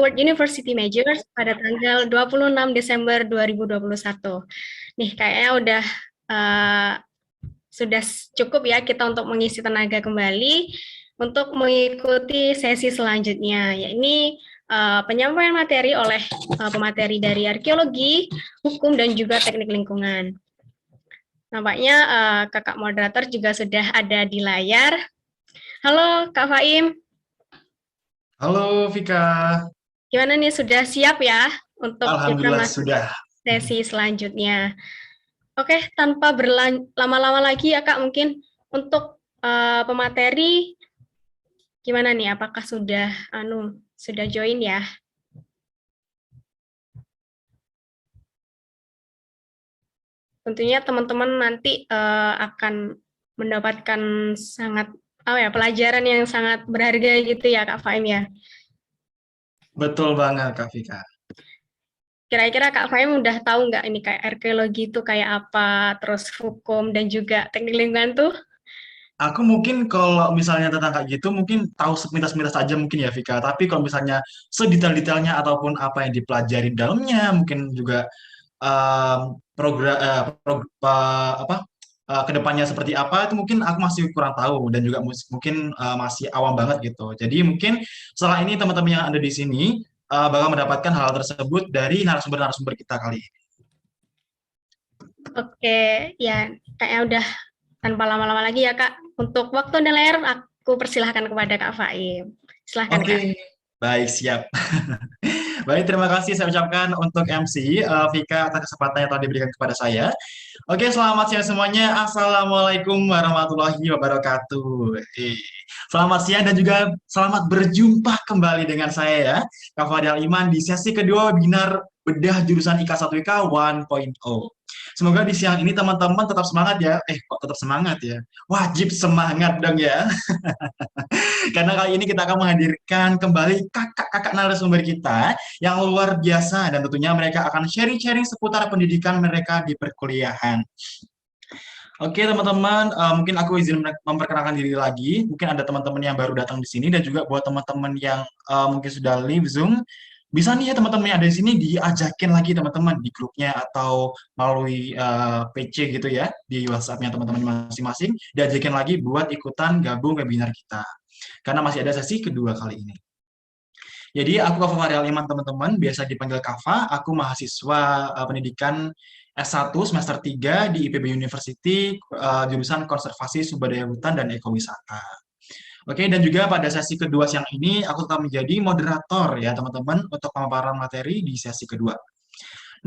Keyword University Majors pada tanggal 26 Desember 2021. Nih, kayaknya sudah cukup ya kita untuk mengisi tenaga kembali untuk mengikuti sesi selanjutnya, yakni penyampaian materi oleh pemateri dari arkeologi, hukum, dan juga teknik lingkungan. Nampaknya kakak moderator juga sudah ada di layar. Halo Kak Faim. Halo Vika. Gimana nih, sudah siap ya untuk kita Alhamdulillah masuk sudah. sesi selanjutnya? Oke, tanpa berlama-lama lagi ya Kak, mungkin untuk pemateri gimana nih? Apakah sudah join ya? Tentunya teman-teman nanti akan mendapatkan pelajaran yang sangat berharga gitu ya Kak Faim ya. Betul banget Kak Vika. Kira-kira Kak Faim udah tahu nggak ini kayak arkeologi itu kayak apa, terus hukum dan juga teknik lingkungan tuh? Aku mungkin kalau misalnya tentang kayak gitu mungkin tahu sepintas-pintas aja mungkin ya Vika. Tapi kalau misalnya sedetail-detailnya ataupun apa yang dipelajari di dalamnya mungkin juga program kedepannya seperti apa itu mungkin aku masih kurang tahu dan juga mungkin masih awam banget gitu. Jadi mungkin setelah ini teman-teman yang ada di sini bakal mendapatkan hal tersebut dari narasumber-narasumber kita kali ini. Oke, ya kayaknya udah tanpa lama-lama lagi ya Kak. Untuk waktu dan layar aku persilahkan kepada Kak Faim. Silahkan Kak. Oke, baik siap. Baik, terima kasih saya ucapkan untuk MC Vika atas kesempatan yang telah diberikan kepada saya. Oke, selamat siang semuanya. Assalamualaikum warahmatullahi wabarakatuh. Selamat siang dan juga selamat berjumpa kembali dengan saya ya, Kak Fadil Iman di sesi kedua webinar bedah jurusan IK 1 IK 1.0. Semoga di siang ini teman-teman tetap semangat ya. Kok tetap semangat ya? Wajib semangat dong ya. Karena kali ini kita akan menghadirkan kembali kakak-kakak narasumber kita yang luar biasa dan tentunya mereka akan sharing-sharing seputar pendidikan mereka di perkuliahan. Oke teman-teman, mungkin aku izin memperkenalkan diri lagi. Mungkin ada teman-teman yang baru datang di sini dan juga buat teman-teman yang mungkin sudah live Zoom, bisa nih ya teman-teman yang ada di sini diajakin lagi teman-teman di grupnya atau melalui PC gitu ya di WhatsApp-nya teman-teman masing-masing, diajakin lagi buat ikutan gabung webinar kita. Karena masih ada sesi kedua kali ini. Jadi aku Kava Fahri Aliman teman-teman, biasa dipanggil Kava, aku mahasiswa pendidikan S1 semester 3 di IPB University, jurusan Konservasi Sumber Daya Hutan dan Ekowisata. Oke, dan juga pada sesi kedua siang ini, aku tetap menjadi moderator ya teman-teman untuk pemaparan materi di sesi kedua.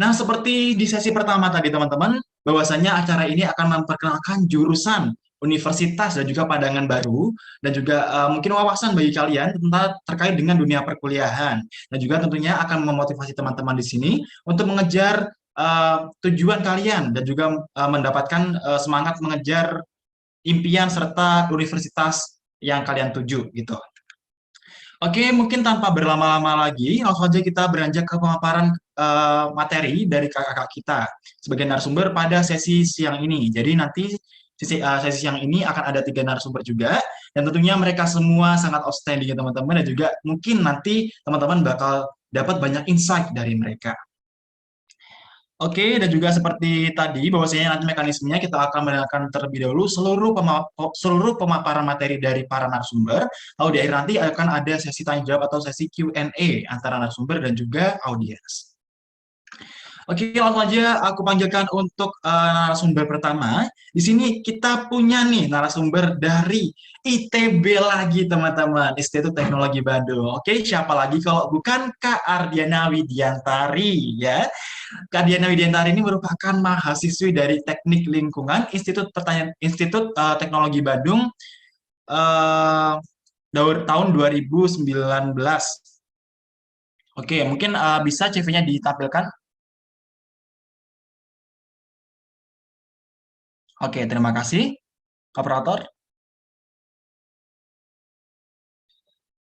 Nah, seperti di sesi pertama tadi teman-teman, bahwasanya acara ini akan memperkenalkan jurusan universitas dan juga pandangan baru dan juga mungkin wawasan bagi kalian tentang terkait dengan dunia perkuliahan dan juga tentunya akan memotivasi teman-teman di sini untuk mengejar tujuan kalian dan juga mendapatkan semangat mengejar impian serta universitas yang kalian tuju gitu. Oke, mungkin tanpa berlama-lama lagi, langsung saja kita beranjak ke pemaparan materi dari kakak-kakak kita sebagai narasumber pada sesi siang ini. Jadi nanti sesi siang ini akan ada 3 narasumber juga, dan tentunya mereka semua sangat outstanding ya teman-teman, dan juga mungkin nanti teman-teman bakal dapat banyak insight dari mereka. Oke, dan juga seperti tadi, bahwasanya nanti mekanismenya kita akan mendengarkan terlebih dahulu seluruh pemaparan materi dari para narasumber. Lalu di akhir nanti akan ada sesi tanya jawab atau sesi Q&A antara narasumber dan juga audiens. Oke, langsung aja aku panggilkan untuk narasumber pertama. Di sini kita punya nih narasumber dari ITB lagi, teman-teman, Institut Teknologi Bandung. Oke, siapa lagi kalau bukan Kak Ardiana Widiantari ya. Kak Diana Widiantari ini merupakan mahasiswi dari Teknik Lingkungan Institut Teknologi Bandung uh, tahun 2019. Oke, mungkin bisa CV-nya ditampilkan. Oke, terima kasih, operator.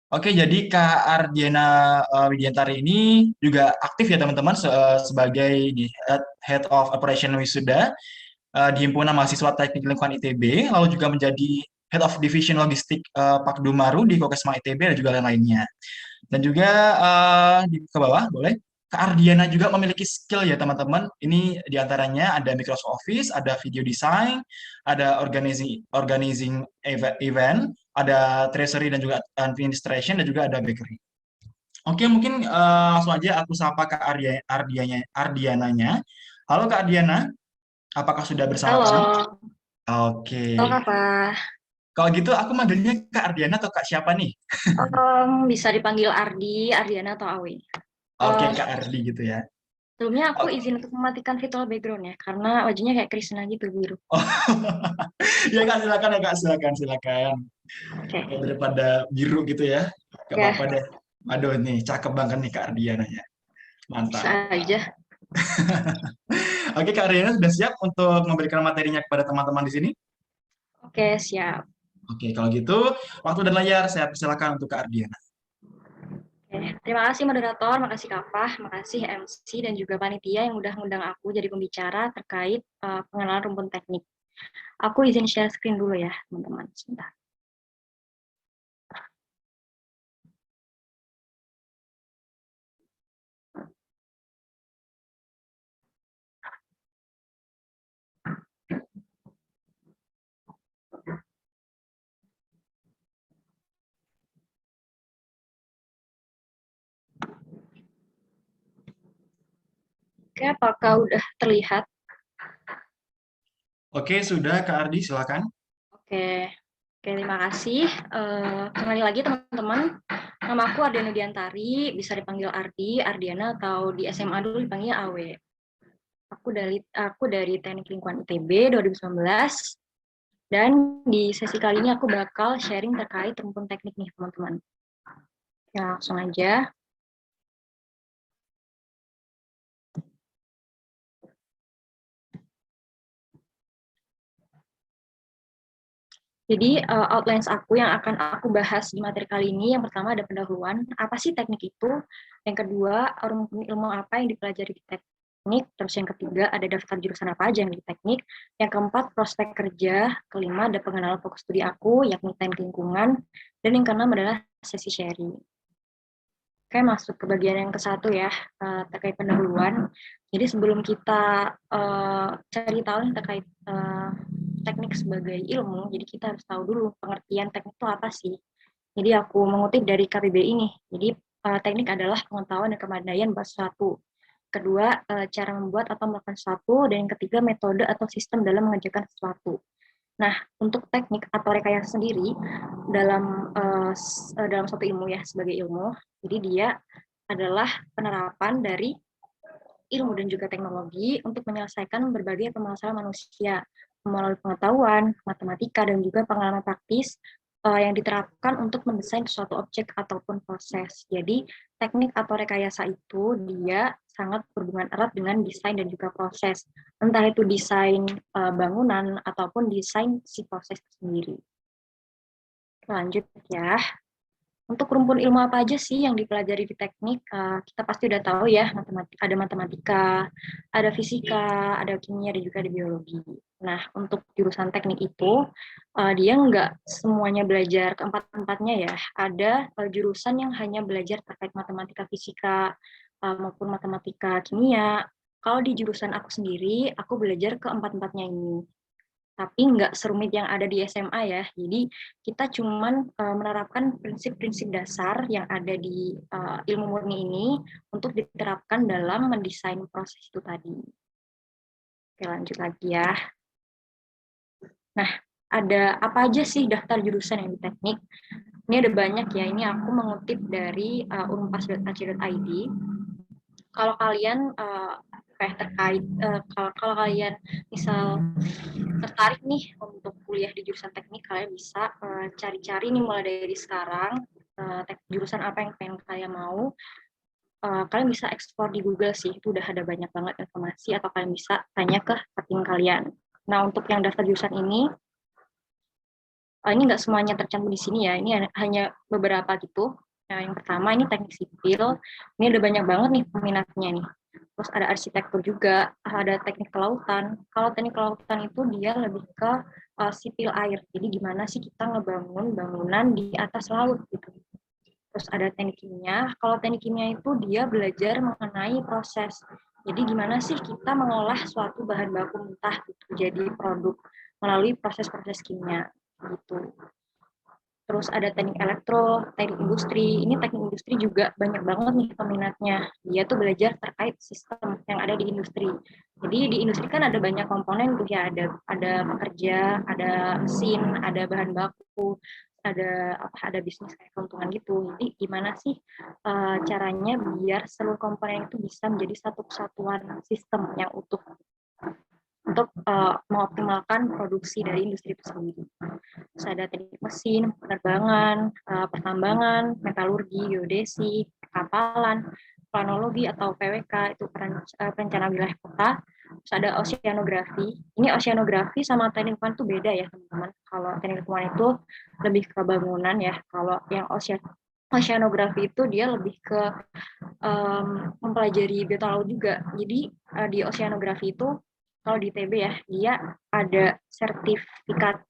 Oke, jadi Kak Ardiana Widiantari ini juga aktif ya teman-teman sebagai di Head of Operation Wisuda di Himpunan Mahasiswa Teknik Lingkungan ITB, lalu juga menjadi Head of Division Logistik Pakdu Maru di Kokesma ITB dan juga lain-lainnya. Dan juga ke bawah boleh. Kak Ardiana juga memiliki skill ya teman-teman. Ini diantaranya ada Microsoft Office, ada video design, ada organizing event, ada treasury dan juga administration dan juga ada bakery. Oke, mungkin langsung aja aku sapa Kak Ardiananya. Halo Kak Ardiana, apakah sudah bersama kami? Halo, halo Oke. Kakak. Kalau gitu aku manggilnya Kak Ardiana atau Kak siapa nih? Bisa dipanggil Ardi, Ardiana atau Awi. Oke, Eh, Kak Ardi gitu ya. Sebelumnya aku Oh, izin untuk mematikan virtual background ya, karena wajahnya kayak Krishna gitu biru. oh. Ya Kak, silakan ya Kak, silakan, silakan. Oke, Ya, daripada biru gitu ya. Gak apa-apa ya deh. Aduh nih, cakep banget nih Kak Ardiananya. bisa Mantap. aja. Oke, Kak Ardiana sudah siap untuk memberikan materinya kepada teman-teman di sini? Oke, siap. Oke, kalau gitu, waktu dan layar saya persilakan untuk Kak Ardiana. Oke, terima kasih moderator, makasih Kafah, makasih MC dan juga panitia yang udah ngundang aku jadi pembicara terkait pengenalan rumpun teknik. Aku izin share screen dulu ya, teman-teman. Sebentar. Oke, apakah udah terlihat? Oke, sudah Kak Ardi, silakan. Oke, oke, terima kasih. Kembali lagi teman-teman. Nama aku Ardiana Diantari, bisa dipanggil Ardi, Ardiana, atau di SMA dulu dipanggil Awe. Aku dari Teknik Lingkungan ITB 2019, dan di sesi kali ini aku bakal sharing terkait rumpun teknik nih teman-teman. Ya, langsung aja. Jadi outlines aku yang akan aku bahas di materi kali ini, yang pertama ada pendahuluan, apa sih teknik itu? Yang kedua, rumpun ilmu apa yang dipelajari di teknik? Terus yang ketiga, ada daftar jurusan apa aja yang di teknik? Yang keempat, prospek kerja. Kelima, ada pengenalan fokus studi aku, yakni teknik lingkungan. Dan yang keenam adalah sesi sharing. Oke, masuk ke bagian yang ke-1 ya, terkait pendahuluan. Jadi sebelum kita cari tahu nih terkait teknik sebagai ilmu, jadi kita harus tahu dulu pengertian teknik itu apa sih. Jadi aku mengutip dari KBBI ini. Jadi teknik adalah pengetahuan dan kemandirian buat sesuatu. Kedua, cara membuat atau melakukan sesuatu. Dan yang ketiga, metode atau sistem dalam mengerjakan sesuatu. Nah, untuk teknik atau rekayasa sendiri dalam suatu ilmu ya, sebagai ilmu, jadi dia adalah penerapan dari ilmu dan juga teknologi untuk menyelesaikan berbagai permasalahan manusia melalui pengetahuan, matematika, dan juga pengalaman praktis yang diterapkan untuk mendesain suatu objek ataupun proses. Jadi, teknik atau rekayasa itu dia sangat berhubungan erat dengan desain dan juga proses. Entah itu desain bangunan ataupun desain si proses sendiri. Lanjut ya. Untuk rumpun ilmu apa aja sih yang dipelajari di teknik? Kita pasti udah tahu ya, ada matematika, ada fisika, ada kimia, dan juga ada biologi. Nah, untuk jurusan teknik itu, dia nggak semuanya belajar keempat-empatnya ya. Ada jurusan yang hanya belajar terkait matematika, fisika, maupun matematika, kimia. Kalau di jurusan aku sendiri, aku belajar keempat-empatnya ini, tapi nggak serumit yang ada di SMA ya. Jadi kita cuman menerapkan prinsip-prinsip dasar yang ada di ilmu murni ini untuk diterapkan dalam mendesain proses itu tadi. Oke, lanjut lagi ya. Nah, ada apa aja sih daftar jurusan yang di teknik? Ini ada banyak ya. Ini aku mengutip dari unpas.ac.id. Kalau kalian terkait kalau kalian misal tertarik nih untuk kuliah di jurusan teknik, kalian bisa cari-cari nih mulai dari sekarang jurusan apa yang pengen kalian mau. Kalian bisa explore di Google sih, itu udah ada banyak banget informasi, atau kalian bisa tanya ke cutting kalian. Nah, untuk yang daftar jurusan ini nggak semuanya tercantum di sini ya, ini hanya beberapa gitu. Nah, yang pertama ini teknik sipil, ini ada banyak banget nih peminatnya nih. Terus ada arsitektur juga, ada teknik kelautan. Kalau teknik kelautan itu dia lebih ke sipil air, jadi gimana sih kita ngebangun bangunan di atas laut gitu. Terus ada teknik kimia. Kalau teknik kimia itu dia belajar mengenai proses. Jadi gimana sih kita mengolah suatu bahan baku mentah gitu, jadi produk melalui proses-proses kimia gitu. Terus ada teknik elektro, teknik industri. Ini teknik industri juga banyak banget nih peminatnya. Dia tuh belajar terkait sistem yang ada di industri. Jadi di industri kan ada banyak komponen tuh ya, ada pekerja, ada mesin, ada bahan baku, ada bisnis kayak keuntungan gitu. Jadi gimana sih caranya biar seluruh komponen itu bisa menjadi satu kesatuan sistem yang utuh untuk mengoptimalkan produksi dari industri itu sendiri. Terus ada teknik mesin, penerbangan, pertambangan, metalurgi, geodesi, kapalan, planologi atau PWK, itu perencanaan wilayah kota. Terus ada oceanografi. Ini oceanografi sama teknik lingkungan itu beda ya teman-teman. Kalau teknik lingkungan itu lebih ke bangunan ya. Kalau yang oceanografi itu dia lebih ke mempelajari biota laut juga. Jadi di oceanografi itu kalau di ITB ya, dia ada sertifikat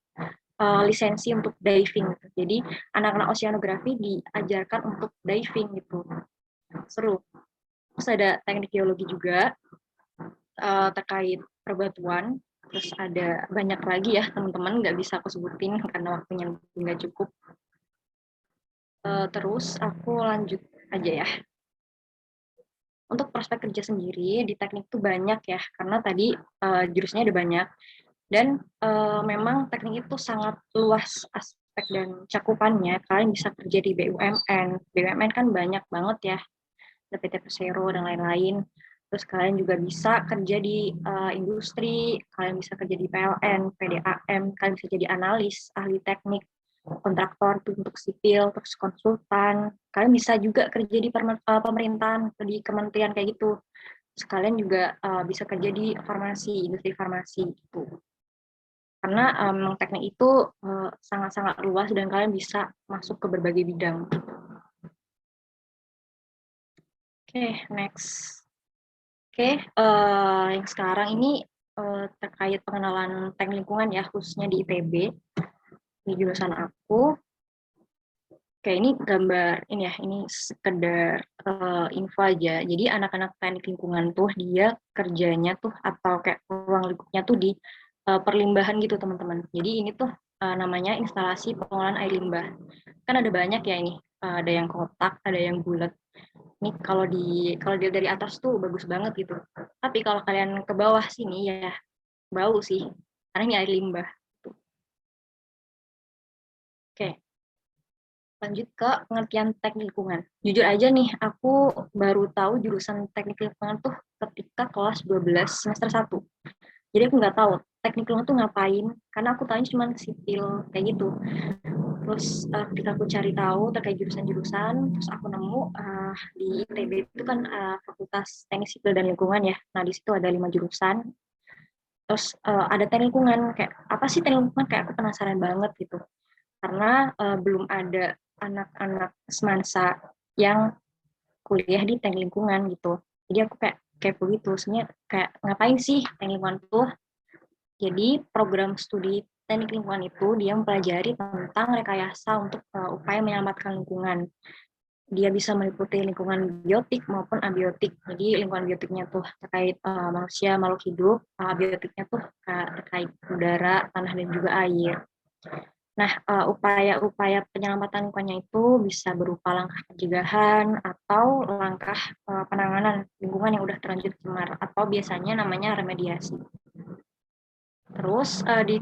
lisensi untuk diving. Jadi anak-anak oceanografi diajarkan untuk diving gitu. Seru. Terus ada teknik geologi juga terkait perbatuan. Terus ada banyak lagi ya teman-teman, nggak bisa aku sebutin karena waktunya nggak cukup. Terus aku lanjut aja ya. Untuk prospek kerja sendiri di teknik itu banyak ya, karena tadi jurusnya ada banyak. Dan memang teknik itu sangat luas aspek dan cakupannya. Kalian bisa kerja di BUMN. BUMN kan banyak banget ya, ada PT Persero dan lain-lain. Terus kalian juga bisa kerja di industri, kalian bisa kerja di PLN, PDAM, kalian bisa jadi analis, ahli teknik, kontraktor untuk sipil, terus konsultan. Kalian bisa juga kerja di pemerintahan, di kementerian kayak gitu. Sekalian juga bisa kerja di farmasi, industri farmasi gitu. Karena teknik itu sangat-sangat luas dan kalian bisa masuk ke berbagai bidang. Oke, next. Oke, yang sekarang ini terkait pengenalan teknik lingkungan ya, khususnya di ITB, di jurusan aku. Oke, ini gambar ini ya, ini sekedar info aja. Jadi anak-anak teknik lingkungan tuh dia kerjanya tuh atau kayak ruang lingkupnya tuh di perlimbahan gitu teman-teman. Jadi ini tuh namanya instalasi pengolahan air limbah. Kan ada banyak ya ini, ada yang kotak, ada yang bulat. Ini kalau dilihat dari atas tuh bagus banget gitu. Tapi kalau kalian ke bawah sini ya bau sih, karena ini air limbah. Oke, lanjut ke pengertian teknik lingkungan. Jujur aja nih, aku baru tahu jurusan teknik lingkungan tuh ketika kelas 12 semester 1. Jadi aku nggak tahu teknik lingkungan tuh ngapain, karena aku tahu cuma sipil kayak gitu. Terus ketika aku cari tahu terkait jurusan-jurusan, terus aku nemu di ITB itu kan Fakultas Teknik Sipil dan Lingkungan ya. Nah di situ ada 5 jurusan. Terus ada teknik lingkungan, kayak apa sih teknik lingkungan? Kayak aku penasaran banget gitu. Karena belum ada anak-anak semansa yang kuliah di teknik lingkungan gitu. Jadi aku kayak kepo gitu, sebenarnya kayak ngapain sih teknik lingkungan tuh? Jadi program studi teknik lingkungan itu dia mempelajari tentang rekayasa untuk upaya menyelamatkan lingkungan. Dia bisa meliputi lingkungan biotik maupun abiotik. Jadi lingkungan biotiknya tuh terkait manusia, makhluk hidup, abiotiknya tuh terkait udara, tanah dan juga air. Nah, upaya-upaya penyelamatan lingkungannya itu bisa berupa langkah pencegahan atau langkah penanganan lingkungan yang udah terlanjur cemar atau biasanya namanya remediasi. Terus di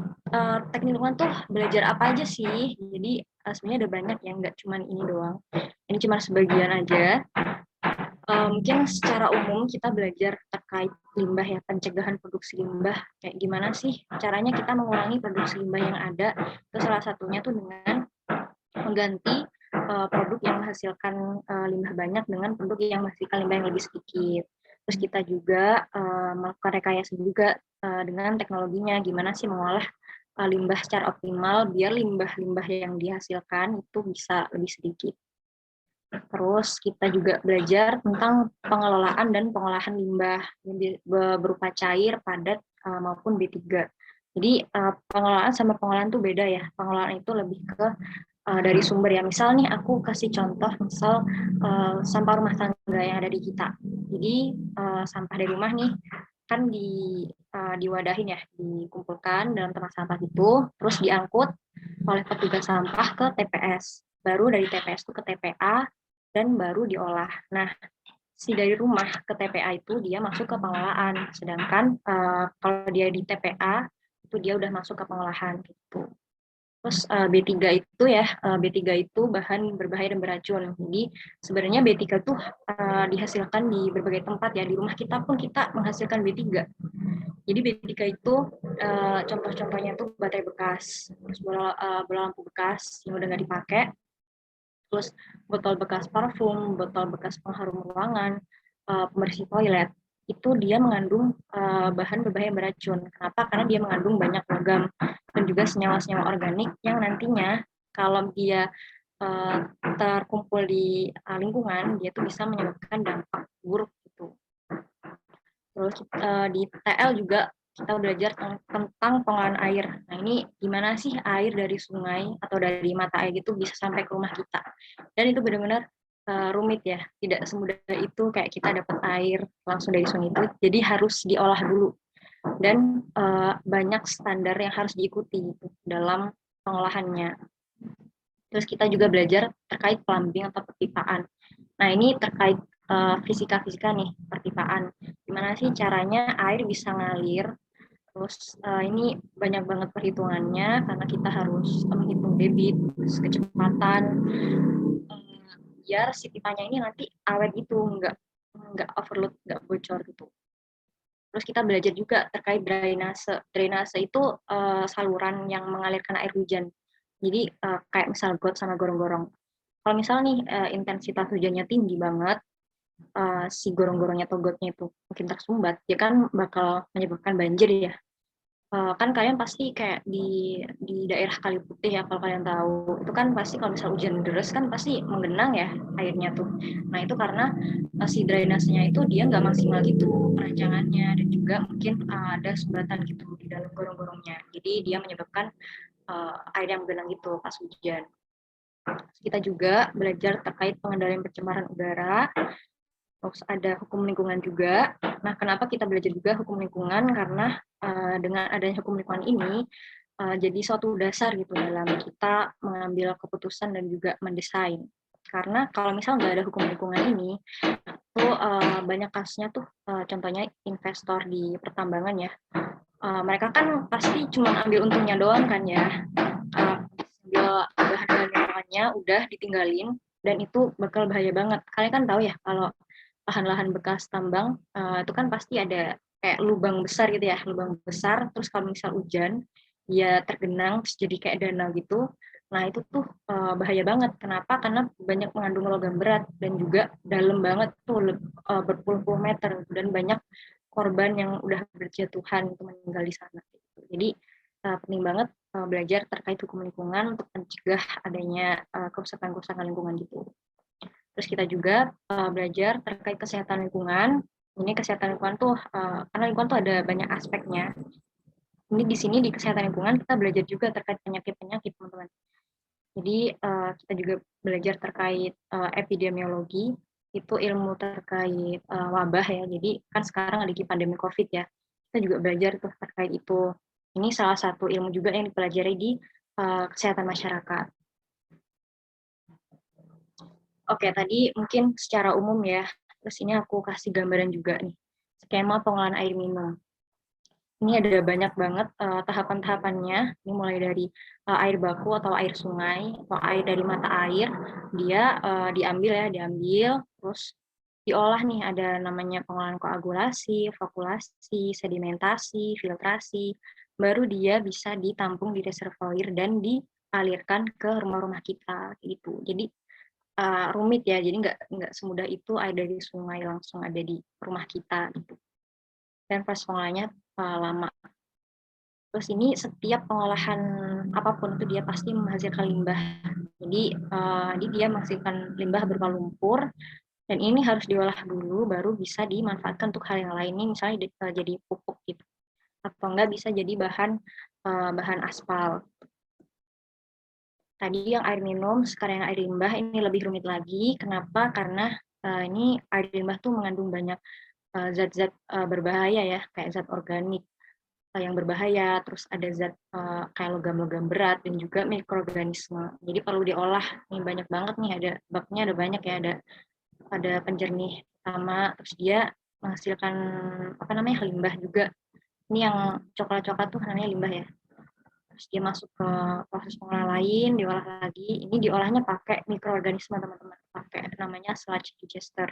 teknik lingkungan tuh belajar apa aja sih? Jadi sebenarnya ada banyak yang nggak cuma ini doang. Ini cuma sebagian aja. Mungkin secara umum kita belajar terkait limbah ya, pencegahan produksi limbah. Kayak gimana sih caranya kita mengurangi produksi limbah yang ada? Itu salah satunya tuh dengan mengganti produk yang menghasilkan limbah banyak dengan produk yang menghasilkan limbah yang lebih sedikit. Terus kita juga melakukan rekayasa juga dengan teknologinya, gimana sih mengolah limbah secara optimal biar limbah-limbah yang dihasilkan itu bisa lebih sedikit. Terus kita juga belajar tentang pengelolaan dan pengolahan limbah berupa cair, padat, maupun B3. Jadi pengelolaan sama pengolahan itu beda ya. Pengelolaan itu lebih ke dari sumber ya. Misal nih aku kasih contoh, misal sampah rumah tangga yang ada di kita. Jadi sampah dari rumah nih kan diwadahin ya, dikumpulkan dalam tempat sampah itu, terus diangkut oleh petugas sampah ke TPS. Baru dari TPS itu ke TPA dan baru diolah. Nah, si dari rumah ke TPA itu dia masuk ke pengolahan, sedangkan kalau dia di TPA itu dia udah masuk ke pengolahan gitu. Terus B3 itu ya, B3 itu bahan berbahaya dan beracun. Jadi sebenarnya B3 itu dihasilkan di berbagai tempat ya. Di rumah kita pun kita menghasilkan B3. Jadi B3 itu contoh-contohnya itu baterai bekas, terus bola lampu bekas yang udah nggak dipakai, terus botol bekas parfum, botol bekas pengharum ruangan, pembersih toilet, itu dia mengandung bahan berbahaya beracun. Kenapa? Karena dia mengandung banyak logam dan juga senyawa-senyawa organik yang nantinya kalau dia terkumpul di lingkungan, dia tuh bisa menyebabkan dampak buruk gitu. Terus di TL juga kita belajar tentang pengolahan air. Nah, ini gimana sih air dari sungai atau dari mata air gitu bisa sampai ke rumah kita. Dan itu benar-benar rumit ya. Tidak semudah itu kayak kita dapat air langsung dari sungai itu. Jadi harus diolah dulu. Dan banyak standar yang harus diikuti gitu, dalam pengolahannya. Terus kita juga belajar terkait plumbing atau perpipaan. Nah, ini terkait fisika-fisika nih, perpipaan. Gimana sih caranya air bisa ngalir. Terus ini banyak banget perhitungannya karena kita harus menghitung debit, kecepatan, biar si pipanya ini nanti awet gitu, nggak overload, nggak bocor gitu. Terus kita belajar juga terkait drainase. Drainase itu saluran yang mengalirkan air hujan. Jadi kayak misal got sama gorong-gorong. Kalau misal nih intensitas hujannya tinggi banget, si gorong-gorongnya atau gotnya itu mungkin tersumbat, ya kan bakal menyebabkan banjir ya. Kan kalian pasti kayak di daerah Kali Putih ya, kalau kalian tahu itu kan pasti kalau misal hujan deras kan pasti menggenang ya airnya tuh. Nah itu karena si drainasenya itu dia nggak maksimal gitu perancangannya, dan juga mungkin ada sumbatan gitu di dalam gorong-gorongnya, jadi dia menyebabkan air yang menggenang gitu pas hujan. Kita juga belajar terkait pengendalian pencemaran udara. Terus ada hukum lingkungan juga. Nah, kenapa kita belajar juga hukum lingkungan? Karena dengan adanya hukum lingkungan ini jadi suatu dasar gitu dalam kita mengambil keputusan dan juga mendesain. Karena kalau misal nggak ada hukum lingkungan ini, tuh banyak kasusnya tuh, contohnya investor di pertambangan ya. Mereka kan pasti cuma ambil untungnya doang kan ya. Ambil bahan-bahan lingkungannya udah ditinggalin, dan itu bakal bahaya banget. Kalian kan tahu ya kalau lahan-lahan bekas tambang itu kan pasti ada kayak lubang besar gitu ya, lubang besar, terus kalau misal hujan dia tergenang terus jadi kayak danau gitu. Nah itu tuh bahaya banget. Kenapa? Karena banyak mengandung logam berat dan juga dalam banget tuh berpuluh-puluh meter, dan banyak korban yang udah berjatuhan itu meninggal di sana. Jadi penting banget belajar terkait hukum lingkungan untuk mencegah adanya kerusakan-kerusakan lingkungan gitu. Terus kita juga belajar terkait kesehatan lingkungan. Ini kesehatan lingkungan tuh, karena lingkungan tuh ada banyak aspeknya. Ini di sini di kesehatan lingkungan kita belajar juga terkait penyakit-penyakit, teman-teman. Jadi kita juga belajar terkait epidemiologi, itu ilmu terkait wabah ya. Jadi kan sekarang lagi pandemi COVID ya. Kita juga belajar tuh terkait itu. Ini salah satu ilmu juga yang dipelajari di kesehatan masyarakat. Oke, tadi mungkin secara umum ya. Terus ini aku kasih gambaran juga nih. Skema pengolahan air minum. Ini ada banyak banget tahapan-tahapannya. Ini mulai dari air baku atau air sungai atau air dari mata air. Dia diambil, terus diolah nih. Ada namanya pengolahan koagulasi, flokulasi, sedimentasi, filtrasi. Baru dia bisa ditampung di reservoir dan dialirkan ke rumah-rumah kita gitu. Jadi rumit ya, jadi nggak semudah itu air dari sungai langsung ada di rumah kita gitu. Dan proses pengolahannya lama. Terus ini setiap pengolahan apapun itu dia pasti menghasilkan limbah. Jadi dia menghasilkan limbah berupa lumpur, dan ini harus diolah dulu baru bisa dimanfaatkan untuk hal yang lain. Ini misalnya jadi pupuk gitu, atau enggak bisa jadi bahan aspal. tadi yang air minum, sekarang yang air limbah ini lebih rumit lagi. Kenapa? Karena ini air limbah tuh mengandung banyak zat-zat berbahaya ya, kayak zat organik yang berbahaya, terus ada zat kayak logam-logam berat dan juga mikroorganisme. Jadi perlu diolah. Ini banyak banget nih, ada babnya ada banyak ya, ada penjernih sama, terus dia menghasilkan apa namanya limbah juga. Ini yang coklat-coklat tuh namanya limbah ya. Terus dia masuk ke proses pengolah lain, diolah lagi. Ini diolahnya pakai mikroorganisme teman-teman, pakai namanya sludge digester.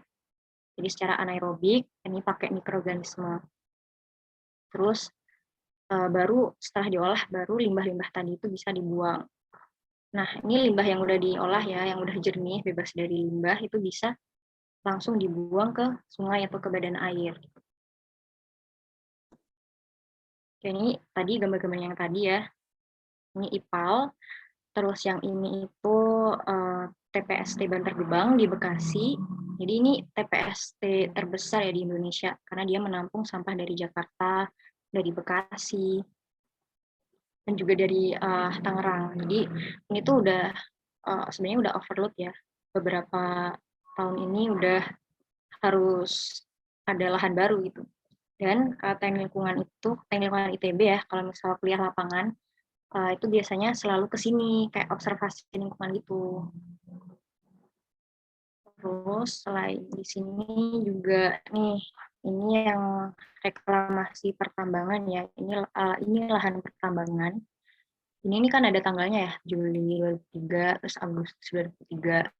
Jadi secara anaerobik ini pakai mikroorganisme. Terus baru setelah diolah baru limbah-limbah tadi itu bisa dibuang. Nah, ini limbah yang udah diolah ya, yang udah jernih, bebas dari limbah, itu bisa langsung dibuang ke sungai atau ke badan air. Oke, ini tadi gambar-gambar yang tadi ya. Ini IPAL, terus yang ini itu TPST Bantar Gebang di Bekasi. Jadi ini TPST terbesar ya di Indonesia, karena dia menampung sampah dari Jakarta, dari Bekasi, dan juga dari Tangerang. Jadi ini tuh udah sebenarnya udah overload ya. Beberapa tahun ini udah harus ada lahan baru gitu. Dan teknik lingkungan ITB ya, kalau misal kuliah lapangan, itu biasanya selalu ke sini, kayak observasi lingkungan gitu. Terus selain di sini juga nih, ini yang reklamasi pertambangan ya, ini lahan pertambangan. Ini kan ada tanggalnya ya, Juli 2023, terus Agustus 2023.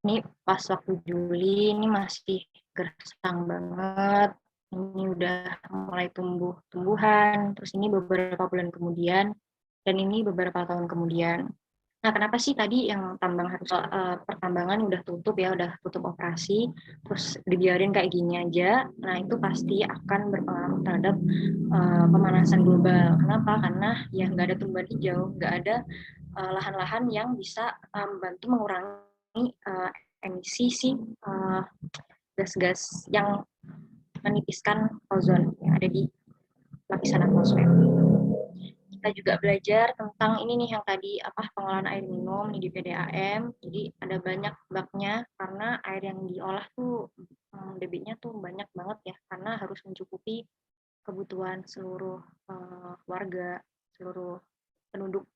Ini pas waktu Juli, ini masih gersang banget. Ini udah mulai tumbuh-tumbuhan, terus ini beberapa bulan kemudian, dan ini beberapa tahun kemudian. Nah, kenapa sih tadi yang tambang harus pertambangan udah tutup ya, udah tutup operasi, terus dibiarin kayak gini aja? Nah, itu pasti akan berpengaruh terhadap pemanasan global. Kenapa? Karena ya nggak ada tumbuhan hijau, nggak ada lahan-lahan yang bisa membantu mengurangi emisi gas-gas yang menipiskan ozon yang ada di lapisan atmosfer. Kita juga belajar tentang ini nih yang tadi pengolahan air minum di PDAM. Jadi ada banyak babnya karena air yang diolah tuh debitnya tuh banyak banget ya, karena harus mencukupi kebutuhan seluruh warga, seluruh penduduk.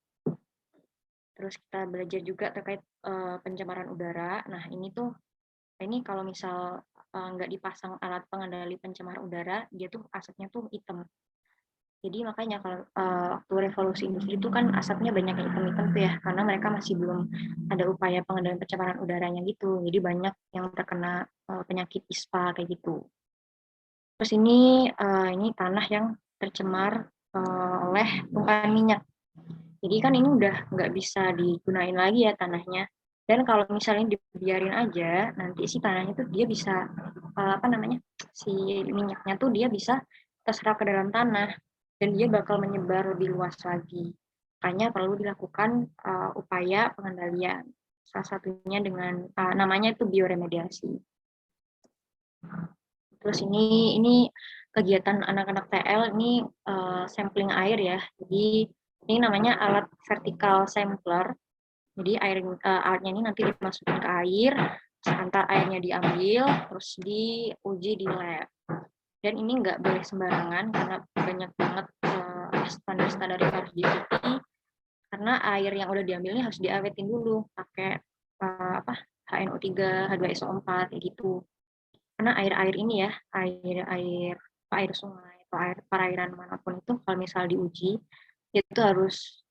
Terus kita belajar juga terkait pencemaran udara. Nah, ini kalau misal nggak dipasang alat pengendali pencemar udara, dia tuh asapnya tuh hitam. Jadi makanya kalau waktu revolusi industri itu kan asapnya banyak yang hitam-hitam tuh ya, karena mereka masih belum ada upaya pengendalian pencemaran udaranya gitu. Jadi banyak yang terkena penyakit ISPA kayak gitu. Terus ini tanah yang tercemar oleh tumpahan minyak. Jadi kan ini udah nggak bisa digunain lagi ya tanahnya. Dan kalau misalnya dibiarin aja, nanti si tanahnya tuh dia bisa si minyaknya tuh dia bisa terserap ke dalam tanah dan dia bakal menyebar lebih luas lagi. Makanya perlu dilakukan upaya pengendalian. Salah satunya dengan namanya itu bioremediasi. Terus ini kegiatan anak-anak TL ini sampling air ya. Jadi ini namanya alat vertical sampler. Jadi airnya ini nanti dimasukin ke air, antar airnya diambil, terus diuji di lab. Dan ini nggak boleh sembarangan karena banyak banget standar-standar yang harus diikuti. Karena air yang udah diambil ini harus diawetin dulu pakai HNO3, H2SO4 kayak gitu. Karena air-air ini ya, air sungai atau air perairan manapun itu kalau misal diuji itu harus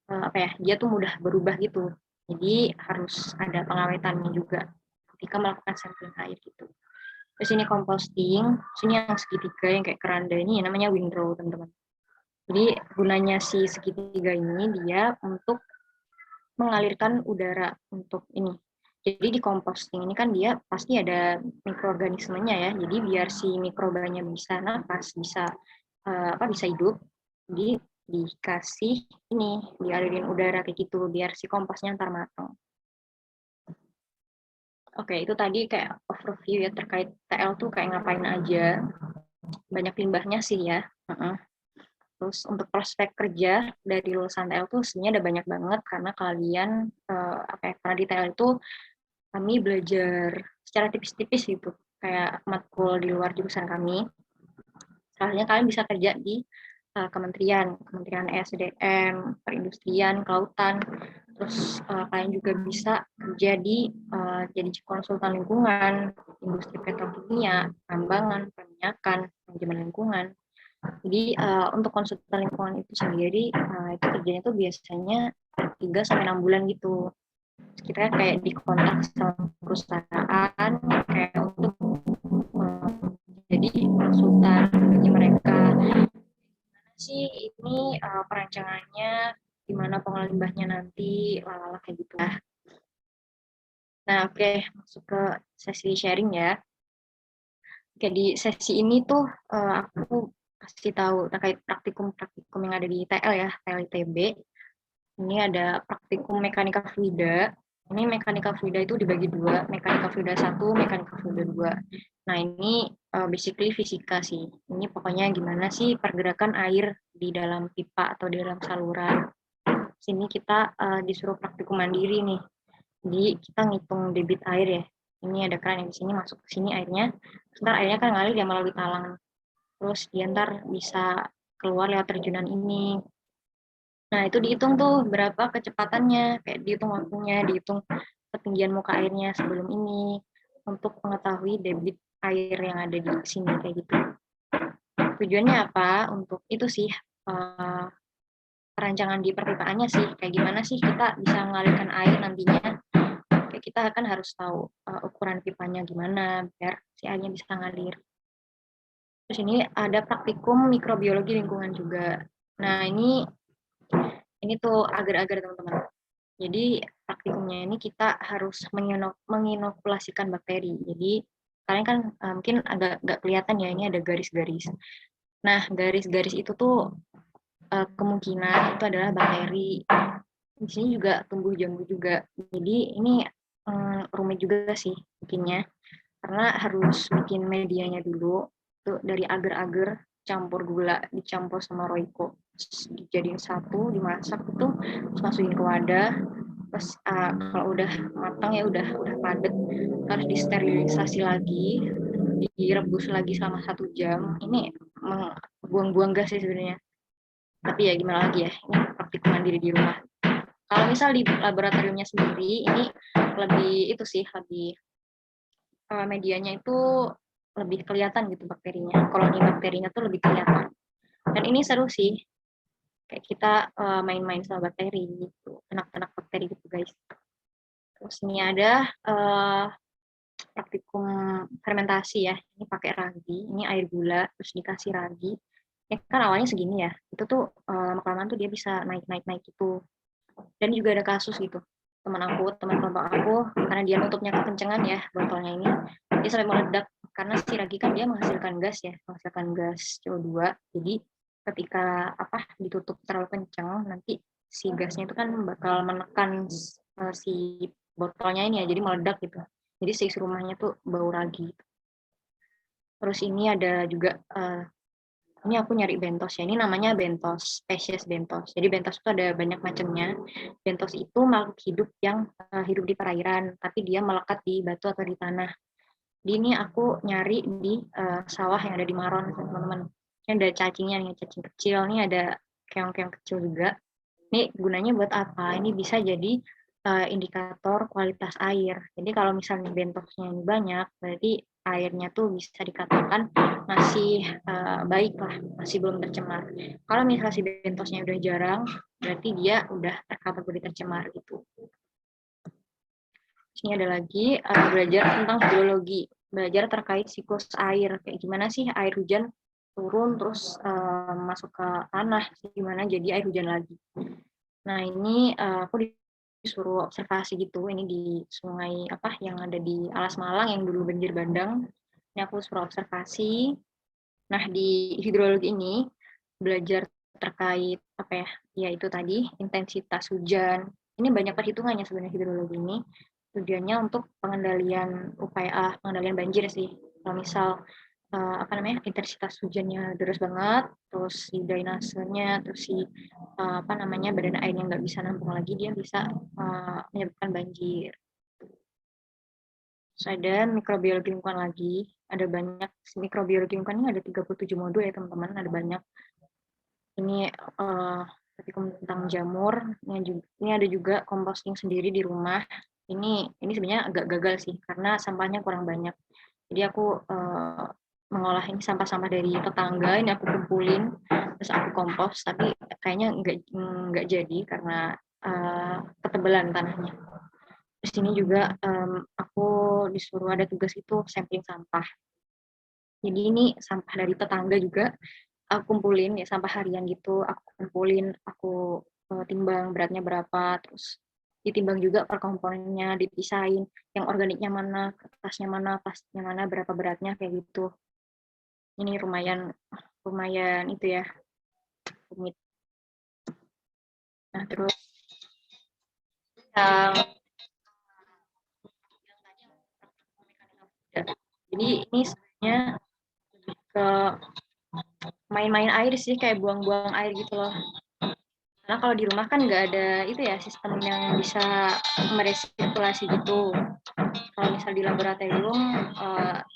dia tuh mudah berubah gitu. Jadi harus ada pengawetannya juga ketika melakukan sampling air gitu. Terus ini composting, sini yang segitiga yang kayak keranda ini namanya windrow teman-teman. Jadi gunanya si segitiga ini dia untuk mengalirkan udara untuk ini. Jadi di composting ini kan dia pasti ada mikroorganismenya ya. Jadi biar si mikrobanya bisa napas, bisa hidup, jadi dikasih ini, dialirin udara kayak gitu biar si komposnya ntar matang. Oke, itu tadi kayak overview ya terkait TL tuh kayak ngapain aja. Banyak limbahnya sih ya. Terus untuk prospek kerja dari lulusan TL tuh sebenarnya ada banyak banget karena kalian karena di TL itu kami belajar secara tipis-tipis gitu, kayak matkul di luar jurusan kami. Soalnya kalian bisa kerja di Kementerian ESDM, Perindustrian, Kelautan. Terus kalian juga bisa kerja di jadi konsultan lingkungan, industri petrokimia, tambangan, perminyakan, manajemen lingkungan. Jadi untuk konsultan lingkungan itu sendiri itu kerjanya itu biasanya 3 sampai 6 bulan gitu. Kita kayak dikontak sama perusahaan kayak untuk jadi konsultan bagi mereka. Gimana sih ini perancangannya, gimana pengelolaan limbahnya nanti, lalala kayak gitu lah. Nah, oke, masuk ke sesi sharing ya. Oke, di sesi ini tuh aku kasih tahu terkait praktikum-praktikum yang ada di TL ya, TL ITB. Ini ada praktikum mekanika fluida. Ini mekanika fluida itu dibagi dua, mekanika fluida 1, mekanika fluida 2. Nah, ini basically fisika sih. Ini pokoknya gimana sih pergerakan air di dalam pipa atau di dalam saluran. Sini kita disuruh praktikum mandiri nih. Jadi kita ngitung debit air ya. Ini ada keran yang di sini masuk ke sini airnya. Ntar airnya kan ngalir dia melalui talang. Terus dia ntar bisa keluar lewat terjunan ini. Nah, itu dihitung tuh berapa kecepatannya, kayak dihitung waktunya, dihitung ketinggian muka airnya sebelum ini, untuk mengetahui debit air yang ada di sini, kayak gitu. Tujuannya apa? Untuk itu sih, perancangan di perpipaannya sih, kayak gimana sih kita bisa mengalirkan air nantinya. Kayak kita kan harus tahu ukuran pipanya gimana, biar si airnya bisa ngalir. Terus ini ada praktikum mikrobiologi lingkungan juga. Nah, ini tuh agar-agar teman-teman. Jadi praktikumnya ini kita harus menginokulasikan bakteri. Jadi kalian kan mungkin agak nggak kelihatan ya, ini ada garis-garis. Nah, garis-garis itu tuh kemungkinan itu adalah bakteri. Di sini juga tumbuh jambu juga. Jadi ini rumit juga sih bikinnya. Karena harus bikin medianya dulu. Tuh dari agar-agar campur gula, dicampur sama Royco. Dijadiin satu, dimasak itu, terus masukin ke wadah. Terus kalau udah matang ya udah padat, harus disterilisasi lagi, direbus lagi selama 1 jam. Ini buang-buang gas sih sebenarnya. Tapi ya gimana lagi ya, ini praktik mandiri di rumah. Kalau misal di laboratoriumnya sendiri, ini lebih itu sih, lebih medianya itu lebih kelihatan gitu bakterinya. Koloni bakterinya tuh lebih kelihatan. Dan ini seru sih, kayak kita main-main sama bakteri gitu, anak-anak bakteri gitu guys. Terus ini ada praktikum fermentasi ya, ini pakai ragi, ini air gula, terus dikasih ragi. Ya kan awalnya segini ya, itu tuh lama-kelamaan tuh dia bisa naik-naik gitu. Dan juga ada kasus gitu, teman kelompok aku, karena dia nutupnya kekencengan ya botolnya ini, dia sampai meledak, karena si ragi kan dia menghasilkan gas ya, menghasilkan gas CO2, jadi ketika ditutup terlalu kencang, nanti si gasnya itu kan bakal menekan si botolnya ini ya, jadi meledak gitu. Jadi seisi rumahnya tuh bau ragi. Terus ini ada juga, ini aku nyari bentos ya, ini namanya bentos, spesies bentos. Jadi bentos itu ada banyak macamnya. Bentos itu makhluk hidup yang hidup di perairan, tapi dia melekat di batu atau di tanah. Jadi ini aku nyari di sawah yang ada di Maron, teman-teman. Ini ada cacingnya, nih cacing kecil, ini ada keong-keong kecil juga. Ini gunanya buat apa? Ini bisa jadi indikator kualitas air. Jadi kalau misalnya bentosnya ini banyak, berarti airnya tuh bisa dikatakan masih baik lah, masih belum tercemar. Kalau misalnya si bentosnya udah jarang, berarti dia udah terkategori tercemar gitu. Ini ada lagi belajar tentang hidrologi, belajar terkait siklus air, kayak gimana sih air hujan turun terus masuk ke tanah, gimana jadi air hujan lagi. Nah ini aku disuruh observasi gitu, ini di sungai yang ada di Alas Malang yang dulu banjir bandang. Ini aku suruh observasi. Nah di hidrologi ini belajar terkait ya itu tadi intensitas hujan. Ini banyak perhitungannya sebenarnya hidrologi ini. Tujuannya untuk pengendalian banjir sih. Kalau misal apa namanya, intensitas hujannya deras banget, terus si drainasenya, terus si apa namanya, badan airnya nggak bisa nampung lagi, dia bisa menyebabkan banjir. Terus ada mikrobiologi lingkungan lagi, ada banyak. Mikrobiologi lingkungan ini ada 37 modul ya teman-teman, ada banyak. Ini artikel tentang jamur, ini ada juga composting sendiri di rumah. Ini sebenarnya agak gagal sih, karena sampahnya kurang banyak. Jadi aku mengolah ini sampah-sampah dari tetangga, ini aku kumpulin, terus aku kompos, tapi kayaknya nggak jadi karena ketebalan tanahnya. Terus ini juga aku disuruh ada tugas itu sampling sampah. Jadi ini sampah dari tetangga juga aku kumpulin ya, sampah harian gitu, aku kumpulin, aku timbang beratnya berapa, terus ditimbang juga per komponennya, dipisahin yang organiknya mana, kertasnya mana, plastiknya mana, berapa beratnya kayak gitu. Ini lumayan itu ya, rumit. Nah, terus jadi ini sebenarnya ke main-main air sih, kayak buang-buang air gitu loh. Karena kalau di rumah kan nggak ada itu ya, sistem yang bisa meresirkulasi gitu. Kalau misal di laboratorium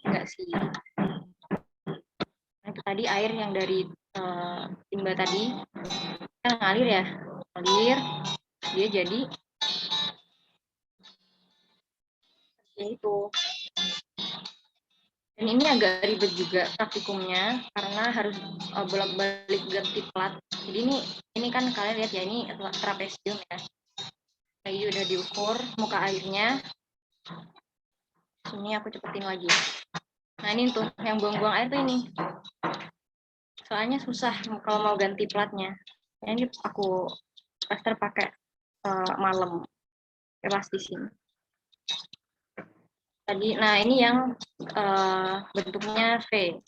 nggak sih. Nah, itu tadi air yang dari timba tadi kan ngalir ya, ngalir, dia jadi ya itu. Dan ini agak ribet juga praktikumnya karena harus bolak-balik ganti plat. Jadi ini kan kalian lihat ya, ini trapesium ya. Ini udah diukur muka airnya. Sini aku cepetin lagi. Nah ini tuh yang buang-buang air tuh ini. Soalnya susah kalau mau ganti platnya. Ini aku plaster pakai malam elastisin. Tadi, nah ini yang bentuknya V.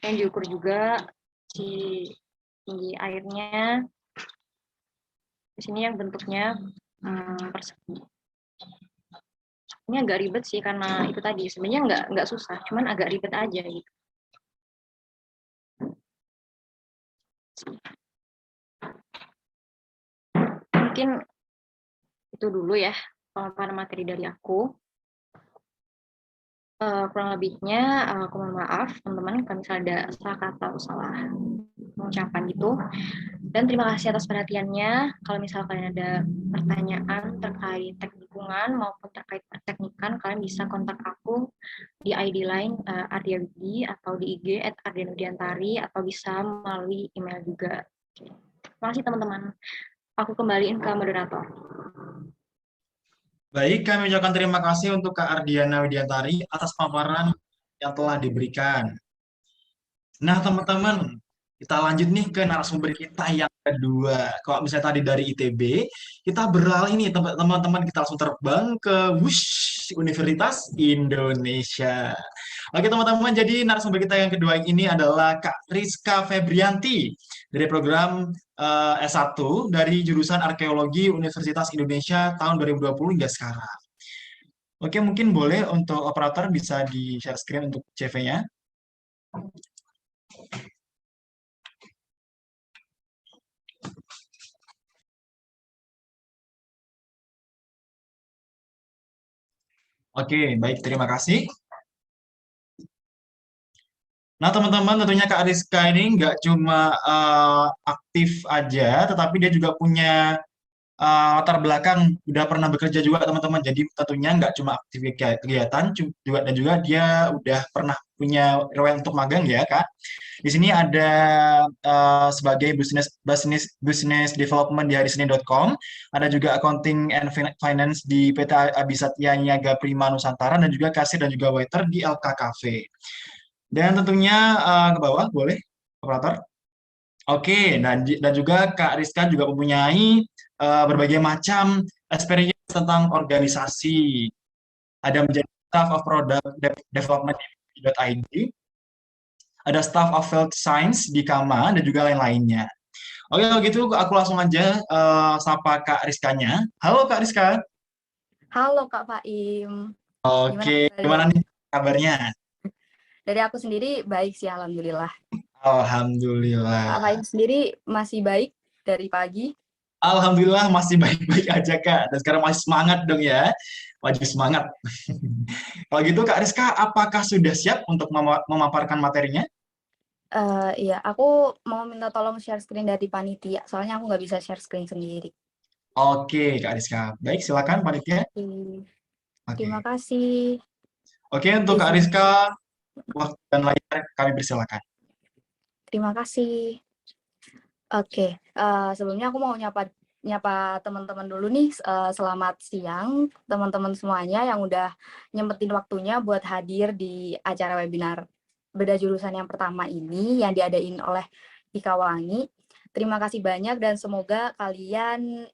Yang diukur juga si tinggi airnya. Di sini yang bentuknya persegi. Ini agak ribet sih karena itu tadi sebenarnya nggak susah, cuman agak ribet aja gitu. Mungkin itu dulu ya pemaparan materi dari aku. Kurang lebihnya aku mohon maaf teman-teman kalau misalnya ada salah kata atau salah pengucapan gitu. Dan terima kasih atas perhatiannya. Kalau misalnya kalian ada pertanyaan terkait teknik lingkungan maupun terkait perteknikan, kalian bisa kontak aku di ID line Ardiawidi atau di IG @ardianudiantari atau bisa melalui email juga. Terima kasih teman-teman. Aku kembaliin ke moderator. Baik, kami ucapkan terima kasih untuk Kak Ardiana Widiantari atas paparan yang telah diberikan. Nah, teman-teman, kita lanjut nih ke narasumber kita yang kedua. Kalau misalnya tadi dari ITB, kita beralih nih teman-teman, kita langsung terbang ke Universitas Indonesia. Oke teman-teman, jadi narasumber kita yang kedua ini adalah Kak Rizka Febrianti dari program S1 dari jurusan Arkeologi Universitas Indonesia tahun 2020 hingga sekarang. Oke, mungkin boleh untuk operator bisa di-share screen untuk CV-nya. Oke, baik, terima kasih. Nah, teman-teman, tentunya Kak Rizka ini nggak cuma aktif aja, tetapi dia juga punya latar belakang, udah pernah bekerja juga, teman-teman. Jadi tentunya nggak cuma aktif kegiatan, juga dan juga dia udah pernah punya riwayat untuk magang ya, Kak. Di sini ada sebagai business development di harisenin.com, ada juga accounting and finance di PT Abisatya Niaga Prima Nusantara, dan juga kasir dan juga waiter di LK Cafe. Dan tentunya ke bawah, boleh, operator? Oke, dan juga Kak Rizka juga mempunyai berbagai macam experience tentang organisasi. Ada menjadi staff of product development di .id, ada staff of field science di Kama, dan juga lain-lainnya. Oke, kalau gitu aku langsung aja sapa Kak Rizkanya. Halo Kak Rizka. Halo Kak Faim. Oke, gimana nih kabarnya? Dari aku sendiri baik sih, alhamdulillah. Alhamdulillah. Kak Fahin sendiri masih baik dari pagi? Alhamdulillah masih baik-baik aja Kak. Dan sekarang masih semangat dong ya. Wajib semangat. Kalau gitu Kak Rizka, apakah sudah siap untuk memaparkan materinya? Iya, aku mau minta tolong share screen dari panitia, soalnya aku nggak bisa share screen sendiri. Oke Kak Rizka. Baik, silakan panitia. Oke, terima Oke. kasih. Oke, untuk Kak Izin. Rizka, waktu dan layar kami persilakan. Terima kasih. Oke, sebelumnya aku mau nyapa nyapa teman-teman dulu nih. Selamat siang teman-teman semuanya yang udah nyempetin waktunya buat hadir di acara webinar Beda Jurusan yang pertama ini yang diadain oleh Ika Wangi. Terima kasih banyak dan semoga kalian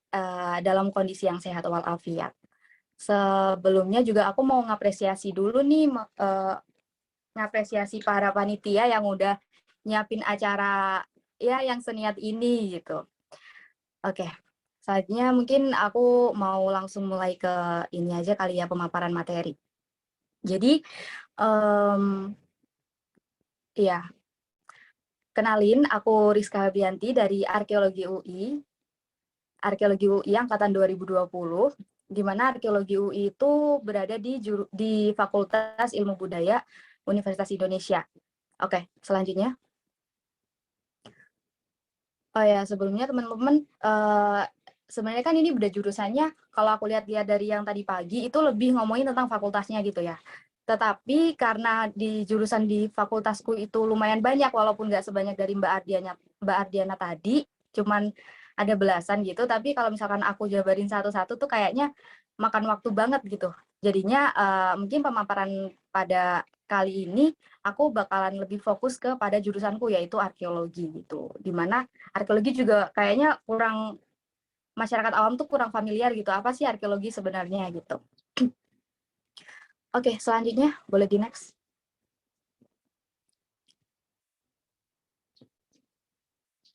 dalam kondisi yang sehat walafiat. Sebelumnya juga aku mau ngapresiasi dulu nih, ngapresiasi para panitia yang udah nyiapin acara ya yang seniat ini gitu. Oke, selanjutnya mungkin aku mau langsung mulai ke ini aja kali ya, pemaparan materi. Jadi, ya, kenalin aku Rizka Bianti dari Arkeologi UI. Arkeologi UI angkatan 2020, di mana Arkeologi UI itu berada di Fakultas Ilmu Budaya Universitas Indonesia. Oke, selanjutnya. Oh ya, sebelumnya teman-teman, sebenarnya kan ini udah jurusannya, kalau aku lihat-lihat dari yang tadi pagi, itu lebih ngomongin tentang fakultasnya gitu ya. Tetapi karena di jurusan di fakultasku itu lumayan banyak, walaupun nggak sebanyak dari Mbak Ardiana tadi, cuman ada belasan gitu, tapi kalau misalkan aku jabarin satu-satu tuh kayaknya makan waktu banget gitu. Jadinya mungkin pemaparan pada kali ini aku bakalan lebih fokus kepada jurusanku yaitu arkeologi gitu. Dimana arkeologi juga kayaknya kurang, masyarakat awam tuh kurang familiar gitu. Apa sih arkeologi sebenarnya gitu. Oke, selanjutnya boleh di next.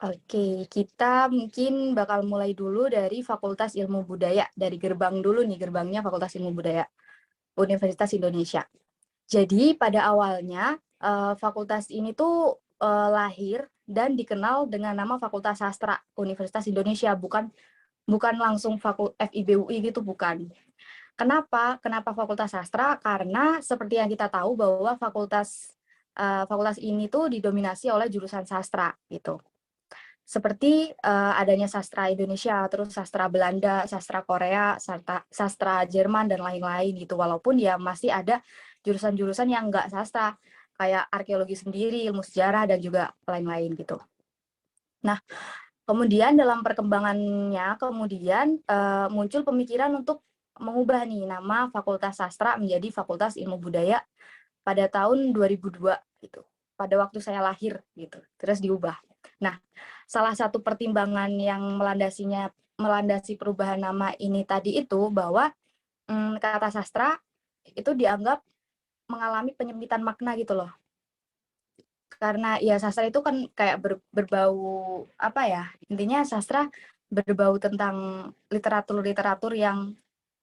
Oke, kita mungkin bakal mulai dulu dari Fakultas Ilmu Budaya. Dari gerbang dulu nih, gerbangnya Fakultas Ilmu Budaya Universitas Indonesia. Jadi pada awalnya fakultas ini tuh lahir dan dikenal dengan nama Fakultas Sastra Universitas Indonesia, bukan langsung FIBUI gitu, bukan. Kenapa Fakultas Sastra? Karena seperti yang kita tahu bahwa fakultas ini tuh didominasi oleh jurusan sastra gitu. Seperti adanya sastra Indonesia, terus sastra Belanda, sastra Korea, sastra Jerman, dan lain-lain gitu. Walaupun ya masih ada jurusan-jurusan yang enggak sastra, kayak arkeologi sendiri, ilmu sejarah, dan juga lain-lain gitu. Nah, kemudian dalam perkembangannya, muncul pemikiran untuk mengubah nih nama Fakultas Sastra menjadi Fakultas Ilmu Budaya pada tahun 2002 gitu. Pada waktu saya lahir gitu. Terus diubah. Nah, salah satu pertimbangan yang melandasi perubahan nama ini tadi itu bahwa kata sastra itu dianggap mengalami penyempitan makna gitu loh. Karena ya sastra itu kan kayak berbau apa ya, intinya sastra berbau tentang literatur yang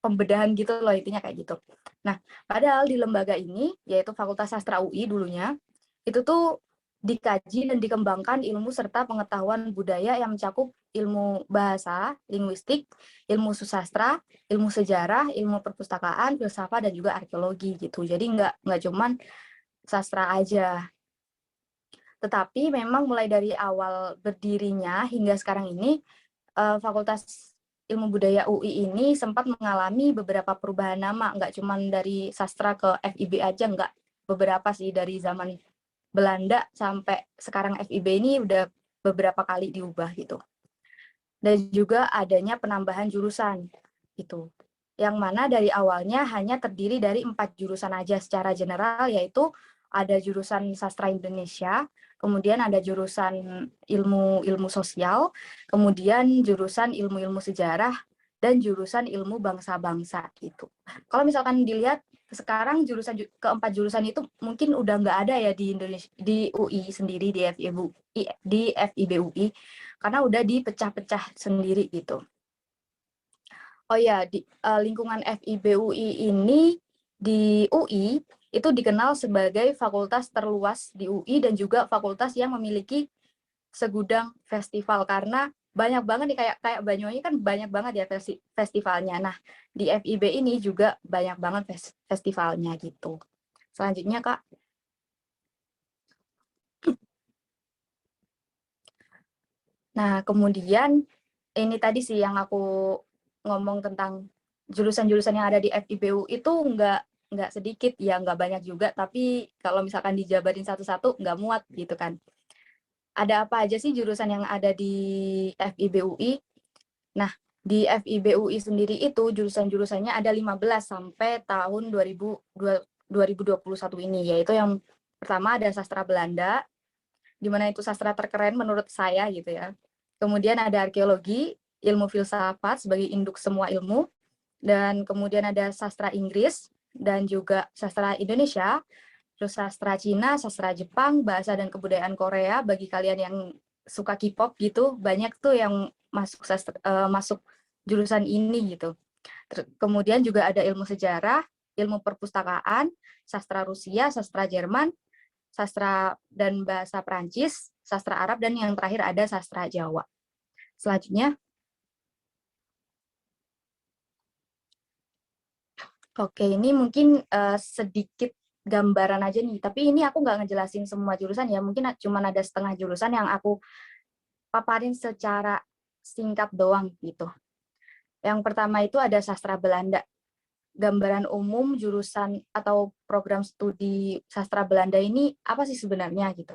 pembedahan gitu loh, intinya kayak gitu. Nah, padahal di lembaga ini, yaitu Fakultas Sastra UI dulunya, itu tuh dikaji dan dikembangkan ilmu serta pengetahuan budaya yang mencakup ilmu bahasa, linguistik, ilmu susastra, ilmu sejarah, ilmu perpustakaan, filsafat, dan juga arkeologi gitu. Jadi nggak cuman sastra aja. Tetapi memang mulai dari awal berdirinya hingga sekarang ini, Fakultas Ilmu Budaya UI ini sempat mengalami beberapa perubahan nama, nggak cuma dari sastra ke FIB aja, nggak, beberapa sih, dari zaman Belanda sampai sekarang FIB ini udah beberapa kali diubah gitu. Dan juga adanya penambahan jurusan gitu, yang mana dari awalnya hanya terdiri dari 4 jurusan aja secara general, yaitu ada jurusan Sastra Indonesia, kemudian ada jurusan ilmu sosial, kemudian jurusan ilmu sejarah, dan jurusan ilmu bangsa-bangsa gitu. Kalau misalkan dilihat sekarang keempat jurusan itu mungkin udah nggak ada ya di Indonesia, di UI sendiri, di FIB UI, karena udah dipecah-pecah sendiri gitu. Oh ya, di lingkungan FIB UI ini di UI itu dikenal sebagai fakultas terluas di UI dan juga fakultas yang memiliki segudang festival, karena banyak banget nih, kayak Banyuwangi kan banyak banget ya festivalnya. Nah, di FIB ini juga banyak banget festivalnya gitu. Selanjutnya, Kak. Nah, kemudian ini tadi sih yang aku ngomong tentang jurusan-jurusan yang ada di FIBU itu nggak sedikit ya, nggak banyak juga, tapi kalau misalkan dijabarin satu-satu nggak muat gitu kan. Ada apa aja sih jurusan yang ada di FIBUI? Nah, di FIBUI sendiri itu jurusan-jurusannya ada 15 sampai tahun 2021 ini, yaitu yang pertama ada sastra Belanda, di mana itu sastra terkeren menurut saya gitu ya. Kemudian ada arkeologi, ilmu filsafat sebagai induk semua ilmu, dan kemudian ada sastra Inggris dan juga sastra Indonesia, terus sastra Cina, sastra Jepang, bahasa dan kebudayaan Korea. Bagi kalian yang suka K-pop gitu, banyak tuh yang masuk jurusan ini gitu. Kemudian juga ada ilmu sejarah, ilmu perpustakaan, sastra Rusia, sastra Jerman, sastra dan bahasa Prancis, sastra Arab, dan yang terakhir ada sastra Jawa. Selanjutnya, oke, ini mungkin sedikit gambaran aja nih, tapi ini aku nggak ngejelasin semua jurusan ya, mungkin cuma ada setengah jurusan yang aku paparin secara singkat doang gitu. Yang pertama itu ada sastra Belanda. Gambaran umum jurusan atau program studi sastra Belanda ini apa sih sebenarnya gitu.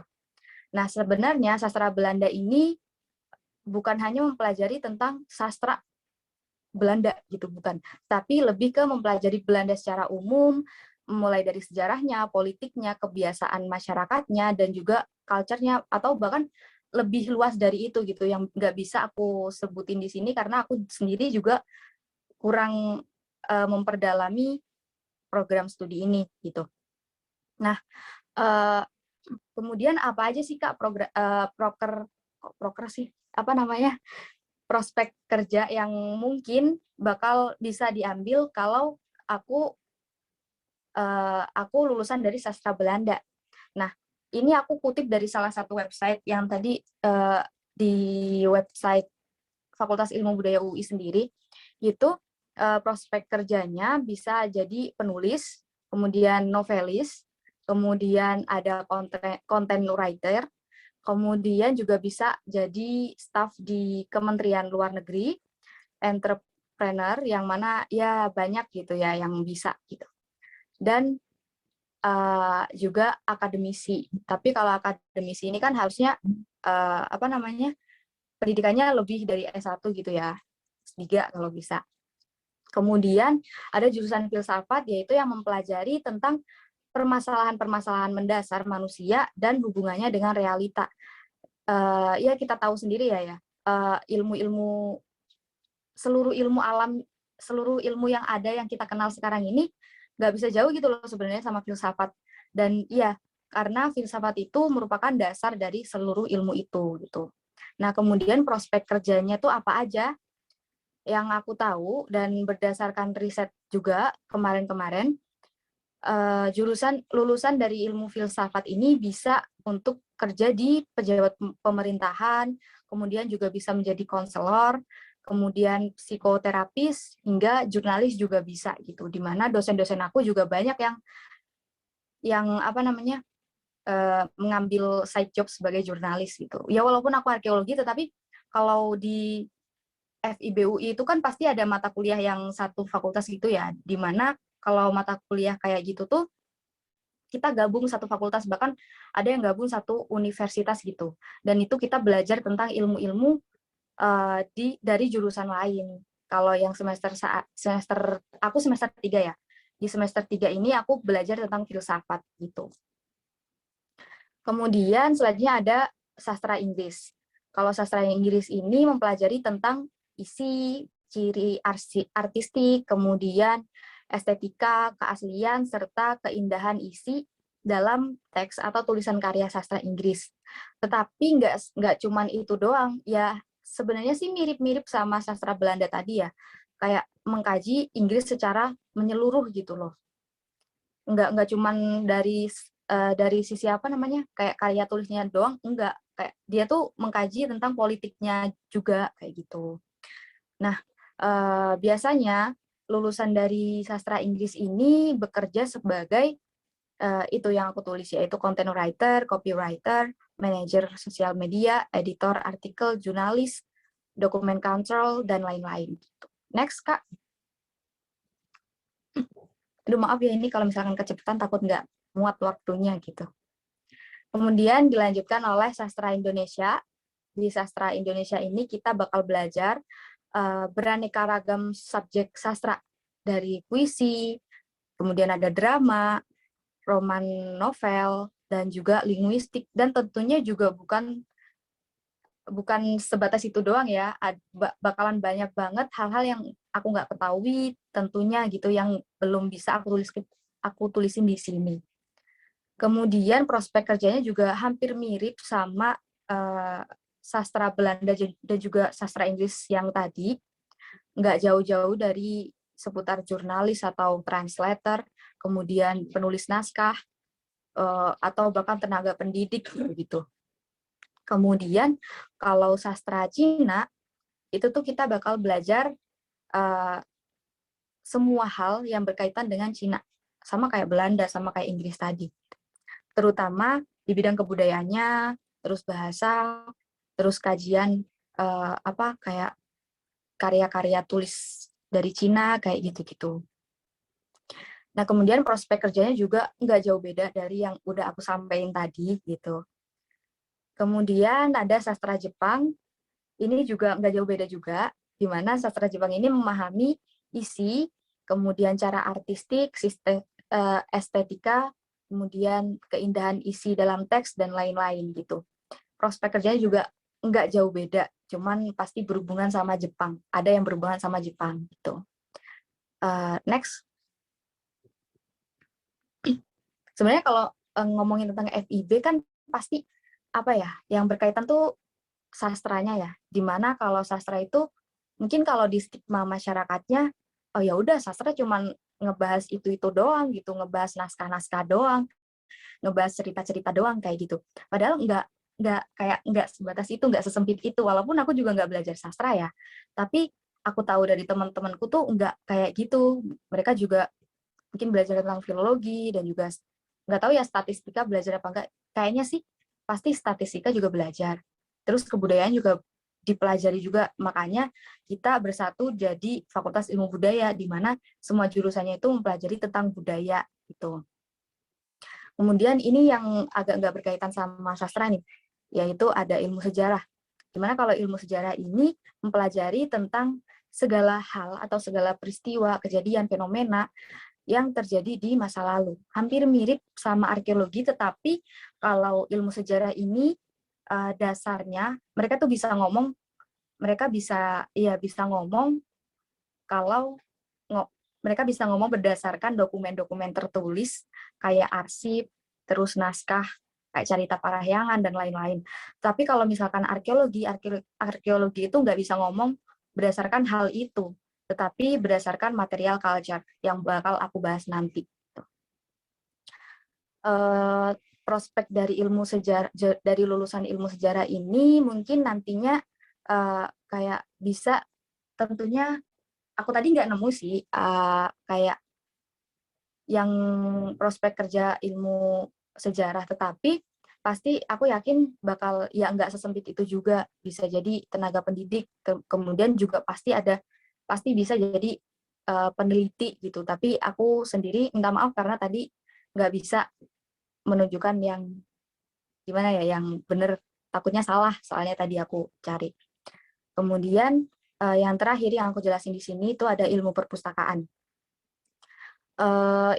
Nah, sebenarnya sastra Belanda ini bukan hanya mempelajari tentang sastra Belanda gitu, bukan, tapi lebih ke mempelajari Belanda secara umum, mulai dari sejarahnya, politiknya, kebiasaan masyarakatnya, dan juga culture-nya, atau bahkan lebih luas dari itu gitu, yang nggak bisa aku sebutin di sini karena aku sendiri juga kurang memperdalami program studi ini gitu. Nah, kemudian apa aja sih Kak proker sih, apa namanya, prospek kerja yang mungkin bakal bisa diambil kalau aku lulusan dari sastra Belanda. Nah, ini aku kutip dari salah satu website yang tadi di website Fakultas Ilmu Budaya UI sendiri, itu prospek kerjanya bisa jadi penulis, kemudian novelis, kemudian ada content writer, kemudian juga bisa jadi staf di Kementerian Luar Negeri, entrepreneur, yang mana ya banyak gitu ya yang bisa gitu. Dan juga akademisi. Tapi kalau akademisi ini kan harusnya pendidikannya lebih dari S1 gitu ya, S3 kalau bisa. Kemudian ada jurusan filsafat, yaitu yang mempelajari tentang permasalahan-permasalahan mendasar manusia dan hubungannya dengan realita. Ya kita tahu sendiri ya, ilmu-ilmu, seluruh ilmu alam, seluruh ilmu yang ada yang kita kenal sekarang ini nggak bisa jauh gitu loh sebenarnya sama filsafat. Dan iya, karena filsafat itu merupakan dasar dari seluruh ilmu itu gitu. Nah, kemudian prospek kerjanya tuh apa aja yang aku tahu, dan berdasarkan riset juga kemarin-kemarin, lulusan dari ilmu filsafat ini bisa untuk kerja di pejabat pemerintahan, kemudian juga bisa menjadi konselor, kemudian psikoterapis, hingga jurnalis juga bisa gitu. Di mana dosen-dosen aku juga banyak yang mengambil side job sebagai jurnalis gitu. Ya walaupun aku arkeologi, tetapi kalau di FIBUI itu kan pasti ada mata kuliah yang satu fakultas gitu ya, di mana kalau mata kuliah kayak gitu tuh kita gabung satu fakultas, bahkan ada yang gabung satu universitas gitu. Dan itu kita belajar tentang ilmu-ilmu dari jurusan lain. Kalau yang aku semester 3 ya. Di semester 3 ini aku belajar tentang filsafat gitu. Kemudian selanjutnya ada sastra Inggris. Kalau sastra Inggris ini mempelajari tentang isi, ciri artistik, kemudian estetika, keaslian, serta keindahan isi dalam teks atau tulisan karya sastra Inggris. Tetapi nggak cuman itu doang, ya sebenarnya sih mirip-mirip sama sastra Belanda tadi ya, kayak mengkaji Inggris secara menyeluruh gitu loh. nggak cuman dari sisi apa namanya kayak karya tulisnya doang, enggak, kayak dia tuh mengkaji tentang politiknya juga kayak gitu. Nah, biasanya lulusan dari sastra Inggris ini bekerja sebagai itu yang aku tulis, yaitu content writer, copywriter, manajer sosial media, editor artikel, jurnalis, dokumen control, dan lain-lain. Next, Kak. Aduh, maaf ya ini kalau misalkan kecepatan takut nggak muat waktunya gitu. Kemudian dilanjutkan oleh sastra Indonesia. Di sastra Indonesia ini kita bakal belajar beraneka ragam subjek sastra, dari puisi, kemudian ada drama, roman novel, dan juga linguistik. Dan tentunya juga bukan sebatas itu doang ya, bakalan banyak banget hal-hal yang aku nggak ketahui tentunya gitu, yang belum bisa aku tulisin di sini. Kemudian prospek kerjanya juga hampir mirip sama sastra Belanda dan juga sastra Inggris yang tadi, nggak jauh-jauh dari seputar jurnalis atau translator, kemudian penulis naskah, atau bahkan tenaga pendidik gitu. Kemudian kalau sastra Cina, itu tuh kita bakal belajar semua hal yang berkaitan dengan Cina, sama kayak Belanda, sama kayak Inggris tadi. Terutama di bidang kebudayaannya, terus bahasa, terus kajian kayak karya-karya tulis dari Cina kayak gitu-gitu. Nah, kemudian prospek kerjanya juga nggak jauh beda dari yang udah aku sampaikan tadi gitu. Kemudian ada sastra Jepang, ini juga nggak jauh beda juga, di mana sastra Jepang ini memahami isi, kemudian cara artistik, estetika, kemudian keindahan isi dalam teks, dan lain-lain gitu. Prospek kerjanya juga nggak jauh beda, cuman pasti berhubungan sama Jepang. Ada yang berhubungan sama Jepang gitu. Next. Sebenarnya kalau ngomongin tentang FIB kan pasti apa ya, yang berkaitan tuh sastranya ya. Dimana kalau sastra itu mungkin kalau di stigma masyarakatnya, oh ya udah sastra cuman ngebahas itu doang gitu, ngebahas naskah-naskah doang, ngebahas cerita-cerita doang kayak gitu. Padahal nggak sebatas itu, nggak sesempit itu. Walaupun aku juga nggak belajar sastra ya, tapi aku tahu dari teman-temanku tuh nggak kayak gitu. Mereka juga mungkin belajar tentang filologi dan juga nggak tahu ya statistika belajar apa enggak. Kayaknya sih pasti statistika juga belajar. Terus kebudayaan juga dipelajari juga. Makanya kita bersatu jadi Fakultas Ilmu Budaya, di mana semua jurusannya itu mempelajari tentang budaya gitu. Kemudian ini yang agak nggak berkaitan sama sastra nih, yaitu ada ilmu sejarah. Dimana kalau ilmu sejarah ini mempelajari tentang segala hal atau segala peristiwa, kejadian, fenomena yang terjadi di masa lalu. Hampir mirip sama arkeologi, tetapi kalau ilmu sejarah ini dasarnya mereka tuh bisa ngomong, mereka bisa ngomong berdasarkan dokumen-dokumen tertulis kayak arsip, terus naskah kayak Carita Parahyangan dan lain-lain. Tapi kalau misalkan arkeologi itu nggak bisa ngomong berdasarkan hal itu, tetapi berdasarkan material culture yang bakal aku bahas nanti. Prospek dari lulusan ilmu sejarah ini mungkin nantinya kayak bisa, tentunya aku tadi nggak nemu sih kayak yang prospek kerja ilmu sejarah, tetapi pasti aku yakin bakal ya nggak sesempit itu juga, bisa jadi tenaga pendidik, kemudian juga pasti bisa jadi peneliti gitu. Tapi aku sendiri minta maaf karena tadi nggak bisa menunjukkan yang gimana ya, yang benar, takutnya salah soalnya tadi aku cari. Kemudian yang terakhir yang aku jelasin di sini itu ada ilmu perpustakaan.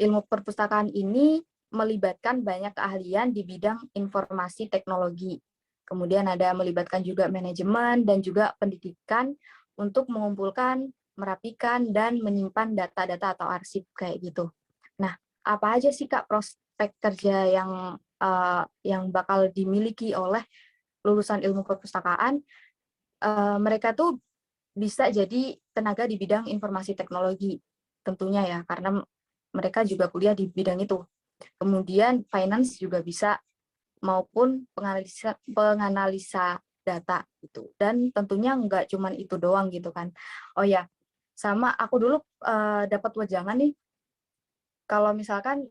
Ilmu perpustakaan ini melibatkan banyak keahlian di bidang informasi teknologi. Kemudian ada melibatkan juga manajemen dan juga pendidikan untuk mengumpulkan, merapikan, dan menyimpan data-data atau arsip kayak gitu. Nah, apa aja sih Kak prospek kerja yang bakal dimiliki oleh lulusan ilmu perpustakaan? Mereka tuh bisa jadi tenaga di bidang informasi teknologi tentunya ya, karena mereka juga kuliah di bidang itu. Kemudian finance juga bisa, maupun penganalisa data gitu. Dan tentunya nggak cuman itu doang gitu kan. Oh ya, sama aku dulu dapat wejangan nih, kalau misalkan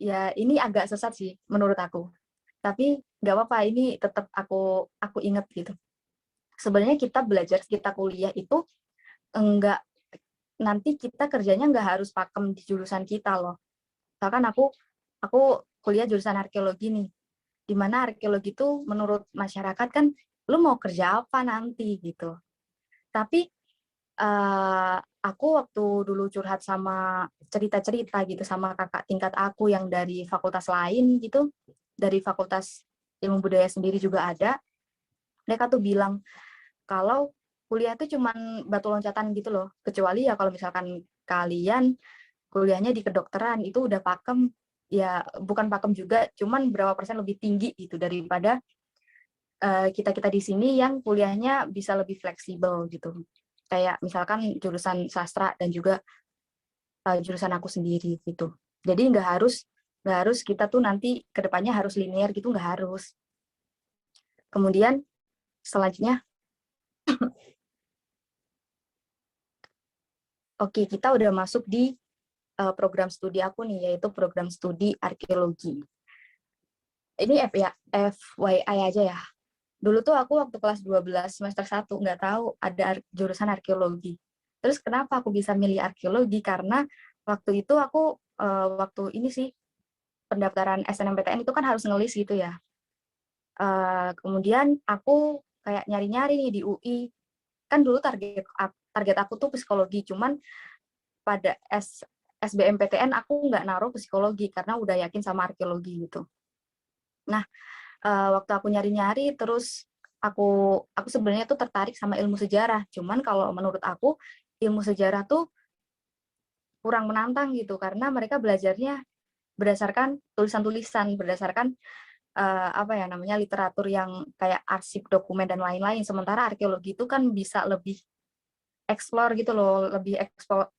ya ini agak sesat sih menurut aku. Tapi nggak apa-apa, ini tetap aku inget gitu. Sebenarnya kita kuliah itu enggak, nanti kita kerjanya nggak harus pakem di jurusan kita loh. Misalkan aku kuliah jurusan arkeologi nih, di mana arkeologi itu menurut masyarakat kan lu mau kerja apa nanti gitu. Tapi aku waktu dulu curhat sama cerita-cerita gitu sama kakak tingkat aku yang dari fakultas lain gitu, dari fakultas ilmu budaya sendiri juga ada, mereka tuh bilang kalau kuliah tuh cuman batu loncatan gitu loh, kecuali ya kalau misalkan kalian kuliahnya di kedokteran itu udah pakem, ya bukan pakem juga, cuman berapa persen lebih tinggi gitu daripada kita-kita di sini yang kuliahnya bisa lebih fleksibel gitu. Kayak misalkan jurusan sastra dan juga jurusan aku sendiri gitu. Jadi nggak harus kita tuh nanti kedepannya harus linear gitu, nggak harus. Kemudian selanjutnya, oke, kita udah masuk di program studi aku nih, yaitu program studi arkeologi. Ini FYI aja ya. Dulu tuh aku waktu kelas 12 semester 1 nggak tahu ada jurusan arkeologi. Terus kenapa aku bisa milih arkeologi? Karena waktu itu aku waktu ini sih pendaftaran SNMPTN itu kan harus ngelis gitu ya. Kemudian aku kayak nyari-nyari nih di UI. Kan dulu target aku tuh psikologi, cuman pada SBMPTN aku nggak naruh psikologi karena udah yakin sama arkeologi gitu. Nah, waktu aku nyari-nyari, terus aku sebenarnya tuh tertarik sama ilmu sejarah. Cuman kalau menurut aku ilmu sejarah tuh kurang menantang gitu karena mereka belajarnya berdasarkan tulisan-tulisan, berdasarkan apa ya namanya literatur yang kayak arsip, dokumen dan lain-lain. Sementara arkeologi itu kan bisa lebih explore gitu loh, lebih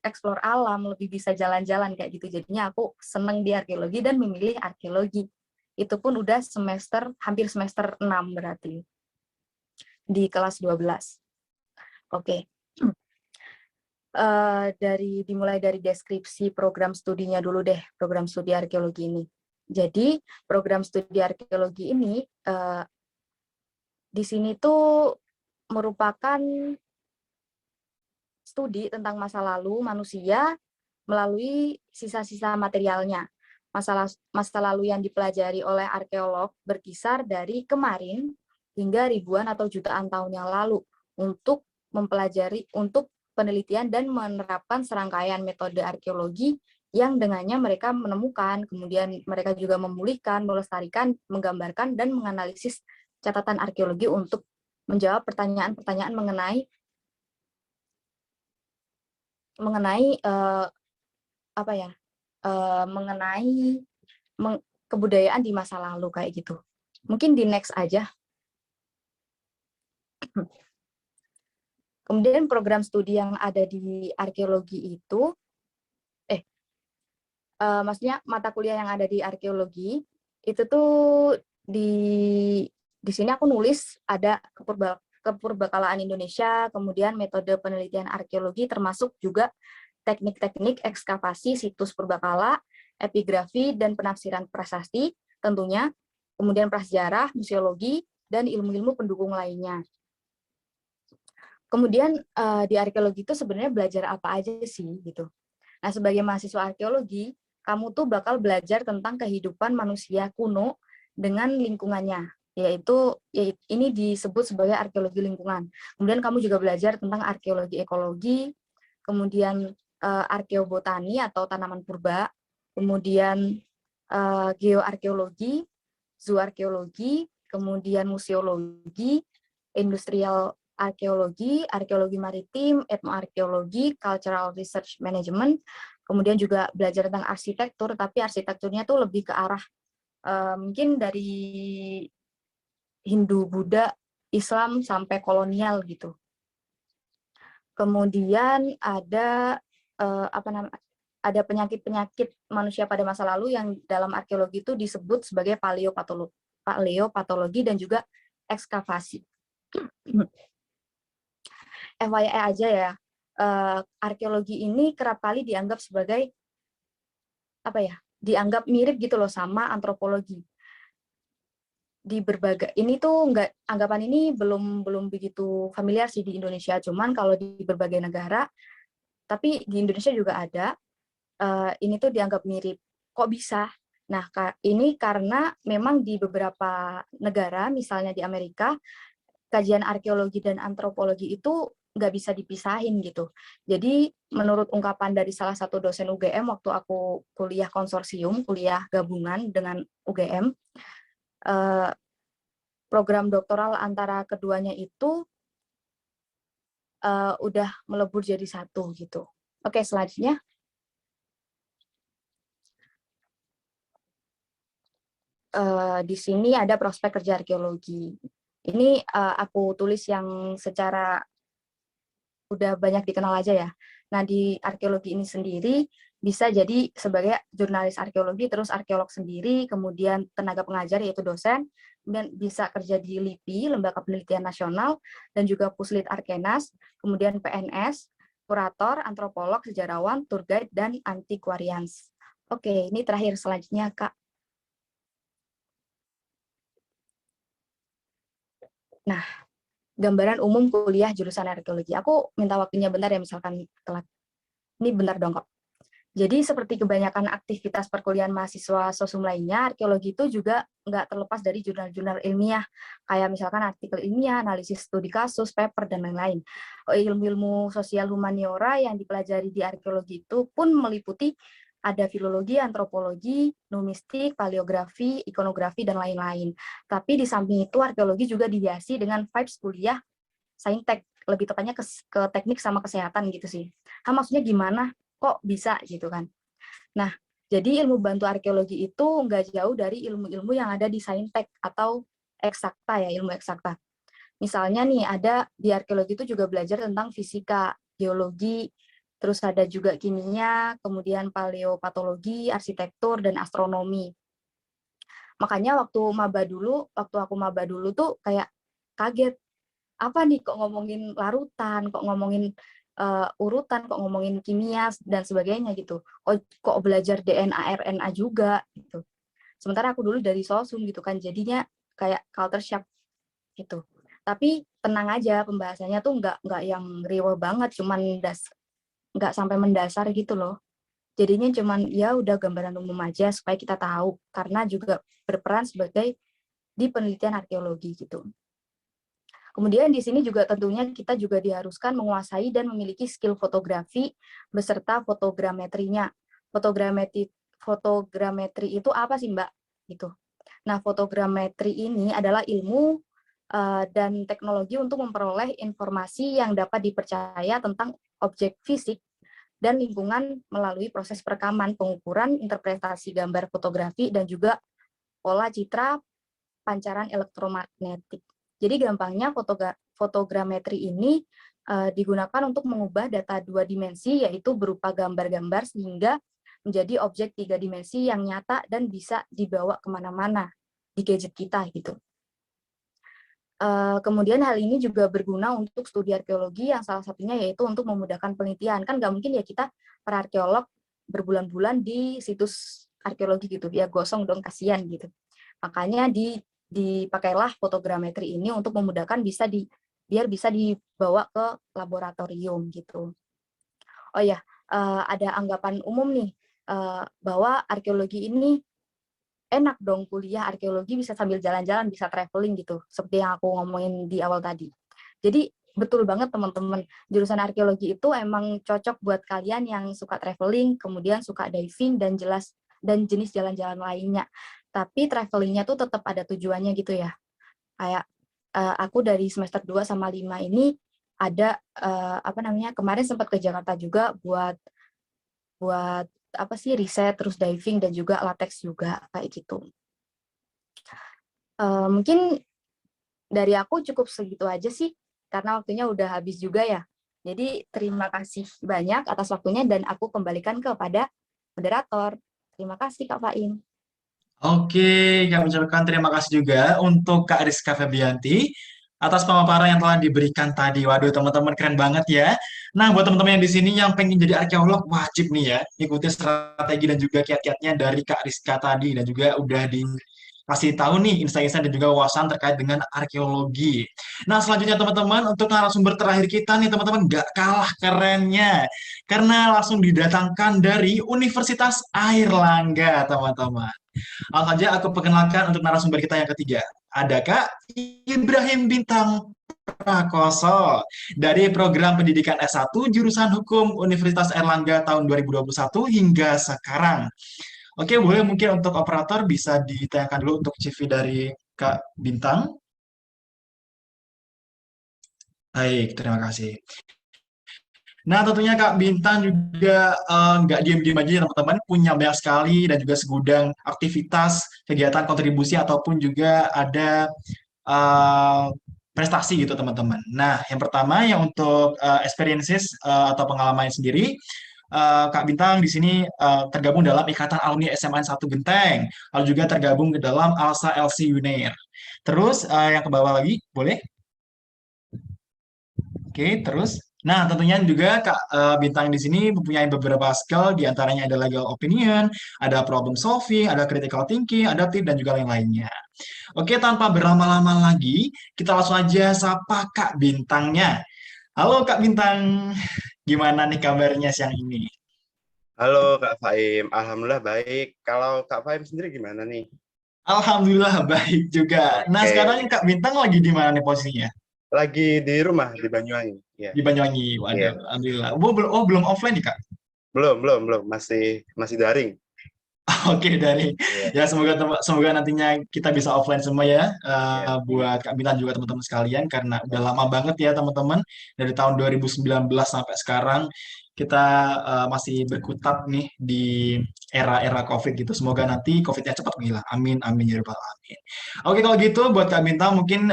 explore alam, lebih bisa jalan-jalan kayak gitu. Jadinya aku seneng di arkeologi dan memilih arkeologi. Itu pun udah hampir semester 6 berarti, di kelas 12. Oke. Dimulai dari deskripsi program studinya dulu deh, program studi arkeologi ini. Jadi, program studi arkeologi ini di sini tuh merupakan studi tentang masa lalu manusia melalui sisa-sisa materialnya. Masa lalu yang dipelajari oleh arkeolog berkisar dari kemarin hingga ribuan atau jutaan tahun yang lalu untuk penelitian dan menerapkan serangkaian metode arkeologi yang dengannya mereka menemukan, kemudian mereka juga memulihkan, melestarikan, menggambarkan, dan menganalisis catatan arkeologi untuk menjawab pertanyaan-pertanyaan mengenai kebudayaan di masa lalu kayak gitu. Mungkin di next aja. Kemudian program studi yang ada di arkeologi itu, maksudnya mata kuliah yang ada di arkeologi itu tuh di sini aku nulis ada kepurbakalaan Indonesia, kemudian metode penelitian arkeologi termasuk juga teknik-teknik ekskavasi situs purbakala, epigrafi dan penafsiran prasasti tentunya, kemudian prasejarah, museologi dan ilmu-ilmu pendukung lainnya. Kemudian di arkeologi itu sebenarnya belajar apa aja sih gitu. Nah, sebagai mahasiswa arkeologi, kamu tuh bakal belajar tentang kehidupan manusia kuno dengan lingkungannya, yaitu ini disebut sebagai arkeologi lingkungan. Kemudian kamu juga belajar tentang arkeologi ekologi, kemudian arkeobotani atau tanaman purba, kemudian geoarkeologi, zooarkeologi, kemudian museologi, industrial arkeologi, arkeologi maritim, etnoarkeologi, cultural research management, kemudian juga belajar tentang arsitektur, tapi arsitekturnya tuh lebih ke arah mungkin dari Hindu, Buddha, Islam sampai kolonial gitu. Kemudian ada ada penyakit-penyakit manusia pada masa lalu yang dalam arkeologi itu disebut sebagai paleopatologi dan juga ekskavasi. FYI aja ya, arkeologi ini kerap kali dianggap sebagai apa ya? Dianggap mirip gitu loh sama antropologi. Di berbagai ini tuh anggapan ini belum begitu familiar sih di Indonesia, cuman kalau di berbagai negara, tapi di Indonesia juga ada. Ini tuh dianggap mirip. Kok bisa? Nah, ini karena memang di beberapa negara, misalnya di Amerika, kajian arkeologi dan antropologi itu nggak bisa dipisahin gitu. Jadi menurut ungkapan dari salah satu dosen UGM waktu aku kuliah konsorsium, kuliah gabungan dengan UGM, program doktoral antara keduanya itu udah melebur jadi satu gitu. Oke, selanjutnya. Di sini ada prospek kerja arkeologi. Ini aku tulis yang secara udah banyak dikenal aja ya. Nah, di arkeologi ini sendiri bisa jadi sebagai jurnalis arkeologi, terus arkeolog sendiri, kemudian tenaga pengajar yaitu dosen, kemudian bisa kerja di LIPI, Lembaga Penelitian Nasional, dan juga Puslit Arkenas, kemudian PNS, kurator, antropolog, sejarawan, tour guide, dan antiquarians. Oke, ini terakhir selanjutnya, Kak. Nah, gambaran umum kuliah jurusan arkeologi. Aku minta waktunya bentar ya, misalkan telat. Ini bentar dong, kok. Jadi seperti kebanyakan aktivitas perkuliahan mahasiswa sosum lainnya, arkeologi itu juga nggak terlepas dari jurnal-jurnal ilmiah, kayak misalkan artikel ilmiah, analisis studi kasus, paper, dan lain-lain. Ilmu-ilmu sosial humaniora yang dipelajari di arkeologi itu pun meliputi ada filologi, antropologi, numistik, paleografi, ikonografi, dan lain-lain. Tapi di samping itu arkeologi juga dihiasi dengan vibes kuliah saintek, lebih tepatnya ke teknik sama kesehatan gitu sih. Maksudnya gimana? Kok bisa gitu kan? Nah, jadi ilmu bantu arkeologi itu nggak jauh dari ilmu-ilmu yang ada di saintek atau eksakta ya, ilmu eksakta. Misalnya nih, ada di arkeologi itu juga belajar tentang fisika, geologi, terus ada juga kimia, kemudian paleopatologi, arsitektur, dan astronomi. Makanya waktu aku maba dulu tuh kayak kaget, apa nih kok ngomongin larutan, kok ngomongin urutan, kok ngomongin kimia, dan sebagainya gitu. Kok belajar DNA, RNA juga gitu. Sementara aku dulu dari sosum gitu kan, jadinya kayak culture shock gitu. Tapi tenang aja, pembahasannya tuh nggak yang riweh banget, cuman nggak sampai mendasar gitu loh. Jadinya cuman ya udah gambaran umum aja supaya kita tahu, karena juga berperan sebagai di penelitian arkeologi gitu. Kemudian di sini juga tentunya kita juga diharuskan menguasai dan memiliki skill fotografi beserta fotogrametrinya. Fotogrametri itu apa sih, Mbak? Gitu. Nah, fotogrametri ini adalah ilmu dan teknologi untuk memperoleh informasi yang dapat dipercaya tentang objek fisik dan lingkungan melalui proses perekaman, pengukuran, interpretasi gambar fotografi, dan juga pola citra pancaran elektromagnetik. Jadi gampangnya fotogrametri ini digunakan untuk mengubah data 2 dimensi, yaitu berupa gambar-gambar, sehingga menjadi objek 3 dimensi yang nyata dan bisa dibawa kemana-mana di gadget kita gitu. Kemudian hal ini juga berguna untuk studi arkeologi yang salah satunya yaitu untuk memudahkan penelitian. Kan nggak mungkin ya kita para arkeolog berbulan-bulan di situs arkeologi gitu, ya gosong dong, kasihan gitu. Makanya dipakailah fotogrametri ini untuk memudahkan biar bisa dibawa ke laboratorium gitu. Oh ya, ada anggapan umum nih bahwa arkeologi ini enak dong, kuliah arkeologi bisa sambil jalan-jalan, bisa traveling gitu, seperti yang aku ngomongin di awal tadi. Jadi betul banget teman-teman, jurusan arkeologi itu emang cocok buat kalian yang suka traveling, kemudian suka diving dan jenis jalan-jalan lainnya. Tapi travelingnya tuh tetap ada tujuannya gitu ya. Kayak aku dari semester 2 sama 5 ini ada kemarin sempat ke Jakarta juga buat riset, terus diving, dan juga latex juga kayak gitu. Mungkin dari aku cukup segitu aja sih, karena waktunya udah habis juga ya. Jadi terima kasih banyak atas waktunya dan aku kembalikan kepada moderator. Terima kasih Kak Faim. Oke, kami ucapkan terima kasih juga untuk Kak Rizka Febianti atas pemaparan yang telah diberikan tadi. Waduh, teman-teman keren banget ya. Nah, buat teman-teman yang di sini yang pengen jadi arkeolog, wajib nih ya, ikuti strategi dan juga kiat-kiatnya dari Kak Rizka tadi dan juga udah dikasih tahu nih insight-insight dan juga wawasan terkait dengan arkeologi. Nah, selanjutnya teman-teman, untuk narasumber terakhir kita nih teman-teman, nggak kalah kerennya. Karena langsung didatangkan dari Universitas Airlangga, teman-teman. Langsung saja aku perkenalkan untuk narasumber kita yang ketiga. Ada Kak Ibrahim Bintang Prakoso dari program pendidikan S1 jurusan Hukum Universitas Airlangga tahun 2021 hingga sekarang. Oke, boleh mungkin untuk operator bisa ditayangkan dulu untuk CV dari Kak Bintang. Baik, terima kasih. Nah, tentunya Kak Bintang juga nggak diem-diem aja ya teman-teman, punya banyak sekali dan juga segudang aktivitas, kegiatan kontribusi ataupun juga ada eh, prestasi gitu teman-teman. Nah, yang pertama yang untuk experiences atau pengalaman sendiri, Kak Bintang di sini tergabung dalam Ikatan Alumni SMA 1 Genteng, lalu juga tergabung ke dalam ALSA LC Unair. Terus yang ke bawah lagi, boleh? Oke, terus. Nah, tentunya juga Kak Bintang di sini mempunyai beberapa skill, di antaranya ada legal opinion, ada problem solving, ada critical thinking, adaptive, dan juga lain-lainnya. Oke, tanpa berlama-lama lagi, kita langsung aja sapa Kak Bintangnya. Halo Kak Bintang, gimana nih kabarnya siang ini? Halo Kak Faim, Alhamdulillah baik. Kalau Kak Faim sendiri gimana nih? Alhamdulillah baik juga. Nah, Oke, sekarang Kak Bintang lagi di mana nih posisinya? lagi di rumah di Banyuwangi. Ya, Di Banyuwangi. iya. Waduh, Alhamdulillah. Oh, belum offline nih Kak? Belum, masih daring. Oke, dari Iya, ya semoga nantinya kita bisa offline semua ya iya. buat Kak Bilan juga teman-teman sekalian karena udah lama banget ya teman-teman dari tahun 2019 sampai sekarang kita masih berkutat nih di era-era COVID gitu. Semoga nanti COVID-nya cepat menghilang. Amin amin ya rabbal alamin. Oke, kalau gitu buat Kak Bintang mungkin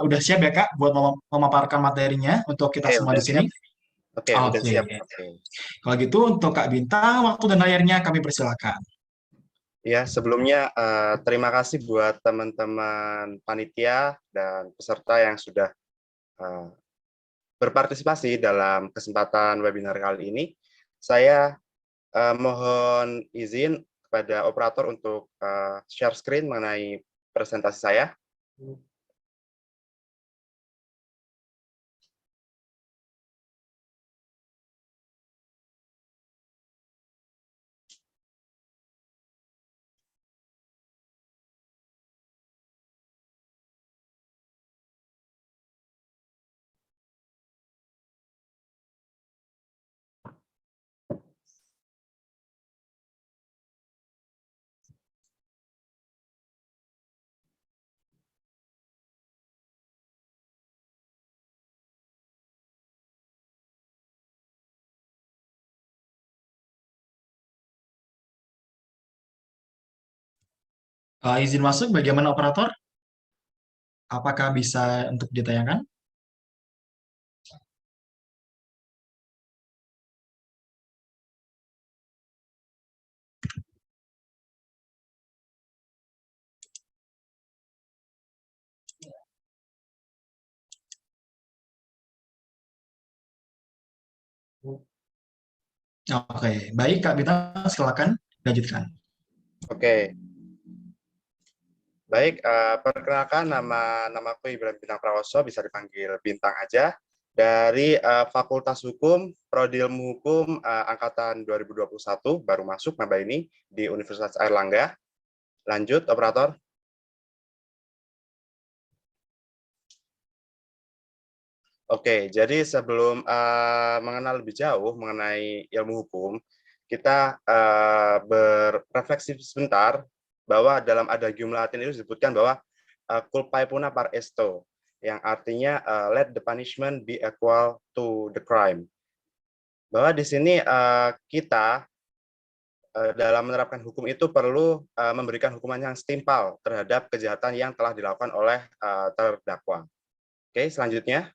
udah siap ya Kak buat memaparkan materinya untuk kita semua Udah di sini. siap. Oke, udah Oke. siap. Oke. Kalau gitu untuk Kak Bintang waktu dan layarnya kami persilakan. Ya, sebelumnya terima kasih buat teman-teman panitia dan peserta yang sudah eh, berpartisipasi dalam kesempatan webinar kali ini. Saya mohon izin kepada operator untuk share screen mengenai presentasi saya. Izin masuk bagaimana operator? Apakah bisa untuk ditayangkan? Oke, baik Kak Bintang, silakan lanjutkan. Oke, baik. Perkenalkan namaku Ibrahim Bintang Prawoso, bisa dipanggil Bintang aja. Dari Fakultas Hukum, Prodi Ilmu Hukum angkatan 2021, baru masuk maba ini di Universitas Airlangga. Lanjut, operator. Oke, jadi sebelum mengenal lebih jauh mengenai ilmu hukum, kita berrefleksi sebentar bahwa dalam adagium Latin itu disebutkan bahwa culpae puna par esto, yang artinya let the punishment be equal to the crime. Bahwa di sini kita dalam menerapkan hukum itu perlu memberikan hukuman yang setimpal terhadap kejahatan yang telah dilakukan oleh terdakwa. Oke, selanjutnya.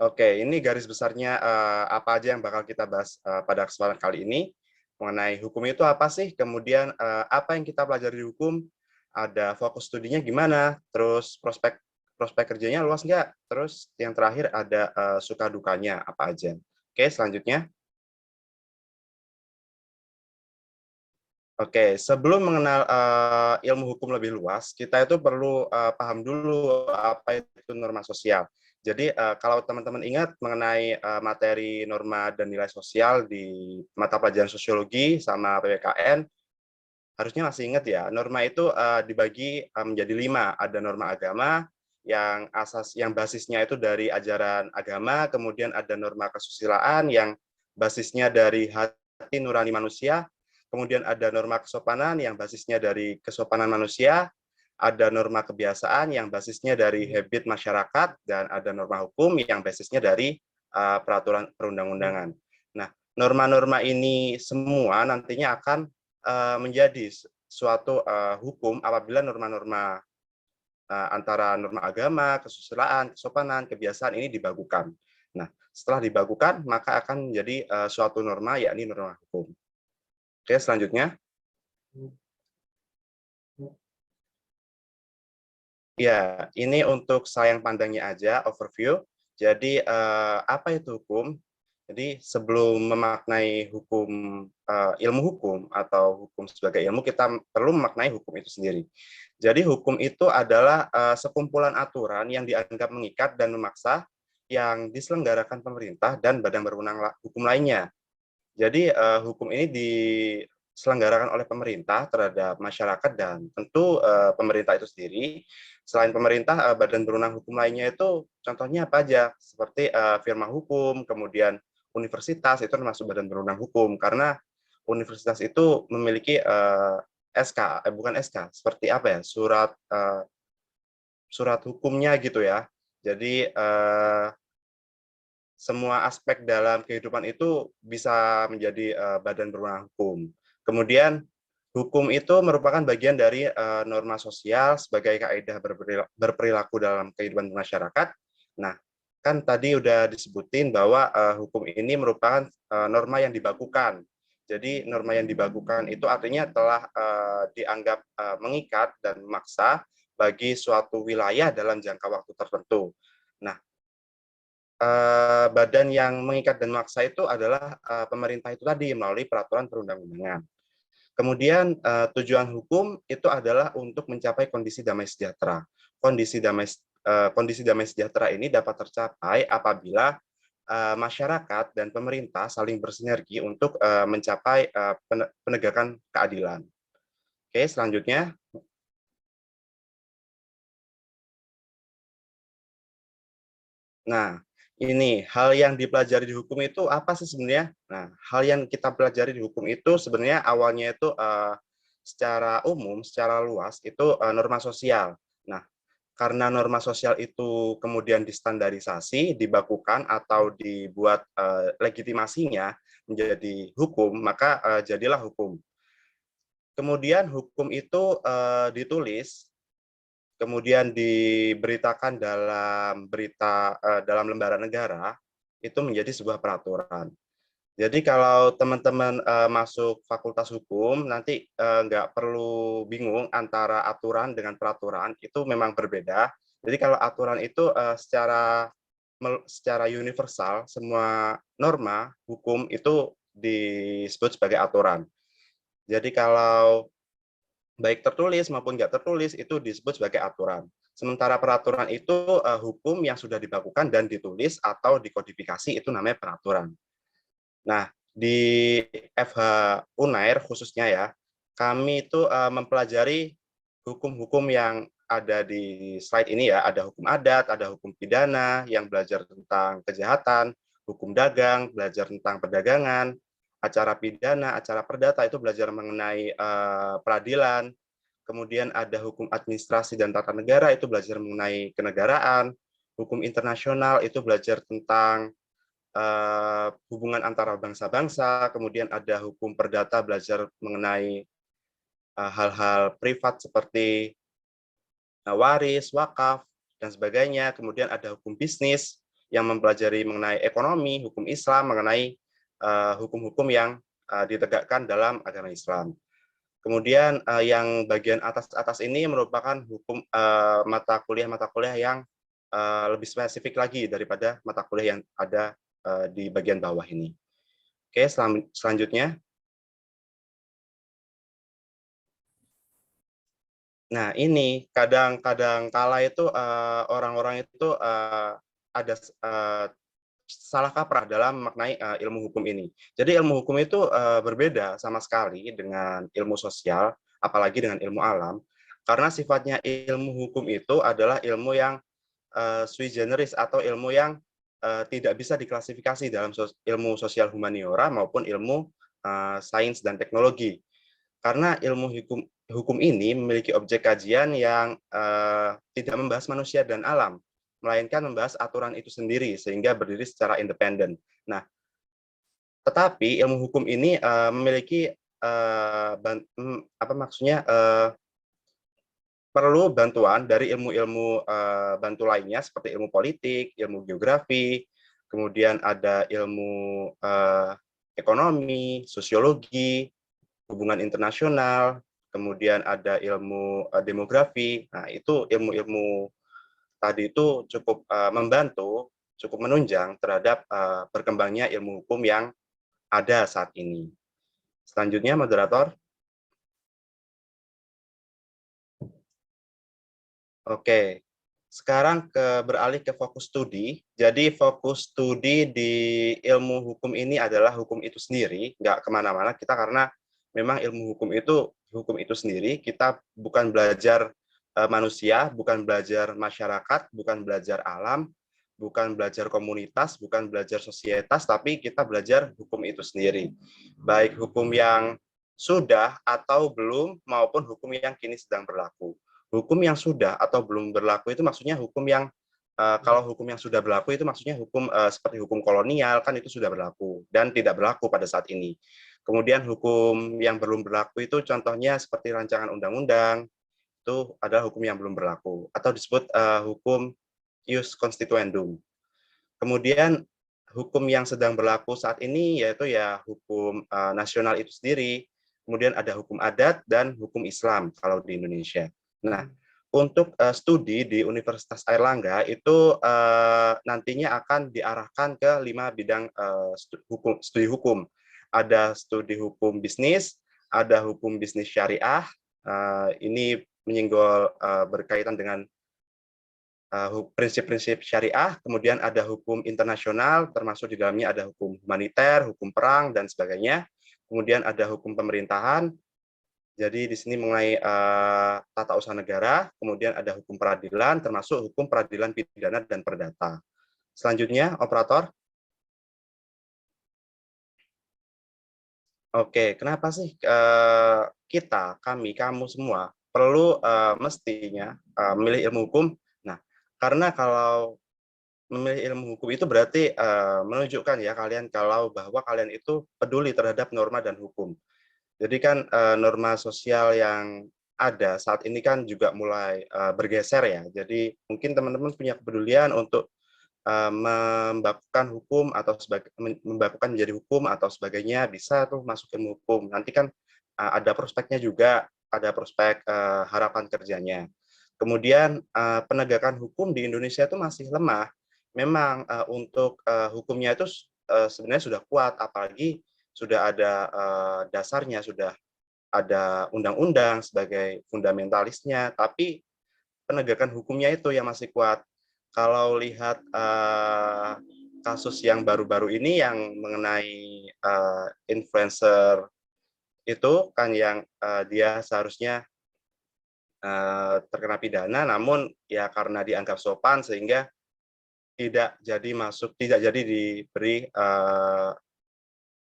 Oke, ini garis besarnya apa aja yang bakal kita bahas pada kesempatan kali ini mengenai hukum itu apa sih, kemudian apa yang kita pelajari di hukum, ada fokus studinya gimana, terus prospek prospek kerjanya luas nggak, terus yang terakhir ada suka dukanya apa aja. Oke, selanjutnya. Oke, sebelum mengenal ilmu hukum lebih luas, kita itu perlu paham dulu apa itu norma sosial. Jadi kalau teman-teman ingat mengenai materi norma dan nilai sosial di mata pelajaran sosiologi sama PPKN, harusnya masih ingat ya, norma itu dibagi menjadi 5. Ada norma agama yang basisnya itu dari ajaran agama, kemudian ada norma kesusilaan yang basisnya dari hati nurani manusia, kemudian ada norma kesopanan yang basisnya dari kesopanan manusia, ada norma kebiasaan yang basisnya dari habit masyarakat, dan ada norma hukum yang basisnya dari peraturan perundang-undangan. Nah, norma-norma ini semua nantinya akan menjadi suatu hukum apabila norma-norma antara norma agama, kesusilaan, kesopanan, kebiasaan ini dibakukan. Nah, setelah dibakukan, maka akan menjadi suatu norma, yakni norma hukum. Oke, selanjutnya. Ya, ini untuk sayang pandangnya aja, overview. Jadi, apa itu hukum? Jadi, sebelum memaknai hukum, ilmu hukum atau hukum sebagai ilmu, kita perlu memaknai hukum itu sendiri. Jadi, hukum itu adalah sekumpulan aturan yang dianggap mengikat dan memaksa yang diselenggarakan pemerintah dan badan berwenang hukum lainnya. Jadi, hukum ini diselenggarakan oleh pemerintah terhadap masyarakat dan tentu pemerintah itu sendiri. Selain pemerintah, badan berwenang hukum lainnya itu contohnya apa aja? Seperti firma hukum, kemudian universitas, itu termasuk badan berwenang hukum, karena universitas itu memiliki SK, bukan SK, seperti apa ya, surat hukumnya gitu ya. Jadi semua aspek dalam kehidupan itu bisa menjadi badan berwenang hukum. Kemudian hukum itu merupakan bagian dari norma sosial sebagai kaidah berperilaku dalam kehidupan masyarakat. Nah, kan tadi udah disebutin bahwa hukum ini merupakan norma yang dibakukan. Jadi norma yang dibakukan itu artinya telah dianggap mengikat dan memaksa bagi suatu wilayah dalam jangka waktu tertentu. Nah, badan yang mengikat dan memaksa itu adalah pemerintah itu tadi melalui peraturan perundang-undangan. Kemudian tujuan hukum itu adalah untuk mencapai kondisi damai sejahtera. Kondisi damai sejahtera ini dapat tercapai apabila masyarakat dan pemerintah saling bersinergi untuk mencapai penegakan keadilan. Oke, selanjutnya. Nah, ini hal yang dipelajari di hukum itu apa sih sebenarnya? Nah, hal yang kita pelajari di hukum itu sebenarnya awalnya itu secara umum, secara luas itu norma sosial. Nah, karena norma sosial itu kemudian distandarisasi, dibakukan atau dibuat legitimasinya menjadi hukum, maka jadilah hukum. Kemudian hukum itu ditulis, kemudian diberitakan dalam lembaran negara, itu menjadi sebuah peraturan. Jadi kalau teman-teman masuk fakultas hukum, nanti nggak perlu bingung antara aturan dengan peraturan, itu memang berbeda. Jadi kalau aturan itu secara universal, semua norma hukum itu disebut sebagai aturan. Jadi kalau baik tertulis maupun nggak tertulis itu disebut sebagai aturan. Sementara peraturan itu hukum yang sudah dibakukan dan ditulis atau dikodifikasi, itu namanya peraturan. Nah, di FH Unair khususnya ya, kami itu mempelajari hukum-hukum yang ada di slide ini ya, ada hukum adat, ada hukum pidana yang belajar tentang kejahatan, hukum dagang, belajar tentang perdagangan, acara pidana, acara perdata itu belajar mengenai peradilan, kemudian ada hukum administrasi dan tata negara itu belajar mengenai kenegaraan, hukum internasional itu belajar tentang hubungan antara bangsa-bangsa, kemudian ada hukum perdata belajar mengenai hal-hal privat seperti waris, wakaf, dan sebagainya, kemudian ada hukum bisnis, yang mempelajari mengenai ekonomi, hukum Islam, mengenai hukum-hukum yang ditegakkan dalam agama Islam. Kemudian yang bagian atas ini merupakan hukum mata kuliah yang lebih spesifik lagi daripada mata kuliah yang ada di bagian bawah ini. Oke, selanjutnya. Nah, ini kadang-kadang kala itu orang-orang itu ada salah kaprah dalam maknai ilmu hukum ini. Jadi ilmu hukum itu berbeda sama sekali dengan ilmu sosial, apalagi dengan ilmu alam, karena sifatnya ilmu hukum itu adalah ilmu yang sui generis atau ilmu yang tidak bisa diklasifikasi dalam ilmu sosial humaniora maupun ilmu sains dan teknologi. Karena ilmu hukum ini memiliki objek kajian yang tidak membahas manusia dan alam, melainkan membahas aturan itu sendiri sehingga berdiri secara independen. Nah, tetapi ilmu hukum ini memiliki perlu bantuan dari ilmu-ilmu bantu lainnya seperti ilmu politik, ilmu geografi, kemudian ada ilmu ekonomi, sosiologi, hubungan internasional, kemudian ada ilmu demografi. Nah, itu ilmu-ilmu tadi itu cukup membantu, cukup menunjang terhadap berkembangnya ilmu hukum yang ada saat ini. Selanjutnya, moderator. Oke, sekarang beralih ke fokus studi. Jadi fokus studi di ilmu hukum ini adalah hukum itu sendiri, nggak kemana-mana kita karena memang ilmu hukum itu sendiri. Kita bukan belajar manusia, bukan belajar masyarakat, bukan belajar alam, bukan belajar komunitas, bukan belajar sosietas, tapi kita belajar hukum itu sendiri. Baik hukum yang sudah atau belum maupun hukum yang kini sedang berlaku. Hukum yang sudah atau belum berlaku itu maksudnya hukum yang kalau hukum yang sudah berlaku itu maksudnya hukum seperti hukum kolonial kan itu sudah berlaku dan tidak berlaku pada saat ini. Kemudian hukum yang belum berlaku itu contohnya seperti rancangan undang-undang, itu adalah hukum yang belum berlaku atau disebut hukum ius constituendum. Kemudian hukum yang sedang berlaku saat ini yaitu ya hukum nasional itu sendiri, kemudian ada hukum adat dan hukum Islam kalau di Indonesia. Nah, untuk studi di Universitas Airlangga itu nantinya akan diarahkan ke 5 bidang studi hukum. Ada studi hukum bisnis, ada hukum bisnis syariah, ini menyinggol berkaitan dengan prinsip-prinsip syariah, kemudian ada hukum internasional, termasuk di dalamnya ada hukum humaniter, hukum perang, dan sebagainya. Kemudian ada hukum pemerintahan, jadi di sini mengenai tata usaha negara, kemudian ada hukum peradilan, termasuk hukum peradilan pidana dan perdata. Selanjutnya, operator. Oke, kenapa sih kamu semua perlu mestinya memilih ilmu hukum? Nah, karena kalau memilih ilmu hukum itu berarti menunjukkan ya bahwa kalian itu peduli terhadap norma dan hukum. Jadi kan norma sosial yang ada saat ini kan juga mulai bergeser ya. Jadi mungkin teman-teman punya kepedulian untuk membakukan hukum atau membakukan menjadi hukum atau sebagainya, bisa tuh masuk ilmu hukum. Nanti kan ada prospeknya juga, ada prospek harapan kerjanya. Kemudian penegakan hukum di Indonesia itu masih lemah. Memang untuk hukumnya itu sebenarnya sudah kuat, apalagi sudah ada dasarnya, sudah ada undang-undang sebagai fundamentalisnya, tapi penegakan hukumnya itu yang masih kuat. Kalau lihat kasus yang baru-baru ini yang mengenai influencer itu kan yang dia seharusnya terkena pidana, namun ya karena dianggap sopan sehingga tidak jadi diberi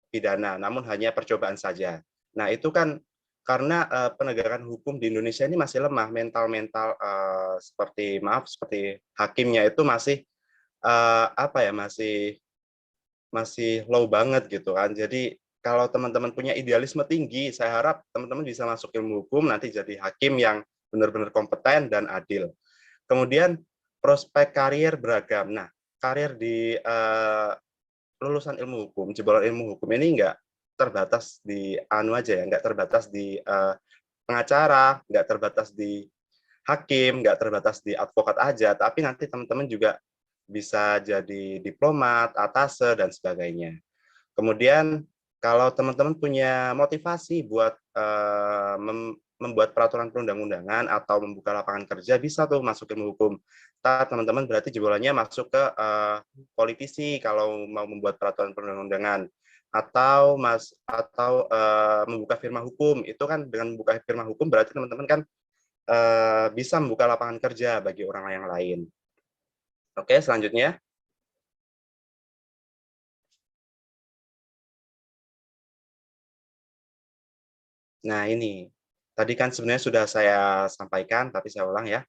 pidana, namun hanya percobaan saja. Nah, itu kan karena penegakan hukum di Indonesia ini masih lemah, mental seperti hakimnya itu masih masih low banget gitu kan. Jadi kalau teman-teman punya idealisme tinggi, saya harap teman-teman bisa masuk ilmu hukum, nanti jadi hakim yang benar-benar kompeten dan adil. Kemudian prospek karier beragam. Nah, karir di lulusan ilmu hukum, jebolan ilmu hukum ini nggak terbatas di anu aja ya, nggak terbatas di pengacara, nggak terbatas di hakim, nggak terbatas di advokat aja, tapi nanti teman-teman juga bisa jadi diplomat, atase, dan sebagainya. Kemudian kalau teman-teman punya motivasi buat membuat peraturan perundang-undangan atau membuka lapangan kerja, bisa tuh masuk ilmu hukum. Teman-teman berarti jebolannya masuk ke politisi kalau mau membuat peraturan perundang-undangan, atau membuka firma hukum. Itu kan dengan membuka firma hukum berarti teman-teman kan bisa membuka lapangan kerja bagi orang yang lain. Oke, selanjutnya. Nah, ini. Tadi kan sebenarnya sudah saya sampaikan, tapi saya ulang ya.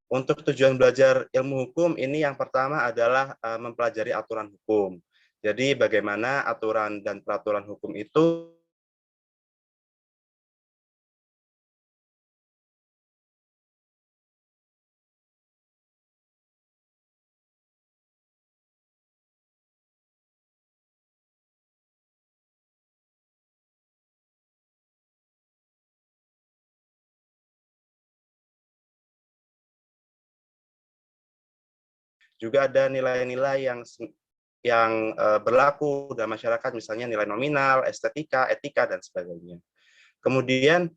Untuk tujuan belajar ilmu hukum, ini yang pertama adalah mempelajari aturan hukum. Jadi, bagaimana aturan dan peraturan hukum itu juga ada nilai-nilai yang berlaku dalam masyarakat, misalnya nilai nominal, estetika, etika, dan sebagainya. Kemudian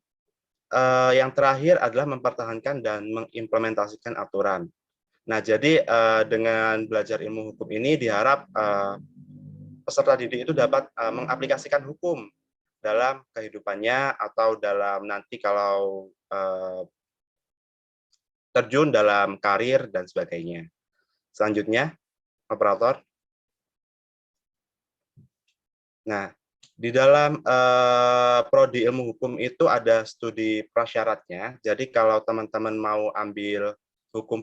yang terakhir adalah mempertahankan dan mengimplementasikan aturan. Nah, jadi dengan belajar ilmu hukum ini diharap peserta didik itu dapat mengaplikasikan hukum dalam kehidupannya atau dalam nanti kalau terjun dalam karir dan sebagainya. Selanjutnya, operator. Nah, di dalam prodi ilmu hukum itu ada studi prasyaratnya. Jadi kalau teman-teman mau ambil hukum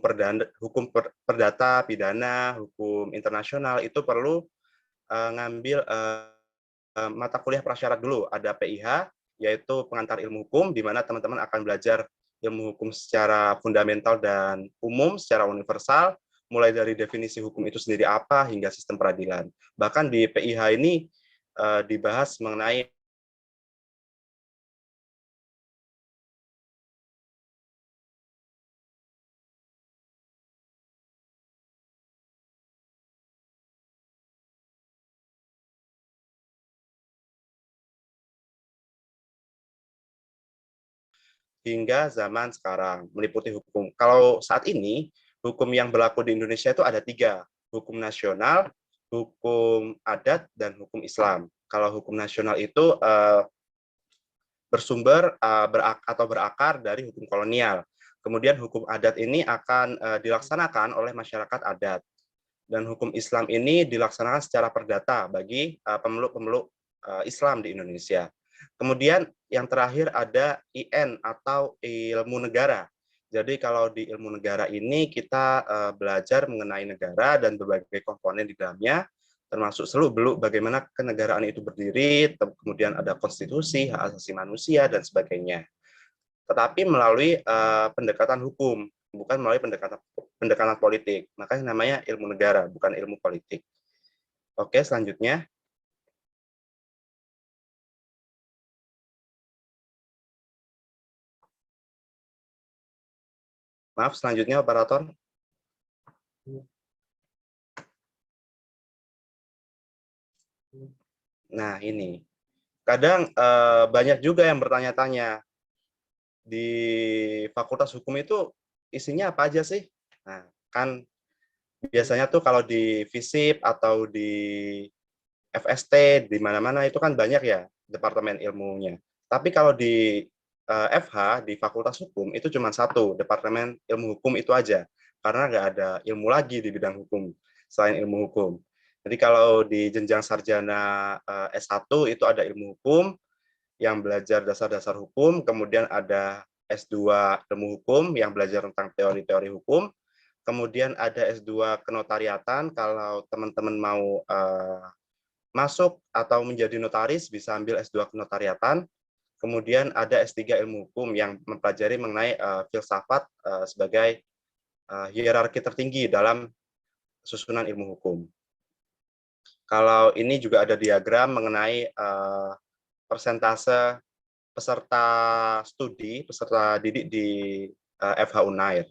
perdata, pidana, hukum internasional, itu perlu ngambil mata kuliah prasyarat dulu. Ada PIH, yaitu pengantar ilmu hukum, di mana teman-teman akan belajar ilmu hukum secara fundamental dan umum, secara universal, mulai dari definisi hukum itu sendiri apa, hingga sistem peradilan. Bahkan di PIH ini dibahas mengenai hingga zaman sekarang, meliputi hukum. Kalau saat ini, hukum yang berlaku di Indonesia itu ada 3, hukum nasional, hukum adat, dan hukum Islam. Kalau hukum nasional itu bersumber atau berakar dari hukum kolonial. Kemudian hukum adat ini akan dilaksanakan oleh masyarakat adat. Dan hukum Islam ini dilaksanakan secara perdata bagi pemeluk-pemeluk Islam di Indonesia. Kemudian yang terakhir ada IN atau ilmu negara. Jadi kalau di ilmu negara ini kita belajar mengenai negara dan berbagai komponen di dalamnya, termasuk seluk-beluk bagaimana kenegaraan itu berdiri, kemudian ada konstitusi, hak asasi manusia, dan sebagainya. Tetapi melalui pendekatan hukum, bukan melalui pendekatan politik. Makanya namanya ilmu negara, bukan ilmu politik. Oke, selanjutnya. Maaf, selanjutnya operator. Nah, ini. Kadang banyak juga yang bertanya-tanya, di Fakultas Hukum itu isinya apa aja sih? Nah, kan biasanya tuh kalau di FISIP atau di FST, di mana-mana itu kan banyak ya departemen ilmunya. Tapi kalau di FH, di Fakultas Hukum, itu cuma 1, departemen ilmu hukum itu aja. Karena nggak ada ilmu lagi di bidang hukum, selain ilmu hukum. Jadi kalau di jenjang sarjana S1 itu ada ilmu hukum, yang belajar dasar-dasar hukum, kemudian ada S2 ilmu hukum, yang belajar tentang teori-teori hukum, kemudian ada S2 kenotariatan, kalau teman-teman mau masuk atau menjadi notaris, bisa ambil S2 kenotariatan. Kemudian ada S3 ilmu hukum yang mempelajari mengenai filsafat sebagai hierarki tertinggi dalam susunan ilmu hukum. Kalau ini juga ada diagram mengenai persentase peserta studi, peserta didik di FH Unair.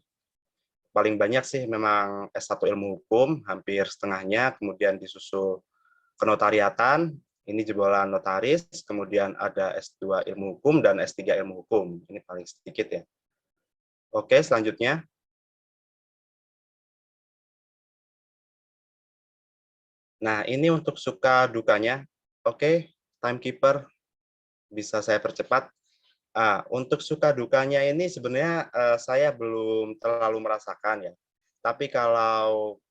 Paling banyak sih memang S1 ilmu hukum, hampir setengahnya, kemudian disusul kenotariatan, ini jebolan notaris, kemudian ada S2 ilmu hukum dan S3 ilmu hukum. Ini paling sedikit ya. Oke, selanjutnya. Nah, ini untuk suka dukanya. Oke, timekeeper bisa saya percepat. Untuk suka dukanya ini sebenarnya saya belum terlalu merasakan ya. Tapi kalau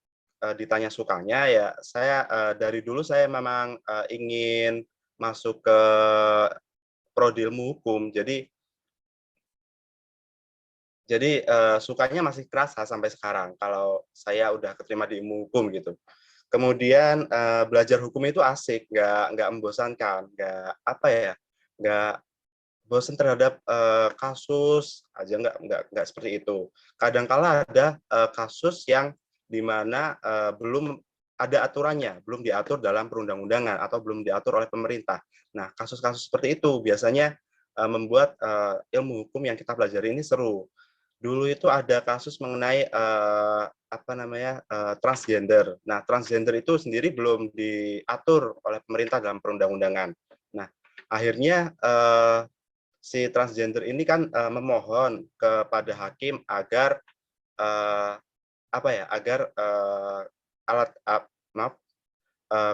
ditanya sukanya ya, saya dari dulu saya memang ingin masuk ke prodi ilmu hukum. Jadi sukanya masih kerasa sampai sekarang kalau saya udah keterima di ilmu hukum gitu. Kemudian belajar hukum itu asik, nggak membosankan, nggak bosan terhadap kasus aja, nggak seperti itu. Kadangkala ada kasus yang dimana belum ada aturannya, belum diatur dalam perundang-undangan atau belum diatur oleh pemerintah. Nah, kasus-kasus seperti itu biasanya membuat ilmu hukum yang kita pelajari ini seru. Dulu itu ada kasus mengenai transgender. Nah, transgender itu sendiri belum diatur oleh pemerintah dalam perundang-undangan. Nah, akhirnya si transgender ini kan memohon kepada hakim agar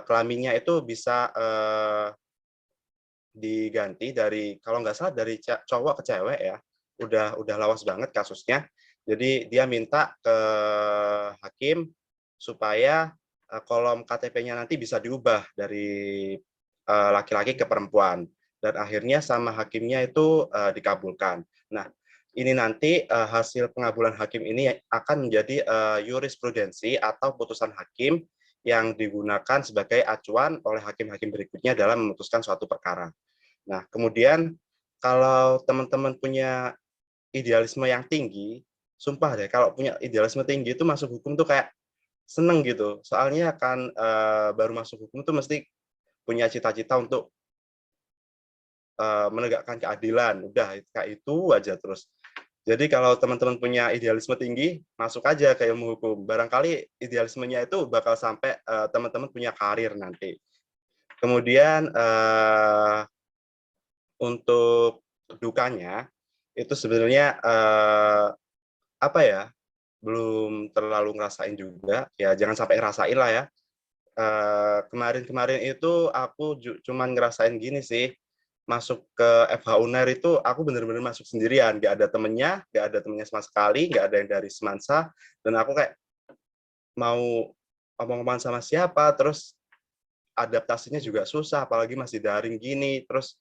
kelaminnya itu bisa diganti dari, kalau nggak salah dari cowok ke cewek ya. Udah lawas banget kasusnya. Jadi dia minta ke hakim supaya kolom KTP-nya nanti bisa diubah dari laki-laki ke perempuan. Dan akhirnya sama hakimnya itu dikabulkan. Nah, ini nanti hasil pengabulan hakim ini akan menjadi jurisprudensi atau putusan hakim yang digunakan sebagai acuan oleh hakim-hakim berikutnya dalam memutuskan suatu perkara. Nah, kemudian kalau teman-teman punya idealisme yang tinggi, sumpah deh, kalau punya idealisme tinggi itu masuk hukum tuh kayak seneng gitu. Soalnya kan baru masuk hukum tuh mesti punya cita-cita untuk menegakkan keadilan. Udah kayak itu aja terus. Jadi kalau teman-teman punya idealisme tinggi, masuk aja ke ilmu hukum. Barangkali idealismenya itu bakal sampai teman-teman punya karir nanti. Kemudian untuk dukanya itu sebenarnya belum terlalu ngerasain juga ya, jangan sampai ngerasain lah ya. Kemarin itu aku cuman ngerasain gini sih, masuk ke FH Unair itu aku bener-bener masuk sendirian, nggak ada temennya sama sekali, nggak ada yang dari Semansa, dan aku kayak mau ngomong-ngomong sama siapa, terus adaptasinya juga susah, apalagi masih daring gini, terus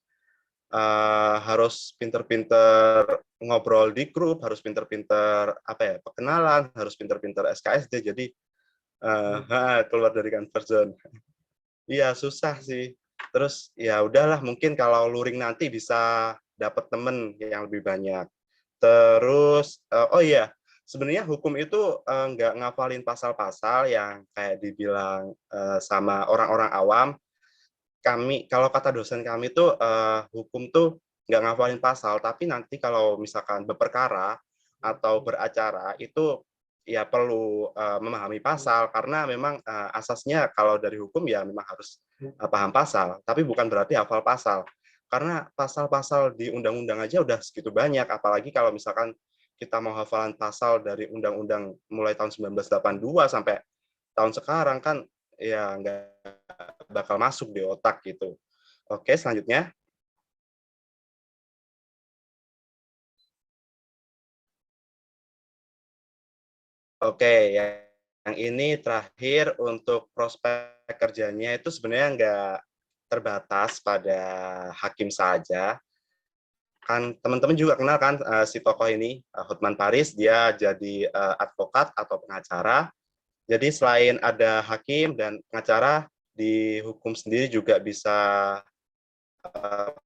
harus pinter-pinter ngobrol di grup, harus pinter-pinter perkenalan, harus pinter-pinter SKSD, jadi keluar dari comfort zone. Iya susah sih. Terus ya udahlah, mungkin kalau luring nanti bisa dapat temen yang lebih banyak. Terus oh iya, sebenarnya hukum itu nggak ngafalin pasal-pasal yang kayak dibilang sama orang-orang awam. Kalau kata dosen kami tuh hukum tuh nggak ngafalin pasal, tapi nanti kalau misalkan berperkara atau beracara itu ya perlu memahami pasal, karena memang asasnya kalau dari hukum ya memang harus paham pasal, tapi bukan berarti hafal pasal. Karena pasal-pasal di undang-undang aja udah segitu banyak, apalagi kalau misalkan kita mau hafalan pasal dari undang-undang mulai tahun 1982 sampai tahun sekarang kan ya nggak bakal masuk di otak gitu. Oke, selanjutnya. Oke, yang ini terakhir untuk prospek kerjanya itu sebenarnya nggak terbatas pada hakim saja. Kan teman-teman juga kenal kan si tokoh ini, Hotman Paris, dia jadi advokat atau pengacara. Jadi selain ada hakim dan pengacara, di hukum sendiri juga bisa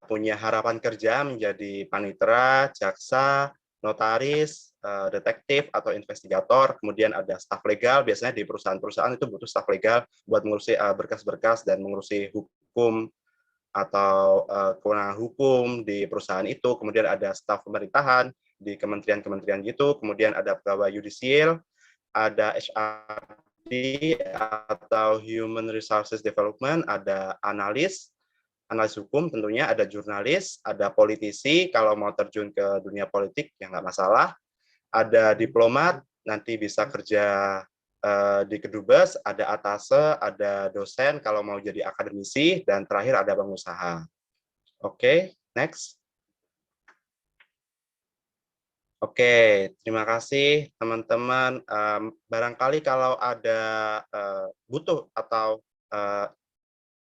punya harapan kerja menjadi panitera, jaksa, notaris, detektif atau investigator, kemudian ada staf legal. Biasanya di perusahaan-perusahaan itu butuh staf legal buat mengurusi berkas-berkas dan mengurusi hukum atau kewenangan hukum di perusahaan itu. Kemudian ada staf pemerintahan di kementerian-kementerian gitu. Kemudian ada pegawai yudisial, ada HRD atau Human Resources Development, ada analis hukum tentunya, ada jurnalis, ada politisi, kalau mau terjun ke dunia politik ya nggak masalah, ada diplomat, nanti bisa kerja di kedubes, ada atase, ada dosen kalau mau jadi akademisi, dan terakhir ada pengusaha. Oke, next. Oke, terima kasih teman-teman. Barangkali kalau ada butuh atau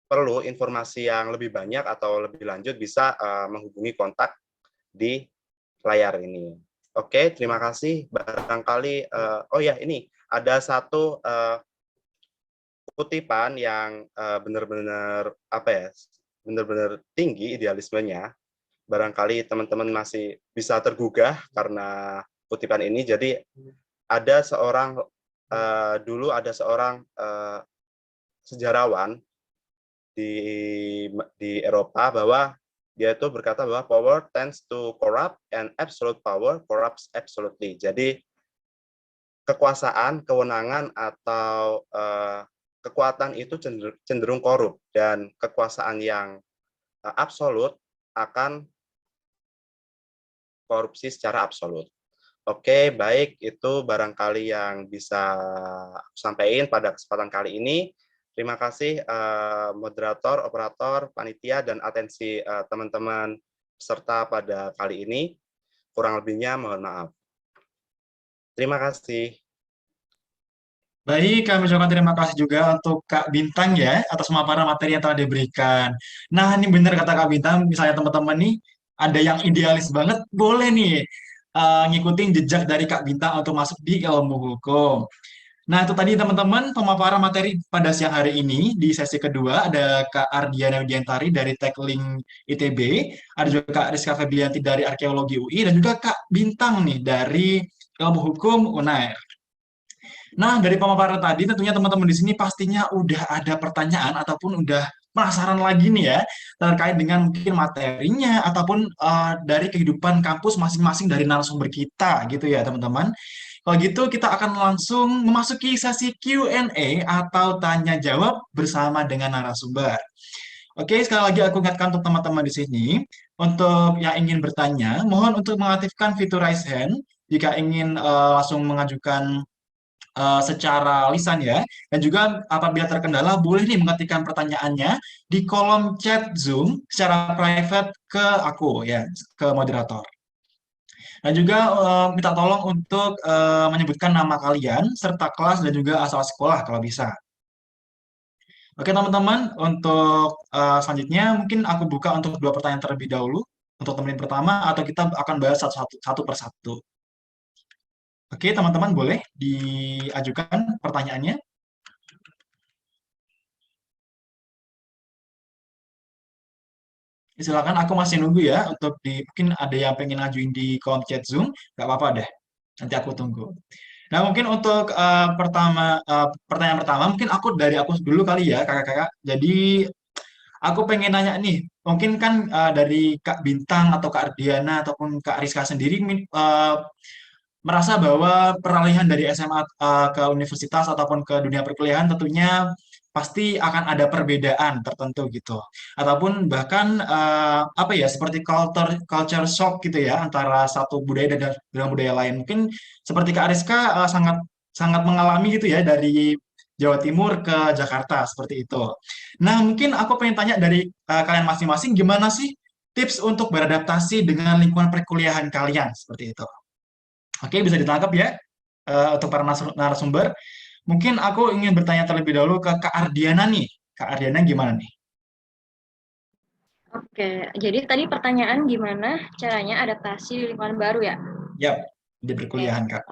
perlu informasi yang lebih banyak atau lebih lanjut, bisa menghubungi kontak di layar ini. Oke, terima kasih. Barangkali, oh ya, ini ada satu kutipan yang benar-benar apa ya, benar-benar tinggi idealismenya. Barangkali teman-teman masih bisa tergugah karena kutipan ini. Jadi ada seorang dulu ada seorang sejarawan di Eropa bahwa dia itu berkata bahwa power tends to corrupt and absolute power corrupts absolutely. Jadi kekuasaan, kewenangan atau kekuatan itu cenderung korup, dan kekuasaan yang absolut akan korupsi secara absolut. Oke, baik, itu barangkali yang bisa aku sampaikan pada kesempatan kali ini. Terima kasih moderator, operator, panitia, dan atensi teman-teman peserta pada kali ini. Kurang lebihnya mohon maaf. Terima kasih. Baik, kami ucapkan terima kasih juga untuk Kak Bintang ya, atas pemaparan materi yang telah diberikan. Nah, ini benar kata Kak Bintang, misalnya teman-teman nih, ada yang idealis banget, boleh nih ngikutin jejak dari Kak Bintang untuk masuk di ilmu hukum. Nah, itu tadi teman-teman pemaparan materi pada siang hari ini. Di sesi kedua ada Kak Ardiana Widiantari dari Tekling ITB, ada juga Kak Rizka Febrianti dari Arkeologi UI, dan juga Kak Bintang nih dari Ilmu Hukum UNAIR. Nah, dari pemaparan tadi tentunya teman-teman di sini pastinya udah ada pertanyaan ataupun udah penasaran lagi nih ya terkait dengan mungkin materinya ataupun dari kehidupan kampus masing-masing dari narasumber kita gitu ya teman-teman. Kalau gitu kita akan langsung memasuki sesi Q&A atau tanya jawab bersama dengan narasumber. Oke, sekali lagi aku ingatkan untuk teman-teman di sini, untuk yang ingin bertanya, mohon untuk mengaktifkan fitur raise hand jika ingin langsung mengajukan secara lisan ya, dan juga apabila terkendala boleh nih mengetikkan pertanyaannya di kolom chat Zoom secara private ke aku ya, ke moderator. Dan juga minta tolong untuk menyebutkan nama kalian serta kelas dan juga asal sekolah kalau bisa. Oke teman-teman, untuk selanjutnya mungkin aku buka untuk 2 pertanyaan terlebih dahulu untuk teman pertama, atau kita akan bahas satu persatu. Oke, teman-teman boleh diajukan pertanyaannya. Silakan, aku masih nunggu ya untuk mungkin ada yang pengen ngajuin di kolom chat Zoom, nggak apa-apa deh. Nanti aku tunggu. Nah, mungkin untuk pertanyaan pertama, mungkin dari aku dulu kali ya, kakak-kakak. Jadi, aku pengen nanya nih, mungkin kan dari Kak Bintang atau Kak Ardiana ataupun Kak Rizka sendiri merasa bahwa peralihan dari SMA ke universitas ataupun ke dunia perkuliahan tentunya pasti akan ada perbedaan tertentu gitu, ataupun bahkan apa ya, seperti culture shock gitu ya antara satu budaya dengan budaya lain. Mungkin seperti Kak Ariska sangat sangat mengalami gitu ya dari Jawa Timur ke Jakarta seperti itu. Nah, mungkin aku pengen tanya dari kalian masing-masing, gimana sih tips untuk beradaptasi dengan lingkungan perkuliahan kalian seperti itu? Oke, bisa ditangkap ya untuk para narasumber. Mungkin aku ingin bertanya terlebih dahulu ke Kak Ardiana nih. Kak Ardiana gimana nih? Oke, jadi tadi pertanyaan gimana caranya adaptasi di lingkungan baru ya? Yap, di perkuliahan Kak.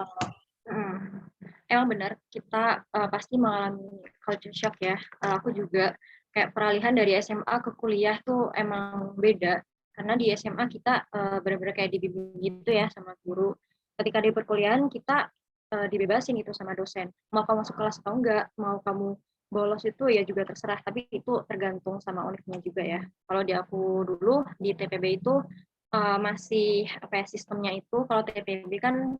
Emang benar, kita pasti mengalami culture shock ya. Aku juga kayak peralihan dari SMA ke kuliah tuh emang beda. Karena di SMA kita benar-benar kayak dibimbing gitu ya sama guru. ketika di perkuliahan kita dibebasin gitu sama dosen. Mau kamu masuk kelas atau enggak, mau kamu bolos itu ya juga terserah, tapi itu tergantung sama univnya juga ya. Kalau di aku dulu di TPB itu masih apa ya, sistemnya itu kalau TPB kan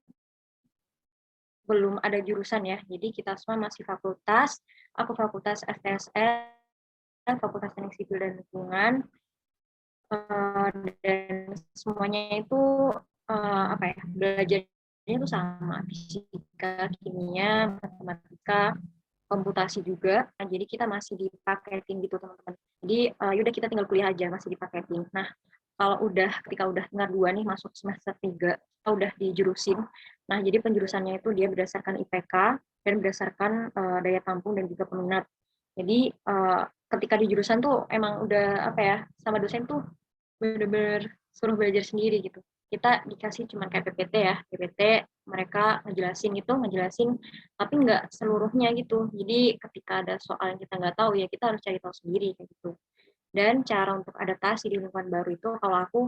belum ada jurusan ya, jadi kita semua masih fakultas. Aku fakultas FTSL, Fakultas Teknik Sipil dan Lingkungan, dan semuanya itu apa ya, belajarnya itu sama, fisika, kimia, matematika, komputasi juga. Nah, jadi kita masih dipaketin gitu teman-teman. Jadi yaudah kita tinggal kuliah aja, masih dipaketin. Nah, kalau ketika udah tingkat 2 nih masuk semester 3, kita udah dijurusin. Nah, jadi penjurusannya itu dia berdasarkan IPK dan berdasarkan daya tampung dan juga peminat. Jadi ketika di jurusan tuh emang udah apa ya, sama dosen tuh bener-bener suruh belajar sendiri gitu. Kita dikasih cuma kayak PPT ya, PPT mereka ngejelasin, tapi nggak seluruhnya gitu. Jadi ketika ada soal yang kita nggak tahu ya kita harus cari tahu sendiri kayak gitu. Dan cara untuk adaptasi di lingkungan baru itu kalau aku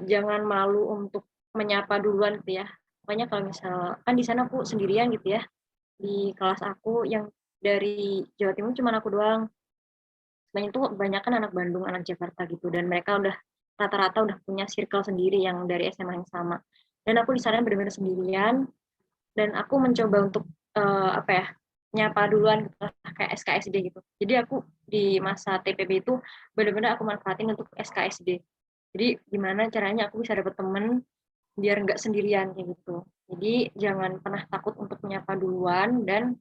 jangan malu untuk menyapa duluan gitu ya. Pokoknya kalau misal kan di sana aku sendirian gitu ya, di kelas aku yang dari Jawa Timur cuma aku doang. Sebenarnya itu banyak kan anak Bandung, anak Jakarta gitu, dan mereka udah rata-rata udah punya circle sendiri yang dari SMA yang sama. Dan aku di sana benar-benar sendirian, dan aku mencoba untuk apa ya, nyapa duluan gitu, kayak SKSD gitu. Jadi aku di masa TPB itu benar-benar aku manfaatin untuk SKSD. Jadi gimana caranya aku bisa dapet temen biar nggak sendirian kayak gitu. Jadi jangan pernah takut untuk menyapa duluan, dan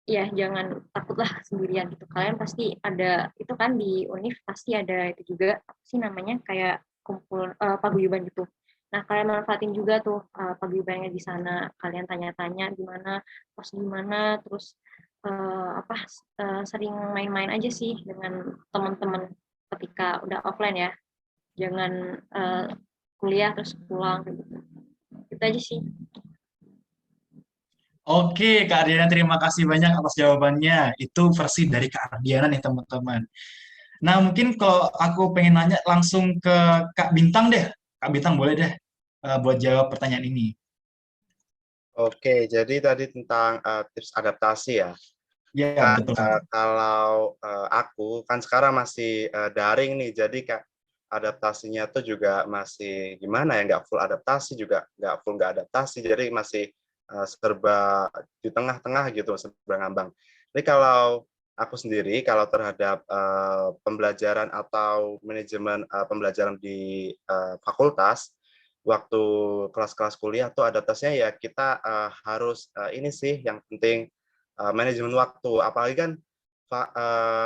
ya jangan takutlah sendirian gitu. Kalian pasti ada itu kan di univ, pasti ada itu juga apa sih namanya, kayak kumpul paguyuban gitu. Nah, kalian manfaatin juga tuh paguyubannya di sana. Kalian tanya-tanya gimana, pas gimana, terus apa sering main-main aja sih dengan teman-teman ketika udah offline ya. Jangan kuliah terus pulang gitu. Itu aja sih. Oke, Kak Ardiana, terima kasih banyak atas jawabannya. Itu versi dari Kak Ardiana nih, teman-teman. Nah, mungkin kalau aku pengen nanya langsung ke Kak Bintang deh. Kak Bintang boleh deh buat jawab pertanyaan ini. Oke, jadi tadi tentang tips adaptasi ya. Ya, Kan betul. kalau aku kan sekarang masih daring nih, jadi Kak adaptasinya tuh juga masih gimana ya, nggak full adaptasi juga nggak adaptasi, jadi masih serba di tengah-tengah gitu, serba ngambang. Jadi kalau aku sendiri kalau terhadap pembelajaran atau manajemen pembelajaran di fakultas waktu kelas-kelas kuliah tuh adaptasinya ya kita harus ini sih yang penting manajemen waktu, apalagi kan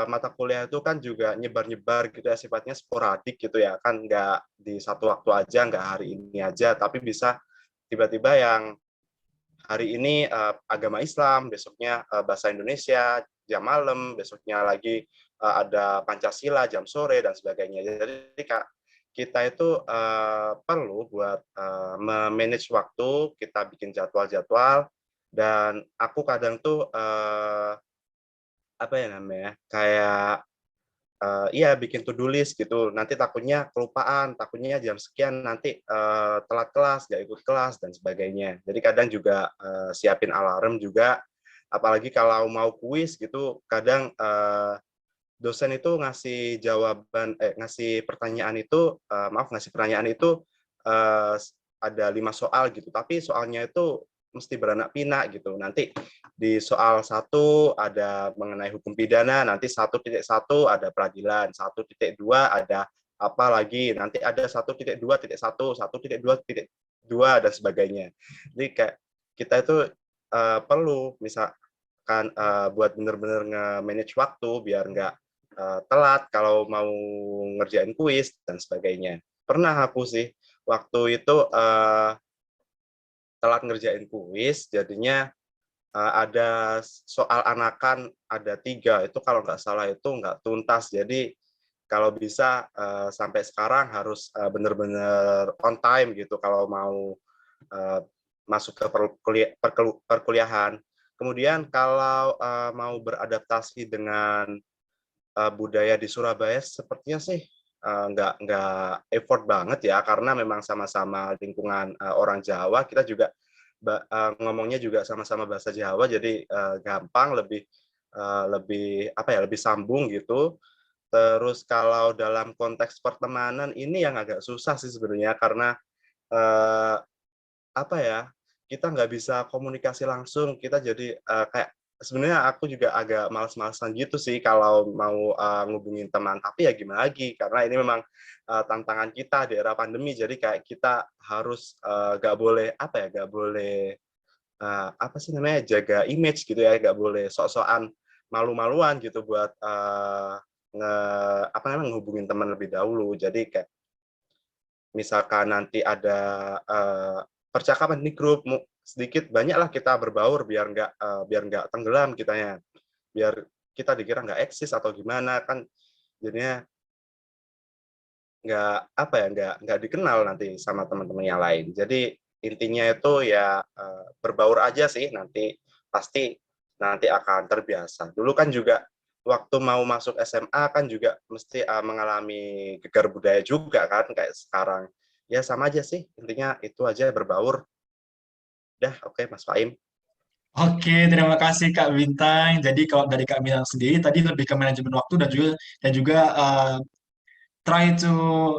mata kuliah itu kan juga nyebar-nyebar gitu ya, sifatnya sporadik gitu ya, kan nggak di satu waktu aja, nggak hari ini aja, tapi bisa tiba-tiba yang hari ini agama Islam, besoknya bahasa Indonesia jam malam, besoknya lagi ada Pancasila jam sore dan sebagainya. Jadi kita itu perlu buat memanage waktu, kita bikin jadwal-jadwal, dan aku kadang tuh apa ya namanya, kayak iya bikin to do list gitu. Nanti takutnya kelupaan, takutnya jam sekian nanti telat kelas, nggak ikut kelas dan sebagainya. Jadi kadang juga siapin alarm juga. Apalagi kalau mau kuis gitu, kadang dosen itu ngasih pertanyaan itu, ngasih pertanyaan itu ada 5 soal gitu. Tapi soalnya itu mesti beranak pinak gitu. Nanti di soal 1 ada mengenai hukum pidana, nanti 1.1 ada peradilan, 1.2 ada apa lagi, nanti ada 1.2.1, 1.2.2 dan sebagainya. Jadi kayak kita itu perlu misalkan buat benar-benar nge-manage waktu biar nggak telat kalau mau ngerjain kuis dan sebagainya. Pernah aku sih waktu itu telat ngerjain kuis, jadinya ada soal anakan ada 3, itu kalau nggak salah itu nggak tuntas. Jadi kalau bisa sampai sekarang harus benar-benar on time gitu kalau mau masuk ke perkuliahan. Kemudian kalau mau beradaptasi dengan budaya di Surabaya, sepertinya sih nggak effort banget ya, karena memang sama-sama lingkungan orang Jawa, kita juga ngomongnya juga sama-sama bahasa Jawa, jadi gampang, lebih apa ya, lebih sambung gitu. Terus kalau dalam konteks pertemanan ini yang agak susah sih sebenarnya, karena apa ya, kita nggak bisa komunikasi langsung, kita jadi kayak sebenarnya aku juga agak males-malesan gitu sih kalau mau ngubungin teman, tapi ya gimana lagi, karena ini memang tantangan kita di era pandemi, jadi kayak kita harus nggak boleh apa ya, nggak boleh apa sih namanya, jaga image gitu ya, nggak boleh sok-sokan malu-maluan gitu buat apa namanya, ngehubungin teman lebih dahulu. Jadi kayak misalkan nanti ada percakapan di grup, sedikit banyaklah kita berbaur biar nggak tenggelam kitanya, biar kita dikira nggak eksis atau gimana, kan jadinya nggak apa ya, nggak dikenal nanti sama teman-teman yang lain. Jadi intinya itu ya berbaur aja sih, nanti pasti nanti akan terbiasa. Dulu kan juga waktu mau masuk SMA kan juga mesti mengalami gegar budaya juga kan, kayak sekarang. Ya sama aja sih, intinya itu aja, berbaur. Dah, oke, Mas Faim. Oke, terima kasih Kak Bintang. Jadi kalau dari Kak Bintang sendiri tadi lebih ke manajemen waktu dan juga try to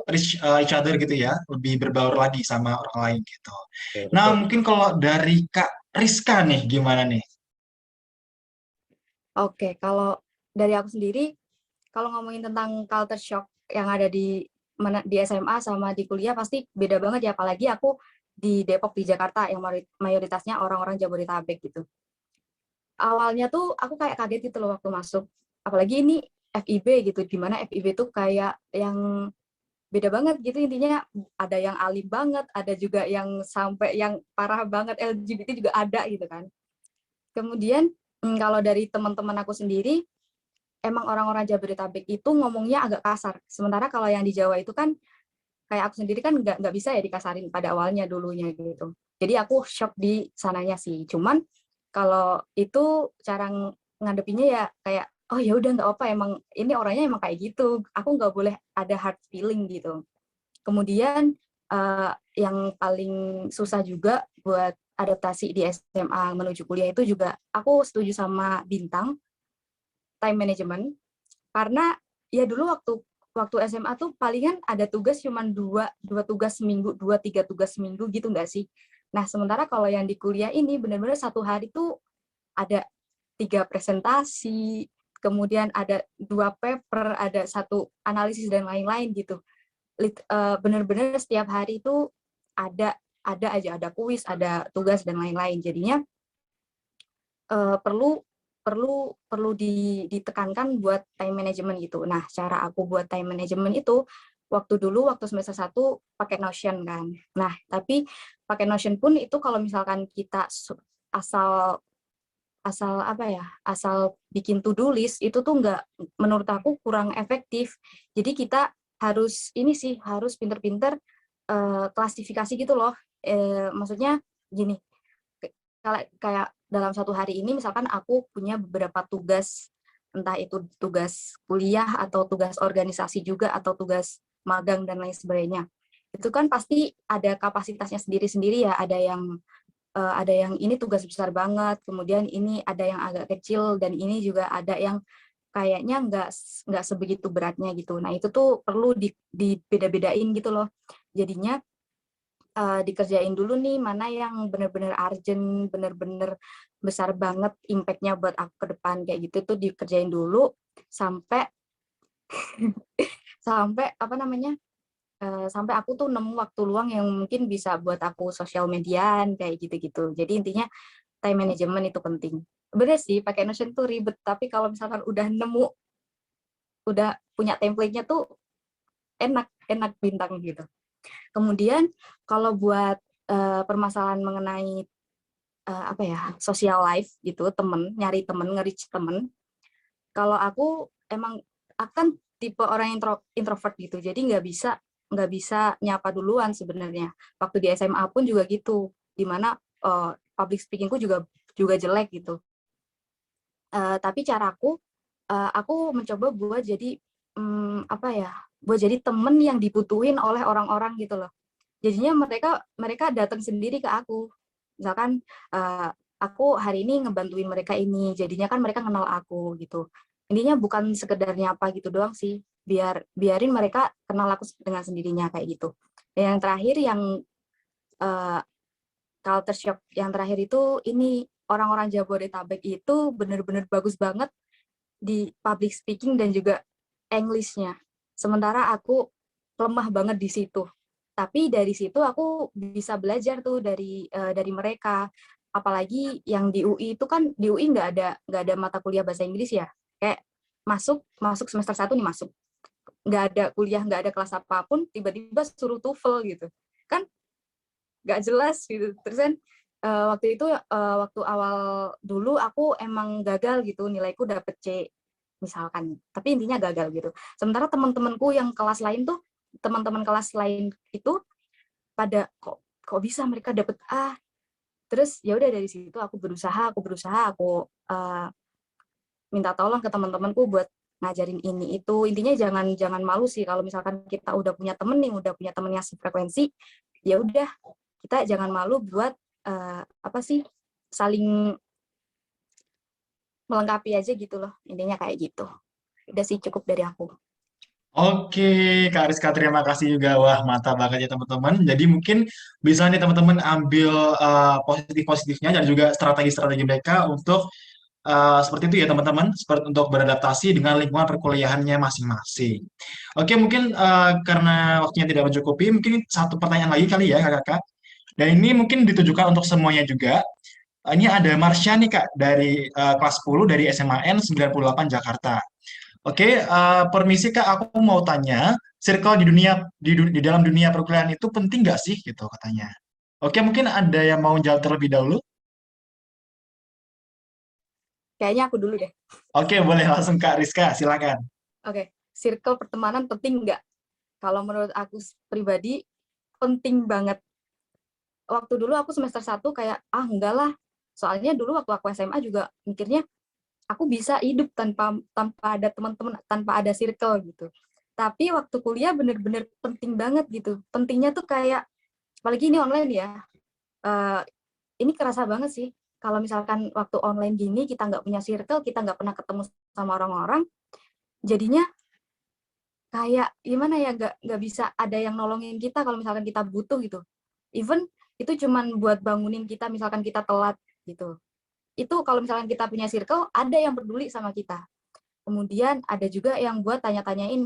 reach each other gitu ya, lebih berbaur lagi sama orang lain gitu. Oke, Nah, betul. mungkin kalau dari Kak Rizka nih gimana nih? Oke, kalau dari aku sendiri, kalau ngomongin tentang culture shock yang ada di SMA sama di kuliah pasti beda banget ya, apalagi aku di Depok di Jakarta yang mayoritasnya orang-orang Jabodetabek gitu. Awalnya tuh aku kayak kaget gitu loh waktu masuk, apalagi ini FIB gitu, dimana FIB tuh kayak yang beda banget gitu, intinya ada yang alim banget, ada juga yang sampai yang parah banget LGBT juga ada gitu kan. Kemudian kalau dari teman-teman aku sendiri, emang orang-orang Jabodetabek itu ngomongnya agak kasar. Sementara kalau yang di Jawa itu kan kayak aku sendiri kan nggak bisa ya dikasarin pada awalnya dulunya gitu. Jadi aku shock di sananya sih. Cuman kalau itu cara ngadepinnya ya kayak oh ya udah nggak apa, emang ini orangnya emang kayak gitu. Aku nggak boleh ada hard feeling gitu. Kemudian yang paling susah juga buat adaptasi di SMA menuju kuliah itu juga aku setuju sama Bintang, time management, karena ya dulu waktu SMA tuh palingan ada tugas cuma dua tugas seminggu, 2-3 tugas seminggu gitu nggak sih. Nah sementara kalau yang di kuliah ini benar-benar satu hari tuh ada 3 presentasi, kemudian ada 2 paper, ada 1 analisis dan lain-lain gitu. Benar-benar setiap hari itu ada aja, ada kuis, ada tugas dan lain-lain. Jadinya perlu ditekankan buat time management gitu. Nah, cara aku buat time management itu waktu semester 1 pakai Notion kan. Nah, tapi pakai Notion pun itu kalau misalkan kita asal apa ya, asal bikin to do list itu tuh nggak, menurut aku kurang efektif. Jadi kita harus pinter-pinter klasifikasi gitu loh. Maksudnya gini, kayak dalam satu hari ini misalkan aku punya beberapa tugas, entah itu tugas kuliah atau tugas organisasi juga atau tugas magang dan lain sebagainya. Itu kan pasti ada kapasitasnya sendiri-sendiri ya, ada yang ini tugas besar banget, kemudian ini ada yang agak kecil, dan ini juga ada yang kayaknya nggak sebegitu beratnya gitu. Nah itu tuh perlu dibeda-bedain gitu loh. Jadinya dikerjain dulu nih mana yang benar-benar urgent, benar-benar besar banget impact-nya buat aku ke depan kayak gitu tuh dikerjain dulu sampai apa namanya, sampai aku tuh nemu waktu luang yang mungkin bisa buat aku sosial mediaan kayak gitu-gitu. Jadi intinya time management itu penting. Bener sih pakai Notion tuh ribet, tapi kalau misalkan udah nemu, udah punya template-nya tuh enak Bintang gitu. Kemudian kalau buat permasalahan mengenai apa ya, social life gitu, nyari temen, nge-reach temen. Kalau aku emang akan tipe orang introvert gitu, jadi nggak bisa nyapa duluan sebenarnya. Waktu di SMA pun juga gitu, dimana public speakingku juga jelek gitu. Tapi caraku, aku mencoba buat jadi apa ya, buat jadi temen yang dibutuhin oleh orang-orang gitu loh. Jadinya mereka datang sendiri ke aku. Misalkan aku hari ini ngebantuin mereka ini, jadinya kan mereka kenal aku gitu. Intinya bukan sekedar nyapa gitu doang sih, biarin mereka kenal aku dengan sendirinya kayak gitu. Dan yang terakhir yang culture shock yang terakhir itu ini, orang-orang Jabodetabek itu bener-bener bagus banget di public speaking dan juga English-nya. Sementara aku lemah banget di situ. Tapi dari situ aku bisa belajar tuh dari mereka. Apalagi yang di UI itu kan, di UI nggak ada mata kuliah bahasa Inggris ya. Kayak masuk semester 1 nih masuk. Nggak ada kuliah, nggak ada kelas apapun, tiba-tiba suruh TOEFL gitu. Kan nggak jelas gitu. Terus kan waktu itu waktu awal dulu aku emang gagal gitu, nilaiku dapet C misalkan, tapi intinya gagal gitu. Sementara teman-temanku yang kelas lain tuh, teman-teman kelas lain itu pada kok bisa mereka dapet A. Terus ya udah dari situ aku berusaha aku minta tolong ke teman-temanku buat ngajarin ini itu. Intinya jangan malu sih kalau misalkan kita udah punya temen nih, udah punya temen yang sefrekuensi, ya udah kita jangan malu buat saling melengkapi aja gitu loh, intinya kayak gitu. Udah sih, cukup dari aku. Oke, Kak Rizka, terima kasih juga. Wah, mantap banget ya teman-teman. Jadi mungkin bisa nih teman-teman ambil positif-positifnya dan juga strategi-strategi mereka untuk seperti itu ya teman-teman, seperti untuk beradaptasi dengan lingkungan perkuliahannya masing-masing. Oke, mungkin karena waktunya tidak mencukupi, mungkin satu pertanyaan lagi kali ya kakak-kakak. Dan ini mungkin ditujukan untuk semuanya juga. Ini ada Marsha nih Kak, dari kelas 10 dari SMAN 98 Jakarta. Oke, permisi Kak, aku mau tanya, circle di dalam dunia perkuliahan itu penting nggak sih gitu katanya. Oke, mungkin ada yang mau jawab terlebih dahulu. Kayaknya aku dulu deh. Oke, boleh langsung Kak Rizka, silakan. Oke, circle pertemanan penting nggak? Kalau menurut aku pribadi, penting banget. Waktu dulu aku semester 1 kayak, enggak lah. Soalnya dulu waktu aku SMA juga mikirnya, aku bisa hidup tanpa ada teman-teman, tanpa ada circle gitu. Tapi waktu kuliah bener-bener penting banget gitu. Pentingnya tuh kayak, apalagi ini online ya, ini kerasa banget sih. Kalau misalkan waktu online gini, kita nggak punya circle, kita nggak pernah ketemu sama orang-orang, jadinya kayak gimana ya, nggak bisa ada yang nolongin kita kalau misalkan kita butuh gitu. Even itu cuman buat bangunin kita, misalkan kita telat gitu. Itu kalau misalkan kita punya circle, ada yang peduli sama kita. Kemudian ada juga yang buat tanya-tanyain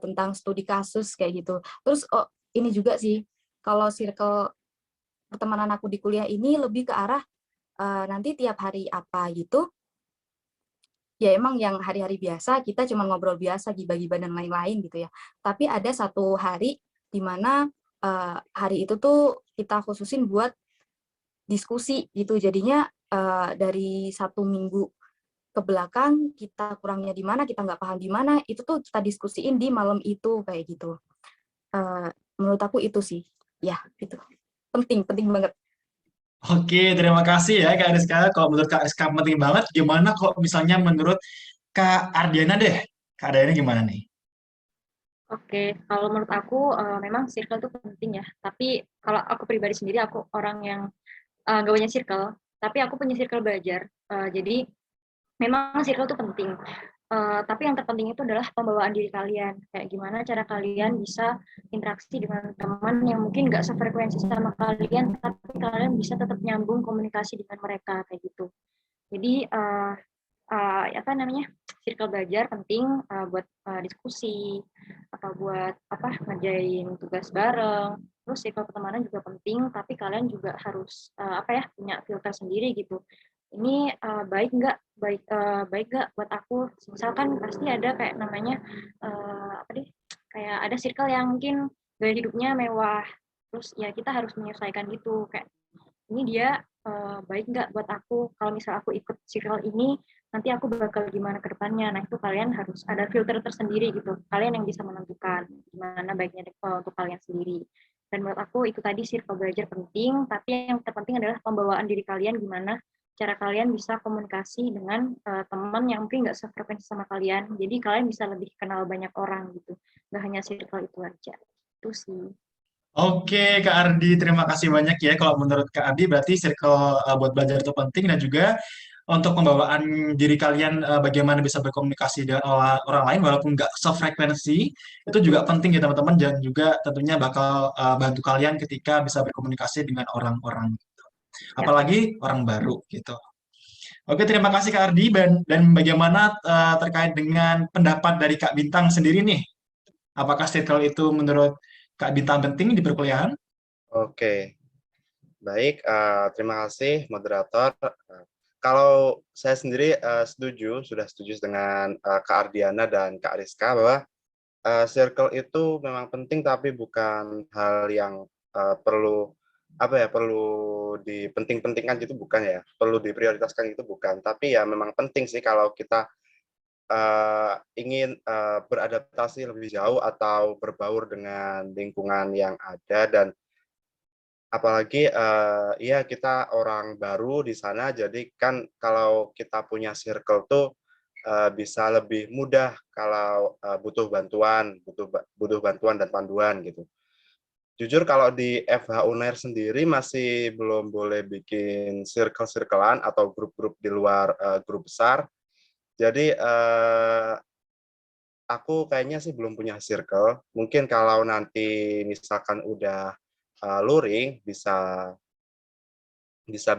tentang studi kasus kayak gitu. Terus ini juga sih, kalau circle pertemanan aku di kuliah ini lebih ke arah nanti tiap hari apa gitu, ya emang yang hari-hari biasa kita cuma ngobrol biasa, gibah-gibah dan lain-lain gitu ya. Tapi ada satu hari di mana hari itu tuh kita khususin buat diskusi gitu. Jadinya dari 1 minggu ke belakang kita kurangnya di mana, kita nggak paham di mana, itu tuh kita diskusiin di malam itu kayak gitu. Menurut aku itu sih, ya itu penting banget. Oke, terima kasih ya Kak Rizka. Kalau menurut Kak Rizka penting banget, gimana kalau misalnya menurut Kak Ardiana deh? Kak Ardiana gimana nih? Oke, kalau menurut aku memang circle itu penting ya. Tapi kalau aku pribadi sendiri, aku orang yang nggak punya circle, tapi aku punya circle belajar. Jadi memang circle itu penting. Tapi yang terpenting itu adalah pembawaan diri kalian. Kayak gimana cara kalian bisa interaksi dengan teman yang mungkin nggak sefrekuensi sama kalian, tapi kalian bisa tetap nyambung komunikasi dengan mereka kayak gitu. Jadi apa namanya, circle belajar penting buat diskusi atau buat ngerjain tugas bareng. Terus circle pertemanan juga penting, tapi kalian juga harus punya filter sendiri gitu. Ini baik nggak buat aku. Misalkan pasti ada kayak namanya kayak ada circle yang mungkin gaya hidupnya mewah. Terus ya kita harus menyesuaikan gitu, kayak ini dia baik nggak buat aku, kalau misal aku ikut circle ini nanti aku bakal gimana ke depannya. Nah itu kalian harus ada filter tersendiri gitu, kalian yang bisa menentukan gimana baiknya untuk kalian sendiri. Dan menurut aku itu tadi circle belajar penting, tapi yang terpenting adalah pembawaan diri kalian gimana cara kalian bisa komunikasi dengan teman yang mungkin nggak sefrekuensi sama kalian. Jadi kalian bisa lebih kenal banyak orang gitu. Nggak hanya circle itu aja. Itu sih. Oke, Kak Ardi, terima kasih banyak ya. Kalau menurut Kak Ardi, berarti circle buat belajar itu penting dan juga untuk pembawaan diri kalian bagaimana bisa berkomunikasi dengan orang lain walaupun nggak sefrekuensi, itu juga penting ya teman-teman dan juga tentunya bakal bantu kalian ketika bisa berkomunikasi dengan orang-orang, Ya. apalagi orang baru gitu. Oke, terima kasih Kak Ardi dan bagaimana terkait dengan pendapat dari Kak Bintang sendiri nih? Apakah circle itu menurut Kak Bintang penting di perkuliahan? Oke, baik. Terima kasih moderator. Kalau saya sendiri sudah setuju dengan Kak Ardiana dan Kak Ariska bahwa circle itu memang penting, tapi bukan hal yang perlu perlu dipenting-pentingkan gitu, bukan ya, perlu diprioritaskan itu bukan. Tapi ya memang penting sih kalau kita ingin beradaptasi lebih jauh atau berbaur dengan lingkungan yang ada, dan apalagi ya kita orang baru di sana, jadi kan kalau kita punya circle tuh bisa lebih mudah kalau butuh bantuan dan panduan gitu. Jujur kalau di FH UNER sendiri masih belum boleh bikin circle-circlean atau grup-grup di luar grup besar. Jadi aku kayaknya sih belum punya circle. Mungkin kalau nanti misalkan udah luring bisa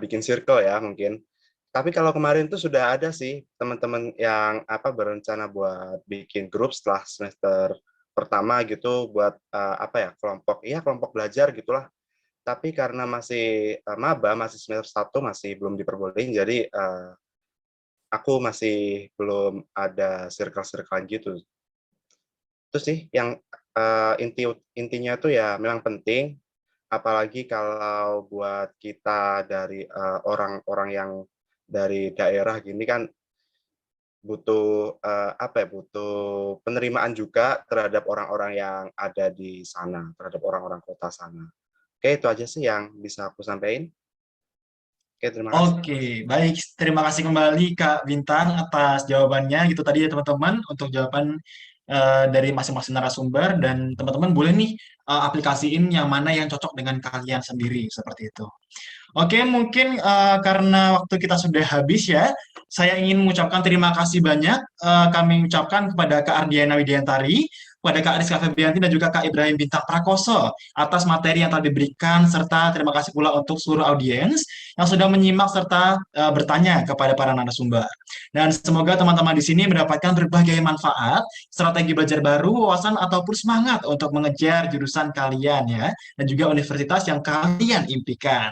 bikin circle ya mungkin. Tapi kalau kemarin tuh sudah ada sih teman-teman yang berencana buat bikin grup setelah semester pertama gitu, buat kelompok belajar gitulah. Tapi karena masih maba, masih semester 1, masih belum diperbolehin, jadi aku masih belum ada circle-circlean gitu. Itu sih yang intinya tuh ya memang penting, apalagi kalau buat kita dari orang-orang yang dari daerah gini kan butuh butuh penerimaan juga terhadap orang-orang yang ada di sana, terhadap orang-orang kota sana. Oke, itu aja sih yang bisa aku sampaikan. Oke, terima kasih. Oke, baik. Terima kasih kembali Kak Bintang atas jawabannya gitu tadi ya teman-teman untuk jawaban dari masing-masing narasumber dan teman-teman boleh nih aplikasiin yang mana yang cocok dengan kalian sendiri seperti itu. Oke, mungkin karena waktu kita sudah habis ya, saya ingin mengucapkan terima kasih banyak. Kami ucapkan kepada Kak Ardiana Widiantari, kepada Kak Ariska Febrianti, dan juga Kak Ibrahim Bintang Prakoso atas materi yang telah diberikan, serta terima kasih pula untuk seluruh audiens yang sudah menyimak serta bertanya kepada para narasumber. Dan semoga teman-teman di sini mendapatkan berbagai manfaat, strategi belajar baru, wawasan, ataupun semangat untuk mengejar jurusan kalian ya, dan juga universitas yang kalian impikan.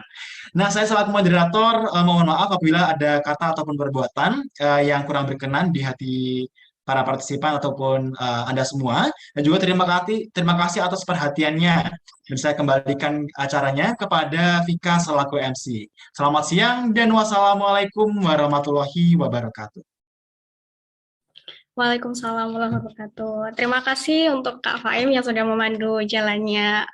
Nah, saya selaku moderator mohon maaf apabila ada kata ataupun perbuatan yang kurang berkenan di hati para partisipan ataupun Anda semua. Dan juga terima kasih atas perhatiannya. Dan saya kembalikan acaranya kepada Vika selaku MC. Selamat siang dan wassalamualaikum warahmatullahi wabarakatuh. Waalaikumsalam warahmatullahi wabarakatuh. Terima kasih untuk Kak Faim yang sudah memandu jalannya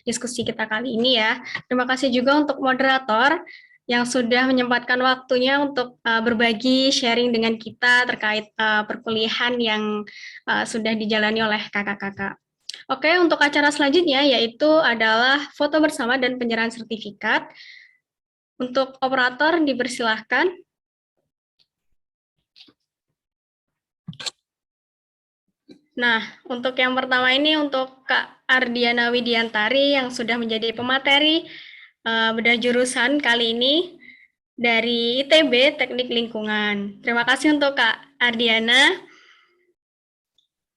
diskusi kita kali ini ya. Terima kasih juga untuk moderator yang sudah menyempatkan waktunya untuk berbagi sharing dengan kita terkait perkuliahan yang sudah dijalani oleh kakak-kakak. Oke, untuk acara selanjutnya yaitu adalah foto bersama dan penyerahan sertifikat. Untuk operator dipersilahkan. Nah, untuk yang pertama ini untuk Kak Ardiana Widiantari yang sudah menjadi pemateri bedah jurusan kali ini dari ITB Teknik Lingkungan. Terima kasih untuk Kak Ardiana.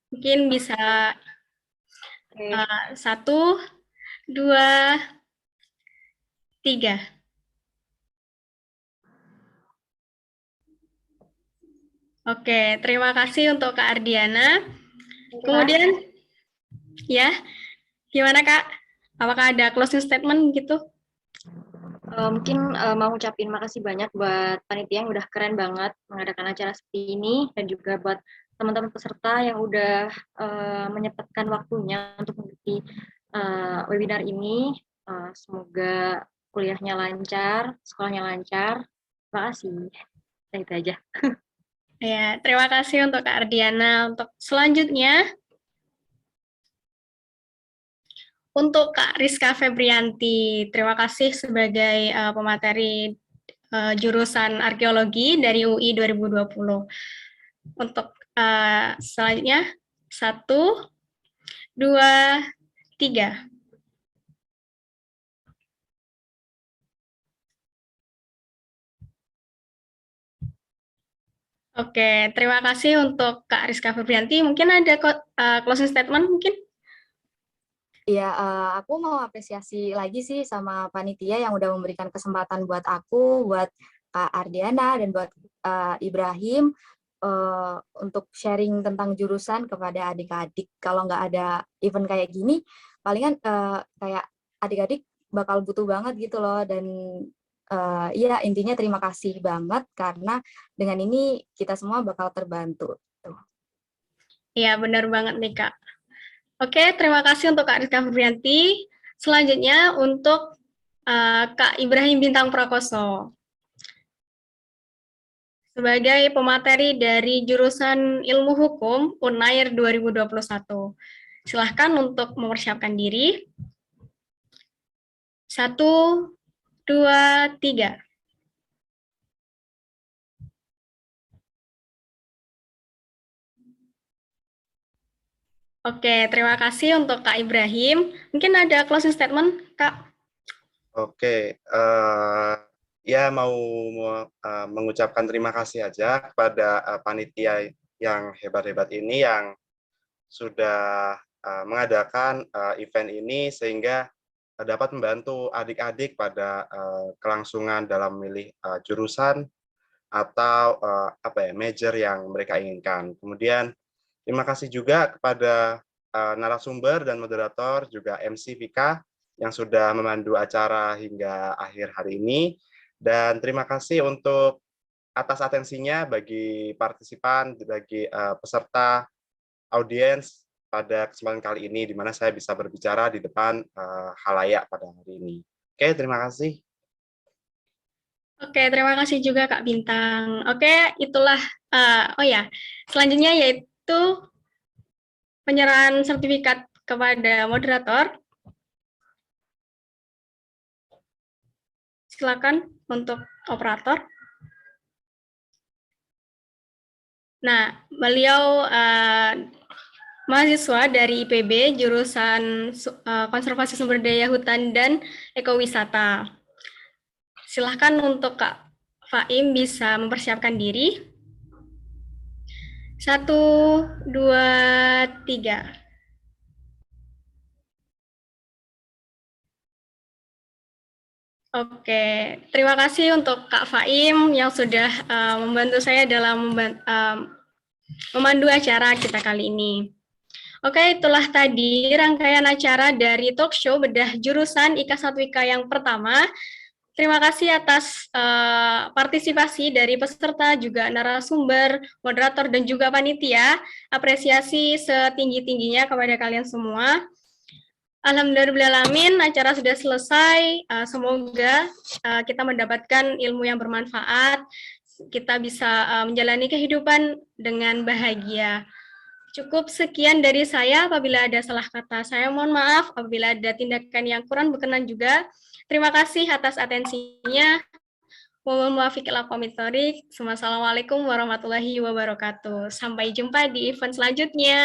Mungkin bisa 1, 2, 3. Oke, terima kasih untuk Kak Ardiana. Kemudian, ya, gimana Kak? Apakah ada closing statement gitu? Mungkin mau ucapin makasih banyak buat panitia yang udah keren banget mengadakan acara seperti ini, dan juga buat teman-teman peserta yang udah menyempatkan waktunya untuk mengikuti webinar ini. Semoga kuliahnya lancar, sekolahnya lancar, Makasih. Nah, itu aja. Ya, terima kasih untuk Kak Ardiana. Untuk selanjutnya, untuk Kak Rizka Febrianti, terima kasih sebagai pemateri jurusan Arkeologi dari UI 2020. Untuk selanjutnya, 1, 2, 3. Oke, terima kasih untuk Kak Rizka Febrianti. Mungkin ada closing statement mungkin? Ya, aku mau apresiasi lagi sih sama panitia yang udah memberikan kesempatan buat aku, buat Kak Ardiana, dan buat Ibrahim untuk sharing tentang jurusan kepada adik-adik. Kalau nggak ada event kayak gini, palingan kayak adik-adik bakal butuh banget gitu loh. Dan ya intinya terima kasih banget karena dengan ini kita semua bakal terbantu. Iya, benar banget nih, Kak. Oke, terima kasih untuk Kak Rizka Febrianti. Selanjutnya untuk Kak Ibrahim Bintang Prakoso. Sebagai pemateri dari jurusan Ilmu Hukum UNAIR 2021. Silahkan untuk mempersiapkan diri. 1, 2, 3. Oke, terima kasih untuk Kak Ibrahim. Mungkin ada closing statement, Kak? Oke, ya mau mengucapkan terima kasih aja kepada panitia yang hebat-hebat ini yang sudah mengadakan event ini sehingga dapat membantu adik-adik pada kelangsungan dalam memilih jurusan atau major yang mereka inginkan. Kemudian terima kasih juga kepada narasumber dan moderator juga MC Vika yang sudah memandu acara hingga akhir hari ini. Dan terima kasih untuk atas atensinya bagi partisipan, bagi peserta audiens pada kesempatan kali ini, di mana saya bisa berbicara di depan khalayak pada hari ini. Oke, terima kasih. Oke, terima kasih juga Kak Bintang. Oke, itulah, selanjutnya yaitu penyerahan sertifikat kepada moderator. Silakan untuk operator. Nah, beliau mahasiswa dari IPB jurusan Konservasi Sumber Daya Hutan dan Ekowisata. Silahkan untuk Kak Faim bisa mempersiapkan diri. 1, 2, 3. Oke, terima kasih untuk Kak Faim yang sudah membantu saya dalam memandu acara kita kali ini. Oke, itulah tadi rangkaian acara dari talk show bedah jurusan IK1IK yang pertama. Terima kasih atas partisipasi dari peserta, juga narasumber, moderator, dan juga panitia. Apresiasi setinggi-tingginya kepada kalian semua. Alhamdulillahirrahmanirrahim, acara sudah selesai. Semoga kita mendapatkan ilmu yang bermanfaat, kita bisa menjalani kehidupan dengan bahagia. Cukup sekian dari saya. Apabila ada salah kata, saya mohon maaf. Apabila ada tindakan yang kurang berkenan juga, terima kasih atas atensinya. Wassalamualaikum warahmatullahi wabarakatuh. Sampai jumpa di event selanjutnya.